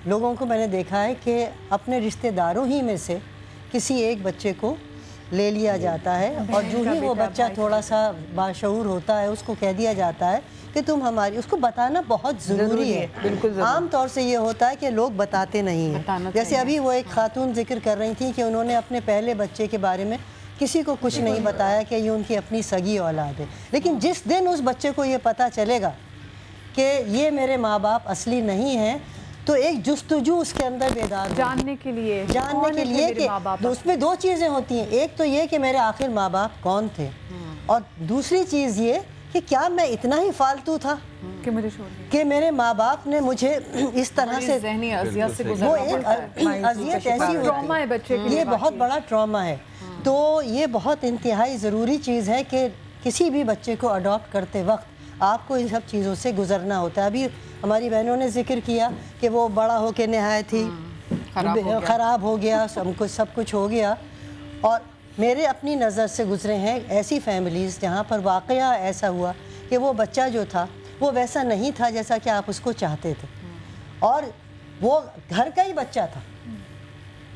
लोगों को मैंने देखा है कि अपने रिश्तेदारों ही में से किसी एक बच्चे को ले लिया जाता है और जो ही वो बच्चा थोड़ा सा बाशऊर होता है उसको कह दिया जाता है कि तुम हमारी, उसको बताना बहुत ज़रूरी है। बिल्कुल आम तौर से ये होता है कि लोग बताते नहीं हैं। जैसे अभी वो एक खातून जिक्र कर रही थी कि उन्होंने अपने पहले बच्चे के बारे में किसी को कुछ नहीं बताया कि ये उनकी अपनी सगी औलाद है, लेकिन जिस दिन उस बच्चे को ये पता चलेगा कि ये मेरे माँ बाप असली नहीं हैं तो एक जुस्तजू उसके अंदर बेदार जानने के लिए कि उसमें दो चीज़ें होती हैं। एक तो ये कि मेरे आखिर माँ बाप कौन थे, और दूसरी चीज़ ये कि क्या मैं इतना ही फालतू था कि मुझे छोड़ दिया, कि मेरे माँ बाप ने मुझे इस तरह से ज़हनी अज़ियत से वो एक अज़ियत ऐसी ट्रॉमा है बच्चे के लिए, ये बहुत बड़ा ट्रॉमा है। तो ये बहुत इंतहाई ज़रूरी चीज़ है कि किसी भी बच्चे को अडॉप्ट करते वक्त आपको इन सब चीज़ों से गुजरना होता है। अभी हमारी बहनों ने जिक्र किया कि वो बड़ा हो के नहायत ही ख़राब हो गया, सब कुछ हो गया। और मेरे अपनी नज़र से गुजरे हैं ऐसी फैमिलीज़ जहाँ पर वाक़या ऐसा हुआ कि वो बच्चा जो था वो वैसा नहीं था जैसा कि आप उसको चाहते थे, और वो घर का ही बच्चा था,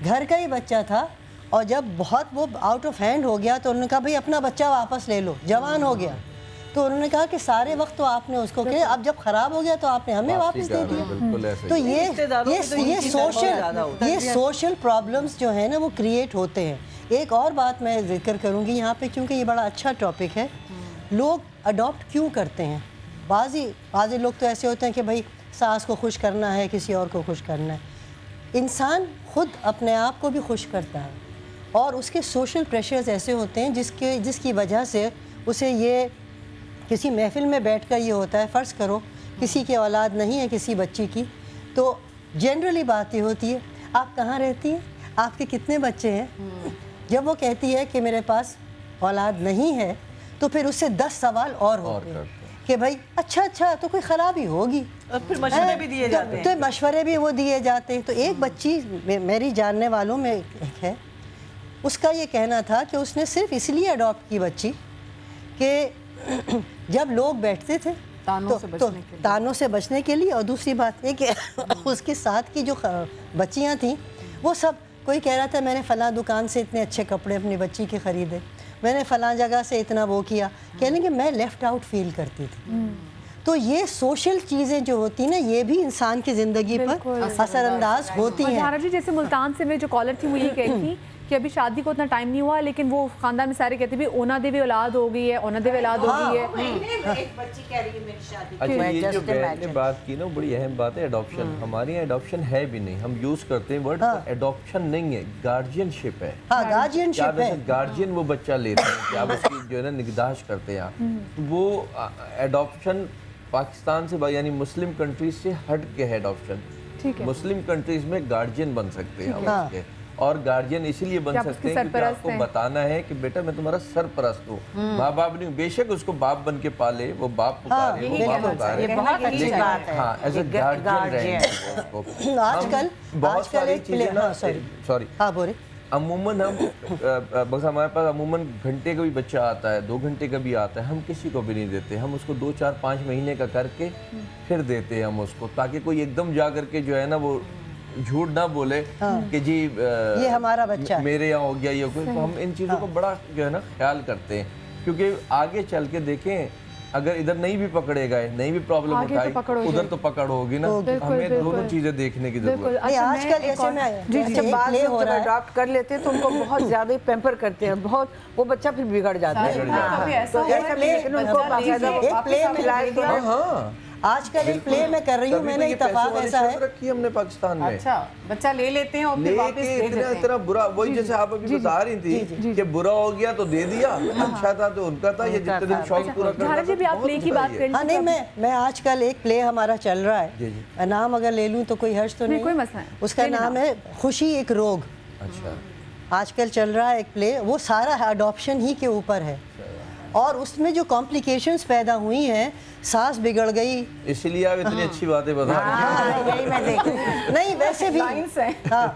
घर का ही बच्चा था। और जब बहुत वो आउट ऑफ हैंड हो गया तो उन्होंने कहा भाई अपना बच्चा वापस ले लो, जवान हो गया। तो उन्होंने कहा कि सारे वक्त तो आपने उसको किया, अब जब ख़राब हो गया तो आपने हमें वापस दे दिया। तो ये सोशल प्रॉब्लम्स जो है ना वो क्रिएट होते हैं। एक और बात मैं जिक्र करूँगी यहाँ पे, क्योंकि ये बड़ा अच्छा टॉपिक है। लोग अडॉप्ट क्यों करते हैं? बाज़ी लोग तो ऐसे होते हैं कि भाई सास को खुश करना है, किसी और को खुश करना है। इंसान खुद अपने आप को भी खुश करता है और उसके सोशल प्रेशर्स ऐसे होते हैं जिसकी वजह से उसे ये किसी महफिल में बैठकर ये होता है, फ़र्ज़ करो किसी की औलाद नहीं है किसी बच्ची की, तो जनरली बात ये होती है आप कहाँ रहती हैं, आपके कितने बच्चे हैं। जब वो कहती है कि मेरे पास औलाद नहीं है तो फिर उससे 10 सवाल और होते हैं कि भाई अच्छा तो कोई ख़राबी होगी, फिर मशवरे भी दिए जाते हैं। तो मशवरे भी वो दिए जाते हैं। तो एक बच्ची मेरी जानने वालों में है, उसका ये कहना था कि उसने सिर्फ इसलिए अडॉप्ट की बच्ची कि जब लोग बैठते थे तानों से बचने के लिए, और दूसरी बात ये कि उसके साथ की जो बच्चियां थीं वो सब, कोई कह रहा था मैंने फ़लाँ दुकान से इतने अच्छे कपड़े अपनी बच्ची के ख़रीदे, मैंने फ़लाँ जगह से इतना वो किया, कहने कि मैं लेफ़्ट आउट फील करती थी। तो ये सोशल चीज़ें जो होती ना ये भी इंसान की ज़िंदगी पर असरअंदाज होती हैं। जी जैसे मुल्तान से मेरी जो कॉलर थी वो ये कह रही थी کہ ابھی شادی کو اتنا ٹائم نہیں ہوا لیکن وہ خاندان میں سارے کہتے بھی اونا دے بھی اولاد ہو گئی ہے، اونا دے بھی اولاد ہو گئی ہے. اچھا یہ جو بہن نے بات کی نا بڑی اہم بات ہے اڈاپشن. ہمارے یہاں اڈاپشن ہے بھی نہیں، ہم یوز کرتے ہیں ورڈ اڈاپشن نہیں ہے، گارجین شپ ہے. گارجین وہ بچہ لیتے ہیں کہ آپ اس کی جو ہے نا نگہداشت کرتے ہیں. وہ اڈاپشن پاکستان سے یعنی مسلم کنٹریز سے ہٹ کے ہے اڈاپشن. مسلم کنٹریز میں گارجین بن سکتے ہیں ہم اس کے، اور گارجین اسی لیے بن سکتے ہیں کیونکہ آپ کو بتانا ہے کہ بیٹا میں تمہارا سرپرست ہوں. ماں باپ نہیں، بے شک اس کو باپ بن کے پالے، وہ باپ پکارے، وہ باپ پکارے، لیکن ہاں ایز اے گارجین رہیں گے اس کو. بہت ساری چیزیں نا سوری عموماً ہم بس ہمارے پاس عموماً گھنٹے کا بھی بچہ آتا ہے، 2 گھنٹے کا بھی آتا ہے، ہم کسی کو بھی نہیں دیتے. ہم اس کو 2 4 5 مہینے کا کر کے پھر دیتے ہیں ہم اس کو، تاکہ کوئی ایک دم جا کر کے جو ہے نا وہ جھوٹ نہ بولے کہ جی یہ ہمارا بچہ میرے یہاں ہو گیا یہ کوئی. ہم ان چیزوں کو بڑا جو ہے نا خیال کرتے ہیں، کیونکہ آگے چل کے دیکھیں اگر ادھر نہیں بھی پکڑے گئے، نہیں بھی پرابلم اٹھائی، ادھر تو پکڑ ہوگی نا. ہمیں دونوں چیزیں دیکھنے کی ضرورت ہے. آج کل جیسے میں جب بعض لوگ اڈاپٹ کر لیتے ہیں تو ان کو بہت زیادہ پیمپر کرتے ہیں، بہت وہ بچہ پھر بگڑ جاتا ہے. تو لیکن ان کو آج کل ایک پلے میں کر رہی ہوں میں نے، اتفاق ایسا ہے رکھی ہم نے پاکستان میں. اچھا بچہ لے لیتے ہیں اور پھر واپس دے دیتے ہیں. اتنا برا، وہی جیسے آپ ابھی بتا رہی تھی کہ برا ہو گیا تو دے دیا، اچھا تھا تو ان کا تھا، یہ جتنے دن شوق پورا کرنا تھا. ہاں نہیں میں آج کل ایک پلے ہمارا چل رہا ہے، نام اگر لے لوں تو کوئی حرج تو نہیں، کوئی مسئلہ نہیں. اس کا نام ہے خوشی ایک روگ. اچھا آج کل چل رہا ہے ایک پلے، وہ سارا اڈاپشن ہی کے اوپر ہے، اور اس میں جو کمپلیکیشنز پیدا ہوئی ہیں، سانس بگڑ گئی، اس لیے آپ اتنی اچھی باتیں بتا رہے ہیں. نہیں ویسے بھی ہاں،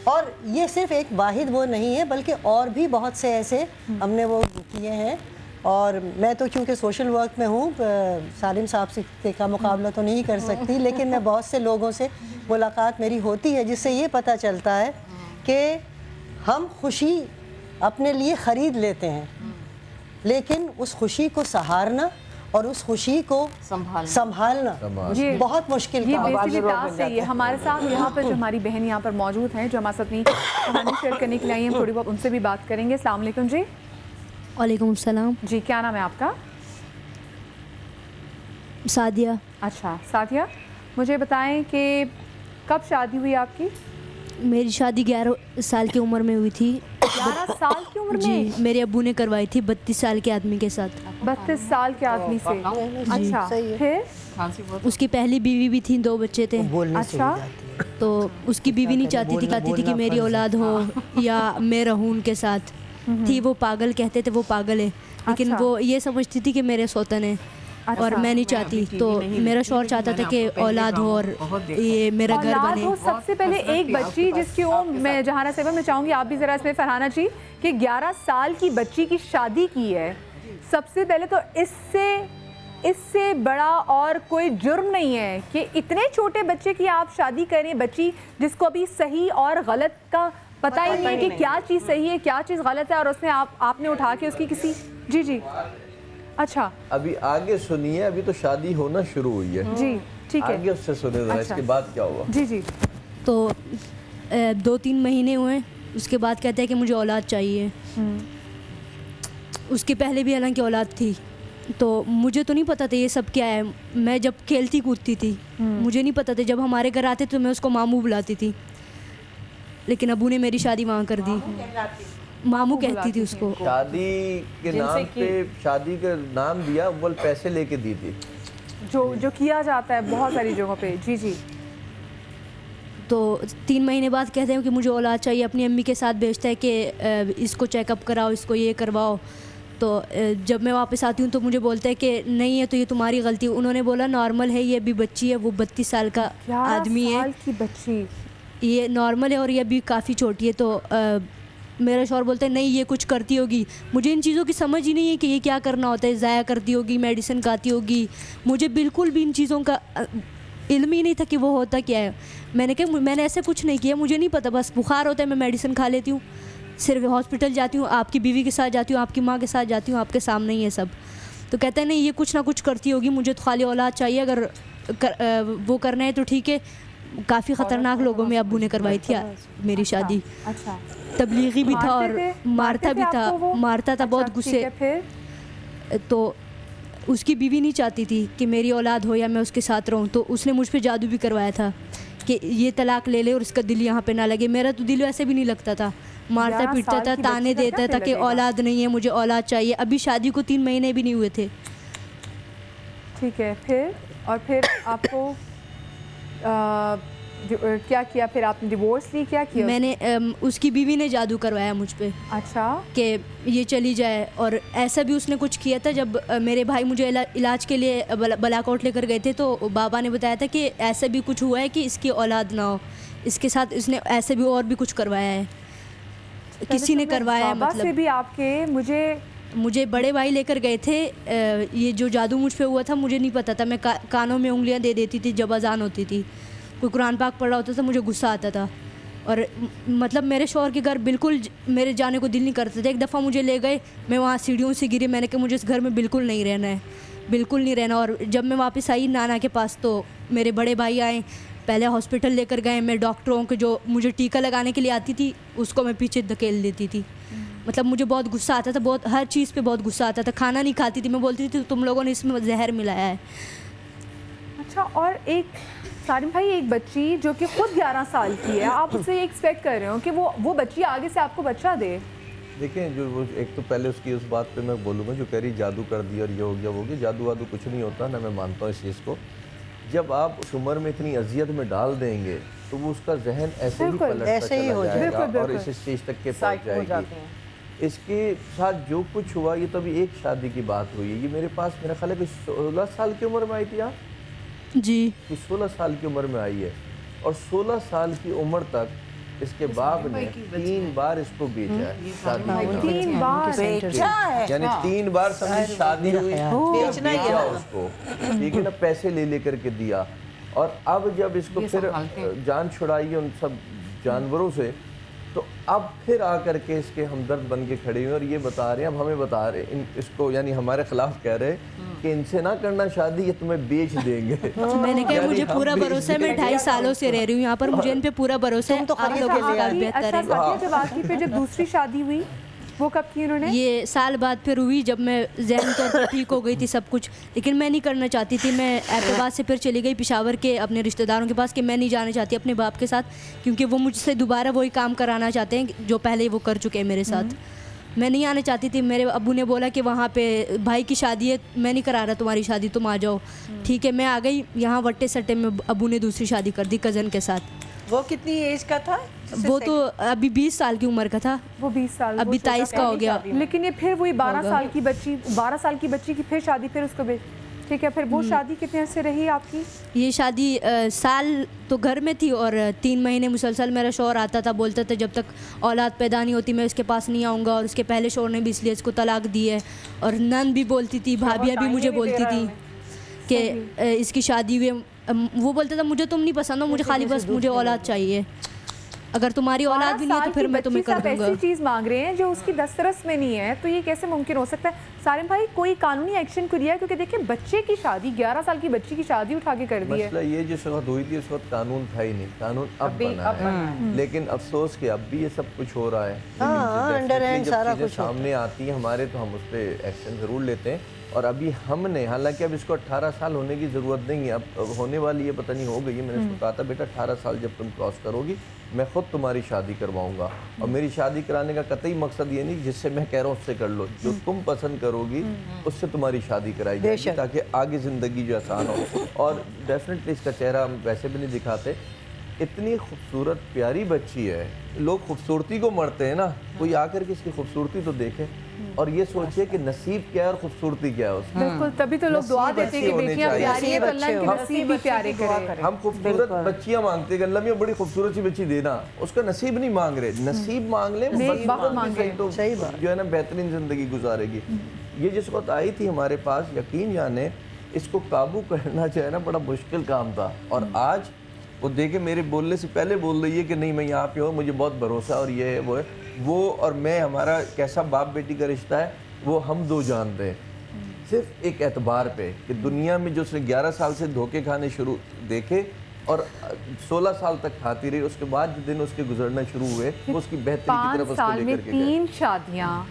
اور یہ صرف ایک واحد وہ نہیں ہے بلکہ اور بھی بہت سے ایسے ہم نے وہ کیے ہیں. اور میں تو چونکہ سوشل ورک میں ہوں، سالم صاحب سے کا مقابلہ تو نہیں کر سکتی، لیکن میں بہت سے لوگوں سے ملاقات میری ہوتی ہے جس سے یہ پتہ چلتا ہے کہ ہم خوشی اپنے لیے خرید لیتے ہیں، لیکن اس خوشی کو سہارنا اور اس خوشی کو سنبھالنا بہت مشکل ٹاسک ہے. یہ ہمارے ساتھ یہاں پر جو ہماری بہن یہاں پر موجود ہیں جو ہمارے ساتھ اپنی کہانی شیئر کرنے کے لیے آئی ہیں، تھوڑی بہت ان سے بھی بات کریں گے. السلام علیکم جی. وعلیکم السلام جی. کیا نام ہے آپ کا؟ سعدیہ. اچھا سعدیہ، مجھے بتائیں کہ کب شادی ہوئی آپ کی؟ میری شادی 11 سال کی عمر میں ہوئی تھی. 11 سال کی عمر میں؟ جی میرے ابو نے کروائی تھی 32 سال کے آدمی کے ساتھ. 32 سال کے آدمی سے؟ اچھا. پھر اس کی پہلی بیوی بھی تھی، 2 بچے تھے. اچھا. تو اس کی بیوی نہیں چاہتی تھی، کہتی تھی کہ میری اولاد ہو یا میں رہوں ان کے ساتھ. تھی وہ پاگل، کہتے تھے وہ پاگل ہے، لیکن وہ یہ سمجھتی تھی کہ میرے سوتن ہے اور میں نہیں چاہتی. تو میرا شوہر چاہتا تھا کہ اولاد ہو اور یہ میرا گھر بنے. سب سے پہلے ایک بچی جس کی میں جہانا صاحبہ میں چاہوں گی آپ بھی ذرا اس میں فرحانہ جی کہ 11 سال کی بچی کی شادی کی ہے. سب سے پہلے تو اس سے بڑا اور کوئی جرم نہیں ہے کہ اتنے چھوٹے بچے کی آپ شادی کریں، بچی جس کو ابھی صحیح اور غلط کا پتہ ہی نہیں ہے کہ کیا چیز صحیح ہے کیا چیز غلط ہے، اور اس نے آپ نے اٹھا کے اس کی کسی جی اچھا ابھی آگے سنیے، ابھی تو شادی ہونا شروع ہوئی ہے. جی ٹھیک ہے، آگے اس سے سنیں ذرا اس کے بعد کیا ہوا. جی تو 2-3 مہینے ہوئے، اس کے بعد کہتے ہیں کہ مجھے اولاد چاہیے. اس کے پہلے بھی حالانکہ اولاد تھی، تو مجھے تو نہیں پتا تھا یہ سب کیا ہے. میں جب کھیلتی کودتی تھی مجھے نہیں پتا تھا. جب ہمارے گھر آتے تو میں اس کو ماموں بلاتی تھی، لیکن ابو نے میری شادی وہاں کر دی. ماموں کہتی تھی اس کو. شادی کے نام پہ شادی کا نام دیا، اول پیسے لے کے دی تھی جو کیا جاتا ہے بہت ساری جگہوں پہ. جی تو 3 مہینے بعد کہتے ہیں کہ مجھے اولاد چاہیے. اپنی امی کے ساتھ بھیجتا ہے کہ اس کو چیک اپ کراؤ، اس کو یہ کرواؤ. تو جب میں واپس آتی ہوں تو مجھے بولتا ہے کہ نہیں ہے تو یہ تمہاری غلطی. انہوں نے بولا نارمل ہے، یہ ابھی بچی ہے، وہ 32 سال کا آدمی ہے، 11 سال کی بچی، یہ نارمل ہے اور یہ ابھی کافی چھوٹی ہے. تو میرا شوہر بولتا ہے نہیں یہ کچھ کرتی ہوگی. مجھے ان چیزوں کی سمجھ ہی نہیں ہے کہ یہ کیا کرنا ہوتا ہے. ضائع کرتی ہوگی، میڈیسن کھاتی ہوگی. مجھے بالکل بھی ان چیزوں کا علم ہی نہیں تھا کہ وہ ہوتا کیا ہے. میں نے کہا میں نے ایسے کچھ نہیں کیا، مجھے نہیں پتا. بس بخار ہوتا ہے میں میڈیسن کھا لیتی ہوں، صرف ہاسپٹل جاتی ہوں، آپ کی بیوی کے ساتھ جاتی ہوں، آپ کی ماں کے ساتھ جاتی ہوں، آپ کے سامنے ہی ہے سب. تو کہتا ہے نہیں یہ کچھ نہ کچھ کرتی ہوگی، مجھے تو خالی اولاد چاہیے. اگر وہ کرنا ہے تو ٹھیک ہے، काफ़ी ख़तरनाक लोगों में अब्बू ने करवाई थी मेरी शादी। अच्छा, तबलीगी भी था और मारता भी था, मारता था बहुत गुस्से। तो उसकी बीवी नहीं चाहती थी कि मेरी औलाद हो या मैं उसके साथ रहूं, तो उसने मुझ पे जादू भी करवाया था कि ये तलाक ले ले और इसका दिल यहाँ पे ना लगे। मेरा तो दिल वैसे भी नहीं लगता था, मारता पीटता था, ताने देता था कि औलाद नहीं है, मुझे औलाद चाहिए। अभी शादी को 3 महीने भी नहीं हुए थे। ठीक है, फिर आपको क्या किया? फिर आपने डिवोर्स ली, क्या किया? मैंने उसकी बीवी ने जादू करवाया मुझ पे। अच्छा, कि ये चली जाए। और ऐसा भी उसने कुछ किया था, जब मेरे भाई मुझे इलाज के लिए बालाकोट लेकर गए थे, तो बाबा ने बताया था कि ऐसा भी कुछ हुआ है कि इसकी औलाद ना हो। इसके साथ इसने ऐसे भी और भी कुछ करवाया है, किसी ने करवाया है। मतलब से भी आपके मुझे बड़े भाई लेकर गए थे। ये जो जादू मुझ पे हुआ था मुझे नहीं पता था। मैं कानों में उंगलियां दे देती थी जब अजान होती थी, कोई कुरान पाक पढ़ रहा होता था, मुझे गुस्सा आता था। और मतलब मेरे शौहर के घर बिल्कुल मेरे जाने को दिल नहीं करते थे। एक दफ़ा मुझे ले गए, मैं वहाँ सीढ़ियों से गिरी, मैंने कहा मुझे इस घर में बिल्कुल नहीं रहना है, बिल्कुल नहीं रहना। और जब मैं वापस आई नाना के पास, तो मेरे बड़े भाई आए, पहले हॉस्पिटल लेकर गए। मैं डॉक्टरों को, जो मुझे टीका लगाने के लिए आती थी, उसको मैं पीछे धकेल देती थी। मतलब मुझे बहुत गुस्सा आता था, बहुत हर चीज़ पे बहुत गुस्सा आता था। खाना नहीं खाती थी, मैं बोलती थी तुम लोगों ने इसमें जहर मिलाया है। अच्छा, और एक सारिम भाई, एक बच्ची जो कि खुद 11 साल की है, आप उससे एक्सपेक्ट कर रहे हो कि वो बच्ची आगे से आपको बच्चा दे? देखिए, जो वो एक तो पहले उसकी उस बात पे मैं बोलूँगा, जो कह रही जादू कर दिया और ये हो गया वो हो गया। जादू वादू कुछ नहीं होता ना, मैं मानता हूँ इस चीज़ को। जब आप उस उम्र में इतनी अजियत में डाल देंगे तो वो उसका जहन ऐसे ही पलटता चला जाएगा और इस स्टेज तक के पहुँच जाएगी। इसके साथ जो कुछ हुआ, ये तो अभी एक शादी की बात हुई है। ये मेरे पास मेरा ख्याल है कि 16 साल की उम्र में आई थी आप जी, कि 16 साल की उम्र में आई है। और 16 साल की उम्र तक इसके बाप ने 3 बार इसको बेचा है। शादी 3 बार यानी 3 बार समझ शादी हुई, बेचा उसको, ठीक है ना, पैसे ले लेकर के दिया। और अब जब इसको फिर जान छुड़ाई उन सब जानवरों से, तो अब फिर आकर के इसके हमदर्द बन के खड़े हुए और ये बता रहे हैं, अब हमें बता रहे हैं इसको, यानी हमारे खिलाफ कह रहे हैं कि इनसे ना करना शादी, ये तुम्हें बेच देंगे। मैंने कहा मुझे पूरा भरोसा है, मैं 2.5 सालों से रह रही हूँ यहाँ पर, मुझे इन पे पूरा भरोसा है। आप लोगों के लिए बेहतर है। जब आपकी फिर जब दूसरी शादी हुई, वो कब की उन्होंने? ये साल बाद फिर हुई, जब मैं ज़हन तौर पर ठीक हो गई थी सब कुछ। लेकिन मैं नहीं करना चाहती थी। मैं एबटाबाद से फिर चली गई पेशावर के अपने रिश्तेदारों के पास कि मैं नहीं जाना चाहती अपने बाप के साथ, क्योंकि वो मुझसे दोबारा वही काम कराना चाहते हैं जो पहले वो कर चुके हैं मेरे साथ। मैं नहीं आना चाहती थी। मेरे अब्बू ने बोला कि वहाँ पे भाई की शादी है, मैं नहीं करा रहा तुम्हारी शादी, तुम आ जाओ। ठीक है, मैं आ गई। यहाँ वट्टे सट्टे में अब्बू ने दूसरी शादी कर दी कज़न के साथ। वो कितनी एज का था? वो तो अभी 20 साल की उम्र का था। वो 20 साल, अभी 23 का हो गया। लेकिन ये फिर वही 12 साल की बच्ची, 12 साल की बच्ची की फिर शादी, फिर उसको ठीक है। फिर वो शादी कितने अर्से रही आपकी? ये शादी साल तो घर में थी और 3 महीने मुसलसल मेरा शौहर आता था, बोलता था जब तक औलाद पैदा नहीं होती मैं उसके पास नहीं आऊँगा। और उसके पहले शौहर ने भी इसलिए इसको तलाक दी है। और नंद भी बोलती थी, भाभियाँ भी मुझे बोलती थी कि इसकी शादी हुई। वो बोलता था मुझे तुम नहीं पसंद हो, मुझे खाली बस मुझे औलाद चाहिए, अगर तुम्हारी औलाद भी नहीं है तो फिर मैं तुम्हें कर दूंगा। ऐसी चीज़ मांग रहे हैं जो उसकी दस्तरस में नहीं है, तो ये कैसे मुमकिन हो सकता है? सारिम भाई, कोई कानूनी एक्शन को लिया है? क्योंकि देखिए बच्चे की शादी, 11 साल की बच्ची की शादी उठा के कर दी है। मसला ये जिस वक्त हुई थी उस वक्त कानून था ही नहीं, कानून अब बना है। लेकिन अफसोस कि अब भी ये सब कुछ हो रहा है। जब सामने आती है हमारे, तो हम उस पर एक्शन ज़रूर लेते हैं। और अभी हमने, हालांकि अब इसको 18 साल होने की ज़रूरत नहीं है, अब होने वाली है, पता नहीं हो गई है। मैंने उसको कहा था बेटा 18 साल जब तुम क्रॉस करोगी मैं ख़ुद तुम्हारी शादी करवाऊंगा। और मेरी शादी कराने का कतई मकसद ये नहीं जिससे मैं कह रहा हूँ उससे कर लो, जो तुम पसंद करोगी उससे तुम्हारी शादी कराई जाएगी, ताकि आगे ज़िंदगी जो आसान हो। और डेफिनेटली इसका चेहरा हम वैसे भी नहीं दिखाते। इतनी खूबसूरत प्यारी बच्ची है, लोग खूबसूरती को मरते हैं ना, कोई आकर के इसकी खूबसूरती तो देखे और ये सोचिए कि नसीब क्या है और खूबसूरती क्या है उसकी। बिल्कुल, तभी तो लोग दुआ देते हैं कि बेटियां प्यारी है तो अल्लाह इनके नसीब भी प्यारे करे। हम खूबसूरत बच्चियां मांगते हैं, अल्लाह में बड़ी खूबसूरत सी बच्ची देना, उसका नसीब नहीं मांग रहे। नसीब मांग ले, तो जो है ना बेहतरीन जिंदगी गुजारेगी। ये जिस वक्त आई थी हमारे पास, यकीन जाने इसको काबू करना जो है ना बड़ा मुश्किल काम था। और आज वो देखे मेरे बोलने से पहले बोल रही है कि नहीं मैं यहाँ पे हूँ, मुझे बहुत भरोसा और ये है वो है। वो और मैं, हमारा कैसा बाप बेटी का रिश्ता है वो हम दो जानते हैं, सिर्फ एक एतबार पे कि दुनिया में जो उसने 11 साल से धोखे खाने शुरू देखे, اور 16 سال تک کھاتی رہی. اس کے بعد جو دن اس کے گزرنا شروع ہوئے وہ اس کی بہتری کی طرف اس کو لے کر کے گئے. 5 سال میں 3 شادیاں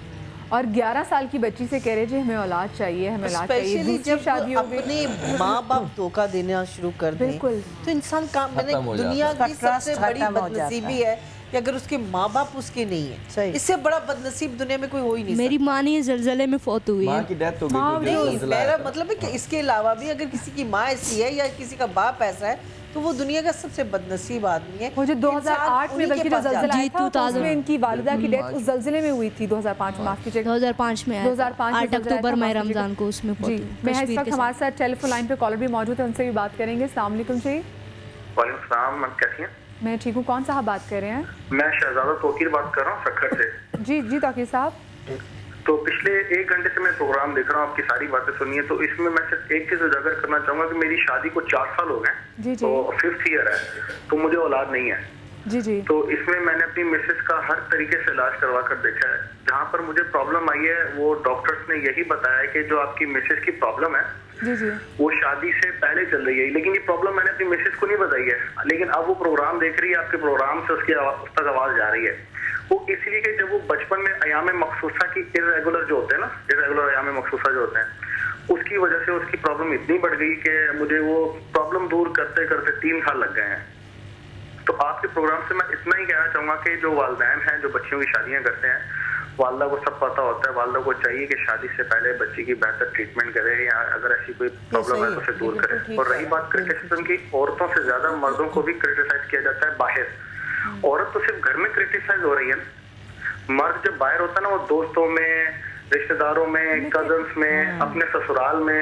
اور 11 سال کی بچی سے کہہ رہے جی ہمیں اولاد چاہیے, ہمیں اولاد چاہیے. اسپیشلی جب اپنے ماں باپ دھوکہ دینا شروع کر دیں تو انسان کا دنیا کی سب سے بڑی بدنصیبی ہے کہ اگر اس کے ماں باپ اس کے نہیں ہیں. اس سے بڑا بدنصیب دنیا میں کوئی ہو ہی نہیں. میری ماں نے زلزلے میں فوت ہوئی ہے. ماں کی ڈیتھ ہو گئی. میرا مطلب ہے کہ اس کے علاوہ بھی اگر کسی کی ماں ایسی ہے یا کسی کا باپ ایسا ہے تو وہ دنیا کا سب سے بدنصیب آدمی ہے. مجھے 2008 میں بلکہ جو زلزلہ آیا تھا اس میں ان کی والدہ کی ڈیتھ اس زلزلے میں ہوئی تھی. 2005 معاف کیجیے, 2005 میں 8 اکتوبر میں رمضان کو اس میں. جی میں اس وقت ہمارے ساتھ ٹیلی فون لائن پہ کالر بھی موجود ہے, ان سے بھی بات کریں گے. السلام علیکم جی. وعلیکم السلام, آپ کیسی ہیں؟ میں ٹھیک ہوں. کون صاحب بات کر رہے ہیں؟ میں شہزادہ توقیر بات کر رہا ہوں سکھر سے. جی جی توقیر صاحب. تو پچھلے 1 گھنٹے سے میں پروگرام دیکھ رہا ہوں, آپ کی ساری باتیں سنی ہیں. تو اس میں صرف ایک چیز اجاگر کرنا چاہوں گا کہ میری شادی کو 4 سال ہو گئے, تو 5th ایئر ہے, تو مجھے اولاد نہیں ہے. جی جی. تو اس میں میں نے اپنی مسز کا ہر طریقے سے علاج کروا کر دیکھا ہے. جہاں پر مجھے پرابلم آئی ہے وہ ڈاکٹرز نے یہی بتایا ہے کہ جو آپ کی مسز کی پرابلم ہے وہ شادی سے پہلے چل رہی ہے. لیکن یہ پرابلم میں نے اپنی مسز کو نہیں بتائی ہے. لیکن اب وہ پروگرام دیکھ رہی ہے, آپ کے پروگرام سے اس تک آواز جا رہی ہے. وہ اس لیے کہ جب وہ بچپن میں ایام مخصوصہ کی irregular جو ہوتے ہیں نا, irregular ایام مخصوصہ جو ہوتے ہیں, اس کی وجہ سے اس کی پرابلم اتنی بڑھ گئی کہ مجھے وہ پرابلم دور کرتے کرتے 3 سال لگ گئے ہیں. تو آپ کے پروگرام سے میں اتنا ہی کہنا چاہوں گا کہ جو والدین ہیں جو بچیوں کی شادیاں کرتے ہیں, والدہ کو سب پتہ ہوتا ہے, والدہ کو چاہیے کہ شادی سے پہلے بچی کی بہتر ٹریٹمنٹ کرے, یا اگر ایسی کوئی پرابلم ہے تو اسے دور کرے. اور رہی بات کرٹیسزم کی, عورتوں سے زیادہ مردوں کو بھی کرٹیسائز کیا جاتا ہے باہر. عورت تو صرف گھر میں کرٹیسائز ہو رہی ہے, مرد جب باہر ہوتا ہے نا وہ دوستوں میں, رشتہ داروں میں, کزنس میں, اپنے سسرال میں,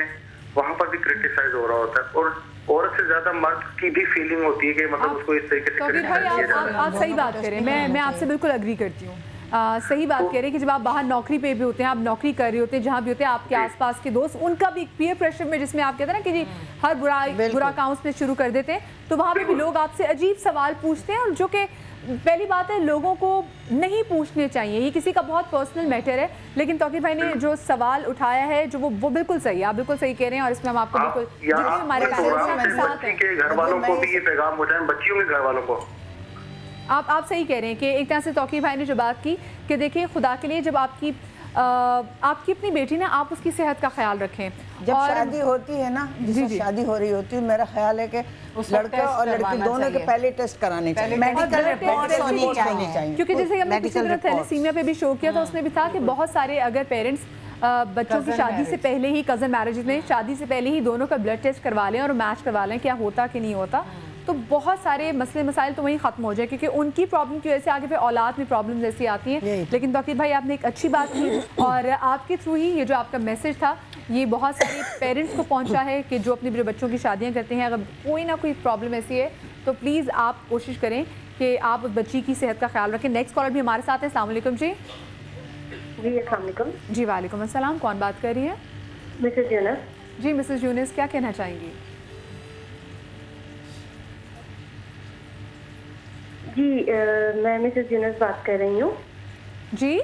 وہاں پر بھی کرٹیسائز ہو رہا ہوتا ہے. اور عورت سے زیادہ مرد کی بھی فیلنگ ہوتی ہے کہ مطلب اس کو اس طریقے سے کرٹیسائز کیا جاتا ہے. آپ صحیح بات کریں, میں آپ سے بالکل اگری کرتی ہوں. صحیح بات کہہ رہے ہیں کہ جب آپ باہر نوکری پہ بھی ہوتے ہیں, آپ نوکری کر رہے ہوتے ہیں, جہاں بھی ہوتے ہیں آپ کے آس پاس کے دوست, ان کا بھی پیئر پریشر میں, جس میں آپ کہتے ہیں نا کہ جی ہر برا کام اس میں شروع کر دیتے ہیں, تو وہاں پہ بھی لوگ آپ سے عجیب سوال پوچھتے ہیں, اور جو کہ پہلی بات ہے لوگوں کو نہیں پوچھنے چاہیے. یہ کسی کا بہت پرسنل میٹر ہے, لیکن توقیر بھائی نے جو سوال اٹھایا ہے جو وہ بالکل صحیح ہے, آپ بالکل صحیح کہہ رہے ہیں. اور اس میں ہم آپ کو بالکل ہمارے گھر والوں کو بھی یہ پیغام ہو جائے, بچیوں کے گھر والوں کو. آپ صحیح کہہ رہے ہیں کہ ایک طرح سے توقیر بھائی نے جو بات کی کہ دیکھیں خدا کے لیے جب آپ کی اپنی بیٹی نا, آپ اس کی صحت کا خیال رکھیں. جب شادی ہوتی ہے نا, جس شادی ہو رہی ہوتی ہے, میرا خیال ہے کہ لڑکا اور لڑکی دونوں کے پہلے ٹیسٹ کرانے چاہیے, میڈیکل رپورٹ ہونی چاہیے. کیونکہ جیسے ہم نے تھیلیسیمیا پہ بھی شو کیا تھا, اس میں بھی تھا کہ بہت سارے اگر پیرنٹس بچوں کی شادی سے پہلے ہی, کزن میرجز میں شادی سے پہلے ہی دونوں کا بلڈ ٹیسٹ کروا لیں اور میچ کروا لیں کیا ہوتا کہ نہیں ہوتا, تو بہت سارے مسئلے مسائل تو وہیں ختم ہو جائے. کیونکہ ان کی پرابلم کی وجہ سے آگے پھر اولاد میں پرابلم ایسی آتی ہیں. لیکن توقیر بھائی آپ نے ایک اچھی بات کی, اور آپ کے تھرو ہی یہ جو آپ کا میسج تھا یہ بہت سارے پیرنٹس کو پہنچا ہے کہ جو اپنے بچوں کی شادیاں کرتے ہیں, اگر کوئی نہ کوئی پرابلم ایسی ہے تو پلیز آپ کوشش کریں کہ آپ اس بچی کی صحت کا خیال رکھیں. نیکسٹ کالر بھی ہمارے ساتھ ہے. السلام علیکم جی. جی السلام علیکم. جی وعلیکم السلام, کون بات کر رہی ہیں؟ مسز یونس. جی مسز یونس, کیا کہنا چاہیں گی؟ جی میں مسز یونس بات کر رہی ہوں. جی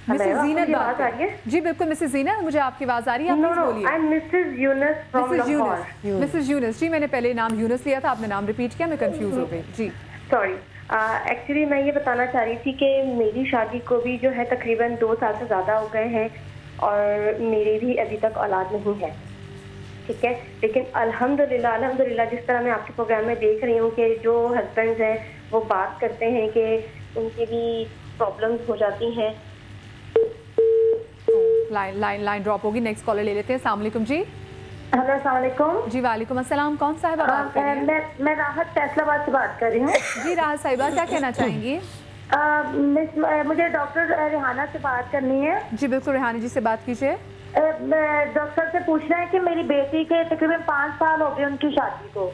مسز زینت بات کر رہی ہے؟ جی بالکل مسز زینت, مجھے آپ کی آواز آ رہی ہے, آپ بولیے. Mrs Younis from Lahore. Mrs Younis, جی میں نے پہلے نام یونس لیا تھا, آپ نے نام ریپیٹ کیا, میں کنفیوز ہو گئی. جی سوری, ایکچولی میں یہ بتانا چاہ رہی تھی کہ میری شادی کو بھی جو ہے تقریباً 2 سال سے زیادہ ہو گئے ہیں, اور میری بھی ابھی تک اولاد نہیں ہے, ٹھیک ہے. لیکن الحمدللہ جس طرح میں آپ کے پروگرام میں دیکھ رہی ہوں کہ جو ہسبینڈز ہیں وہ بات کرتے ہیں کہ ان کی بھی پرابلمز ہو جاتی ہیں. لائن ڈراپ ہوگی, نیکسٹ کالر لے لیتے ہیں. السلام علیکم جی. ہلو السلام علیکم. جی وعلیکم السلام, کون صاحبہ بات کر رہی ہیں؟ میں راحت فیصل آباد سے بات کر رہی ہوں. جی راحت صاحبہ, کیا کہنا چاہیں گی؟ مجھے ڈاکٹر ریحانہ سے بات کرنی ہے. جی بالکل ریحانہ جی سے بات کیجیے. ڈاکٹر سے پوچھنا ہے کہ میری بیٹی کے تقریباً 5 سال ہو گئے ان کی شادی کو,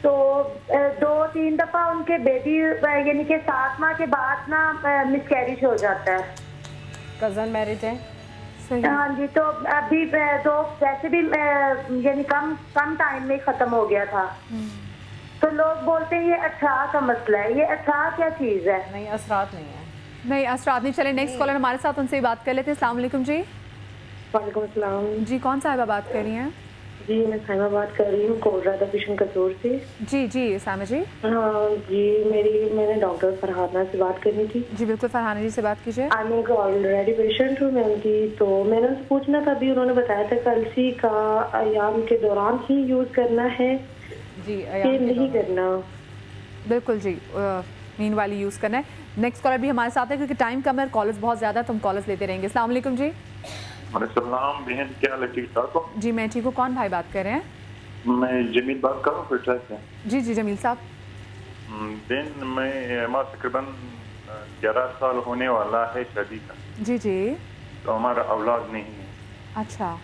تو 2-3 دفعہ ان کے بیبی یعنی کہ 7 ماہ کے بعد نا مس کیریج ہو جاتا ہے. کزن میرج ہے. ہاں جی, تو ابھی تو ویسے بھی یعنی کم ٹائم میں ختم ہو گیا تھا. تو لوگ بولتے ہیں یہ اثرات کا مسئلہ ہے. یہ اثرات کیا چیز ہے؟ نہیں اثرات نہیں ہے. نہیں اثرات نہیں. چلے نیکسٹ کالر ہمارے ساتھ, ان سے ہی بات کر لیتے ہیں. السلام علیکم جی. وعلیکم السلام. جی کون صاحبہ بات کر رہی ہیں؟ جی میں سائمہ بات کر رہی ہوں کوٹ رادا کشن کسور سے. جی سائمہ جی. ہاں جی میں نے ڈاکٹر فرحانہ سے بات کرنی تھی. جی بالکل فرحانہ جی سے بات کیجیے. میں آلریڈی پیشنٹ ہوں میں ان کی, تو میں نے ان سے پوچھنا تھا, ابھی انہوں نے بتایا تھا کلسی کا ایام کے دوران ہی یوز کرنا ہے جی کہ نہیں کرنا. بالکل جی مین والی یوز کرنا ہے. نیکسٹ کالر بھی ہمارے ساتھ ہے کیونکہ ٹائم کم ہے, کالرز بہت زیادہ, تو ہم کالرز لیتے رہیں گے. السلام علیکم جی. وعلیکم السلام بہن, کیا حال ہے؟ ٹھیک ٹھاک ہو؟ جی میں ٹھیک ہوں. کون بھائی بات کر رہے ہیں؟ میں جمیل بات کر رہا ہوں فٹرا سے. جی جمیل صاحب. بہن میں ہمارا تقریباً 11 سال ہونے والا ہے شادی کا. جی تو ہمارا اولاد نہیں ہے. اچھا.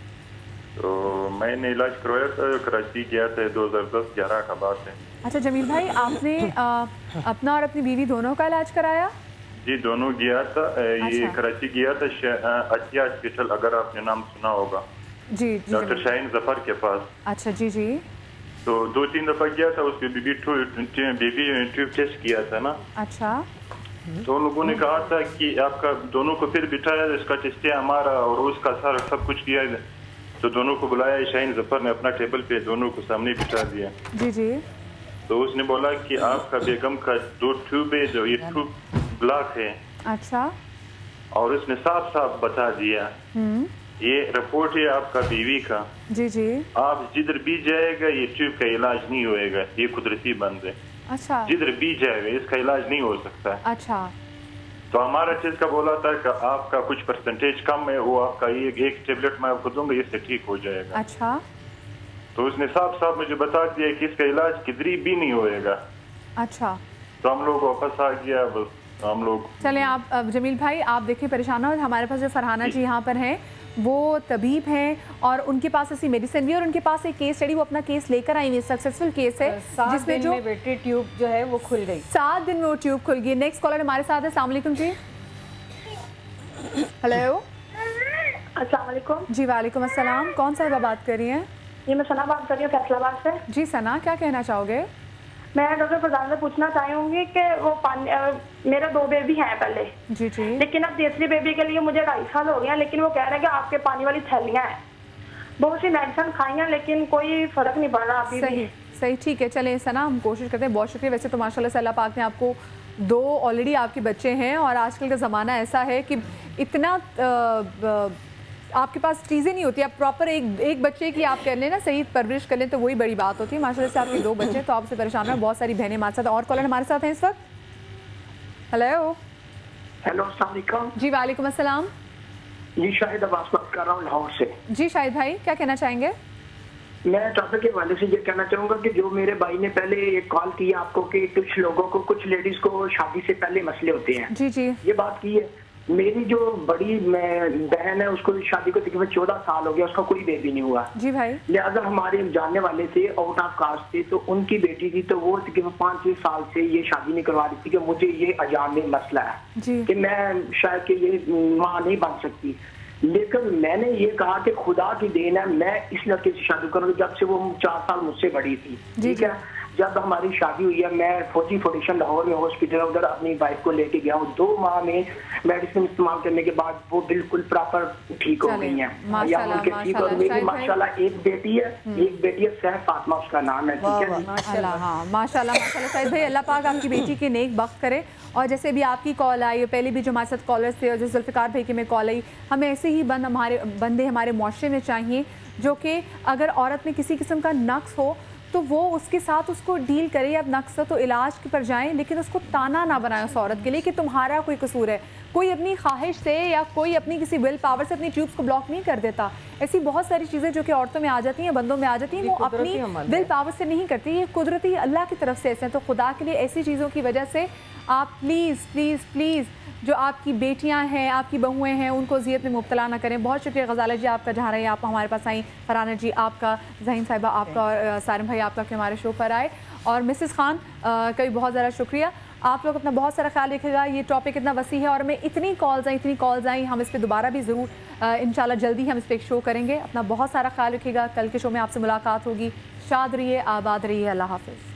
تو میں نے علاج کروایا تھا, کراچی گیا تھا, 2010-11 کا بات ہے. اچھا جمیل بھائی, آپ نے اپنا اور اپنی بیوی دونوں کا علاج کرایا؟ جی دونوں گیا تھا. یہ کراچی گیا تھا عطیہ ہاسپٹل, اگر آپ نے نام سنا ہوگا. جی ڈاکٹر شاہین ظفر کے پاس. اچھا جی. تو 2-3 دفعہ گیا تھا, اس کی بیبی ٹیوب ٹیسٹ کیا تھا نا. اچھا. تو ان لوگوں نے کہا تھا کہ آپ کا دونوں کو پھر بٹھایا, اس کا ٹیسٹ ہے ہمارا اور اس کا سارا سب کچھ کیا ہے. تو دونوں کو بلایا, شاہین ظفر نے اپنا ٹیبل پہ دونوں کو سامنے بٹھا دیا. جی. تو اس نے بولا کہ آپ کا بیگم کا 2 ٹیوب ہے, جو یہ ٹیوب بلاک ہے. اچھا. اور اس نے صاف بتا دیا یہ رپورٹ ہے آپ کا بیوی کا. جی. آپ جدھر بھی جائے گا یہ ٹیوب کا علاج نہیں ہوئے گا, یہ قدرتی بند ہے. اچھا. جدھر بھی جائے گا اس کا علاج نہیں ہو سکتا. اچھا. تو ہمارا چیز کا بولا تھا کہ آپ کا کچھ پرسنٹیج کم ہے, وہ آپ کا ایک ٹیبلٹ میں آپ کو دوں گا, اس سے ٹھیک ہو جائے گا. اچھا. تو اس نے صاف مجھے بتا دیا کہ اس کا علاج کدھر بھی نہیں ہوئے گا. اچھا. تو ہم لوگ واپس آ گیا. ہم لوگ چلیں, آپ جمیل بھائی آپ دیکھیں پریشان ہو. ہمارے پاس جو فرحانہ جی یہاں پر ہیں وہ طبیب ہیں اور ان کے پاس ایسی میڈیسن بھی, اور ان کے پاس ایک کیس اسٹڈی, وہ اپنا کیس لے کر آئی ہوئی, سکسیسفل کیس ہے جس میں جو بیٹی ٹیوب جو ہے وہ کھل گئی. 7 دن میں وہ ٹیوب کھل گئی. نیکسٹ کالر ہمارے ساتھ ہے. السلام علیکم جی. ہیلو. السلام علیکم. جی وعلیکم السلام. کون صاحبہ بات کر رہی ہیں؟ جی میں ثنا بات کر رہی ہوں فیصل آباد سے. جی ثنا, کیا کہنا چاہو گے؟ میں ڈاکٹر فضان سے پوچھنا چاہوں گی کہ وہ میرے 2 بیبی ہیں پہلے. جی. لیکن اب تیسری بیبی کے لیے مجھے 2.5 سال ہو گیا, لیکن وہ کہہ رہے ہیں کہ آپ کے پانی والی تھیلیاں ہیں. بہت سی میڈیسن کھائی ہیں لیکن کوئی فرق نہیں پڑ رہا ابھی. صحیح ٹھیک ہے. چلیں ثنا ہم کوشش کرتے ہیں. بہت شکریہ. ویسے تو ماشاء اللہ سے اللہ پاک نے آپ کو 2 آلریڈی آپ کے بچے ہیں, اور آج کل کا زمانہ ایسا ہے کہ اتنا آپ کے پاس چیزیں نہیں ہوتی. آپ پراپر ایک بچے کی آپ کر لیں نا, صحیح پرورش کر لیں تو وہی بڑی بات ہوتی ہے. ماشاء اللہ سے آپ کے 2 بچے ہیں تو آپ سے پریشان ہیں. بہت ساری بہنیں ہمارے ساتھ, اور کالر ہمارے ساتھ ہیں اس وقت. ہیلو. السلام علیکم. جی وعلیکم السلام. جی شاہد عباس بات کر رہا ہوں لاہور سے. جی شاہد بھائی کیا کہنا چاہیں گے؟ میں ٹاپک کے حوالے سے یہ کہنا چاہوں گا کہ جو میرے بھائی نے پہلے ایک کال کی آپ کو کہ کچھ لوگوں کو, کچھ لیڈیز کو شادی سے پہلے مسئلے ہوتے ہیں. جی یہ بات کی ہے. میری جو بڑی بہن ہے اس کو شادی کو تقریباً 14 سال ہو گیا, اس کا کوئی بیبی نہیں ہوا. جی بھائی. لہٰذا ہمارے جاننے والے تھے آؤٹ آف کاسٹ تھے, تو ان کی بیٹی تھی, تو وہ تقریباً 5-6 سال سے یہ شادی نہیں کروا رہی تھی کہ مجھے یہ ایام میں مسئلہ ہے کہ میں شاید کہ یہ ماں نہیں بن سکتی. لیکن میں نے یہ کہا کہ خدا کی دین ہے, میں اس لڑکے سے شادی کروں گی جب سے وہ 4 سال مجھ سے بڑی تھی. ٹھیک ہے. جب ہماری شادی ہوئی ہے میں فوجی فاؤنڈیشن لاہور میں ہاسپٹل ادھر اپنی وائف کو لے کے گیا ہوں. 2 ماہ میں میڈیسن استعمال کرنے کے بعد وہ بالکل پراپر ٹھیک ہو گئی ہیں. ماشاء اللہ ایک بیٹی ہے سہ فاطمہ اس کا نام ہے. ٹھیک ہے. ماشاء اللہ شاہد بھائی, اللہ پاک آپ کی بیٹی کے نیک بخت کرے. اور جیسے بھی آپ کی کال آئی, پہلے بھی جو ہمارے ساتھ کالرس تھے, اور جو ذوالفقار بھائی کی میں کال آئی, ہمیں ایسے ہی بندے ہمارے معاشرے میں چاہیے جو کہ اگر عورت میں کسی قسم کا نقص ہو تو وہ اس کے ساتھ اس کو ڈیل کرے. اب نقص تو علاج پر جائیں, لیکن اس کو تانا نہ بنائیں اس عورت کے لیے کہ تمہارا کوئی قصور ہے. کوئی اپنی خواہش سے یا کوئی اپنی کسی ول پاور سے اپنی ٹیوبس کو بلاک نہیں کر دیتا. ایسی بہت ساری چیزیں جو کہ عورتوں میں آ جاتی ہیں, بندوں میں آ جاتی ہیں, وہ اپنی ول پاور سے نہیں کرتی. یہ قدرتی اللہ کی طرف سے ایسے ہیں. تو خدا کے لیے ایسی چیزوں کی وجہ سے آپ پلیز جو آپ کی بیٹیاں ہیں, آپ کی بہویں ہیں, ان کو اذیت میں مبتلا نہ کریں. بہت شکریہ غزالہ جی آپ کا, جہاں رہے آپ ہمارے پاس آئیں. فرحانہ جی آپ کا, ذہین صاحبہ آپ کا, اور سارم بھائی آپ کا کہ ہمارے شو پر آئے. اور مسز خان کا بھی بہت زیادہ شکریہ. آپ لوگ اپنا بہت سارا خیال رکھے گا. یہ ٹاپک اتنا وسیع ہے اور ہمیں اتنی کالز آئیں. ہم اس پہ دوبارہ بھی ضرور انشاءاللہ جلدی ہم اس پہ ایک شو کریں گے. اپنا بہت سارا خیال رکھیے گا. کل کے شو میں آپ سے ملاقات ہوگی. شاد رہیے, آباد رہیے. اللہ حافظ.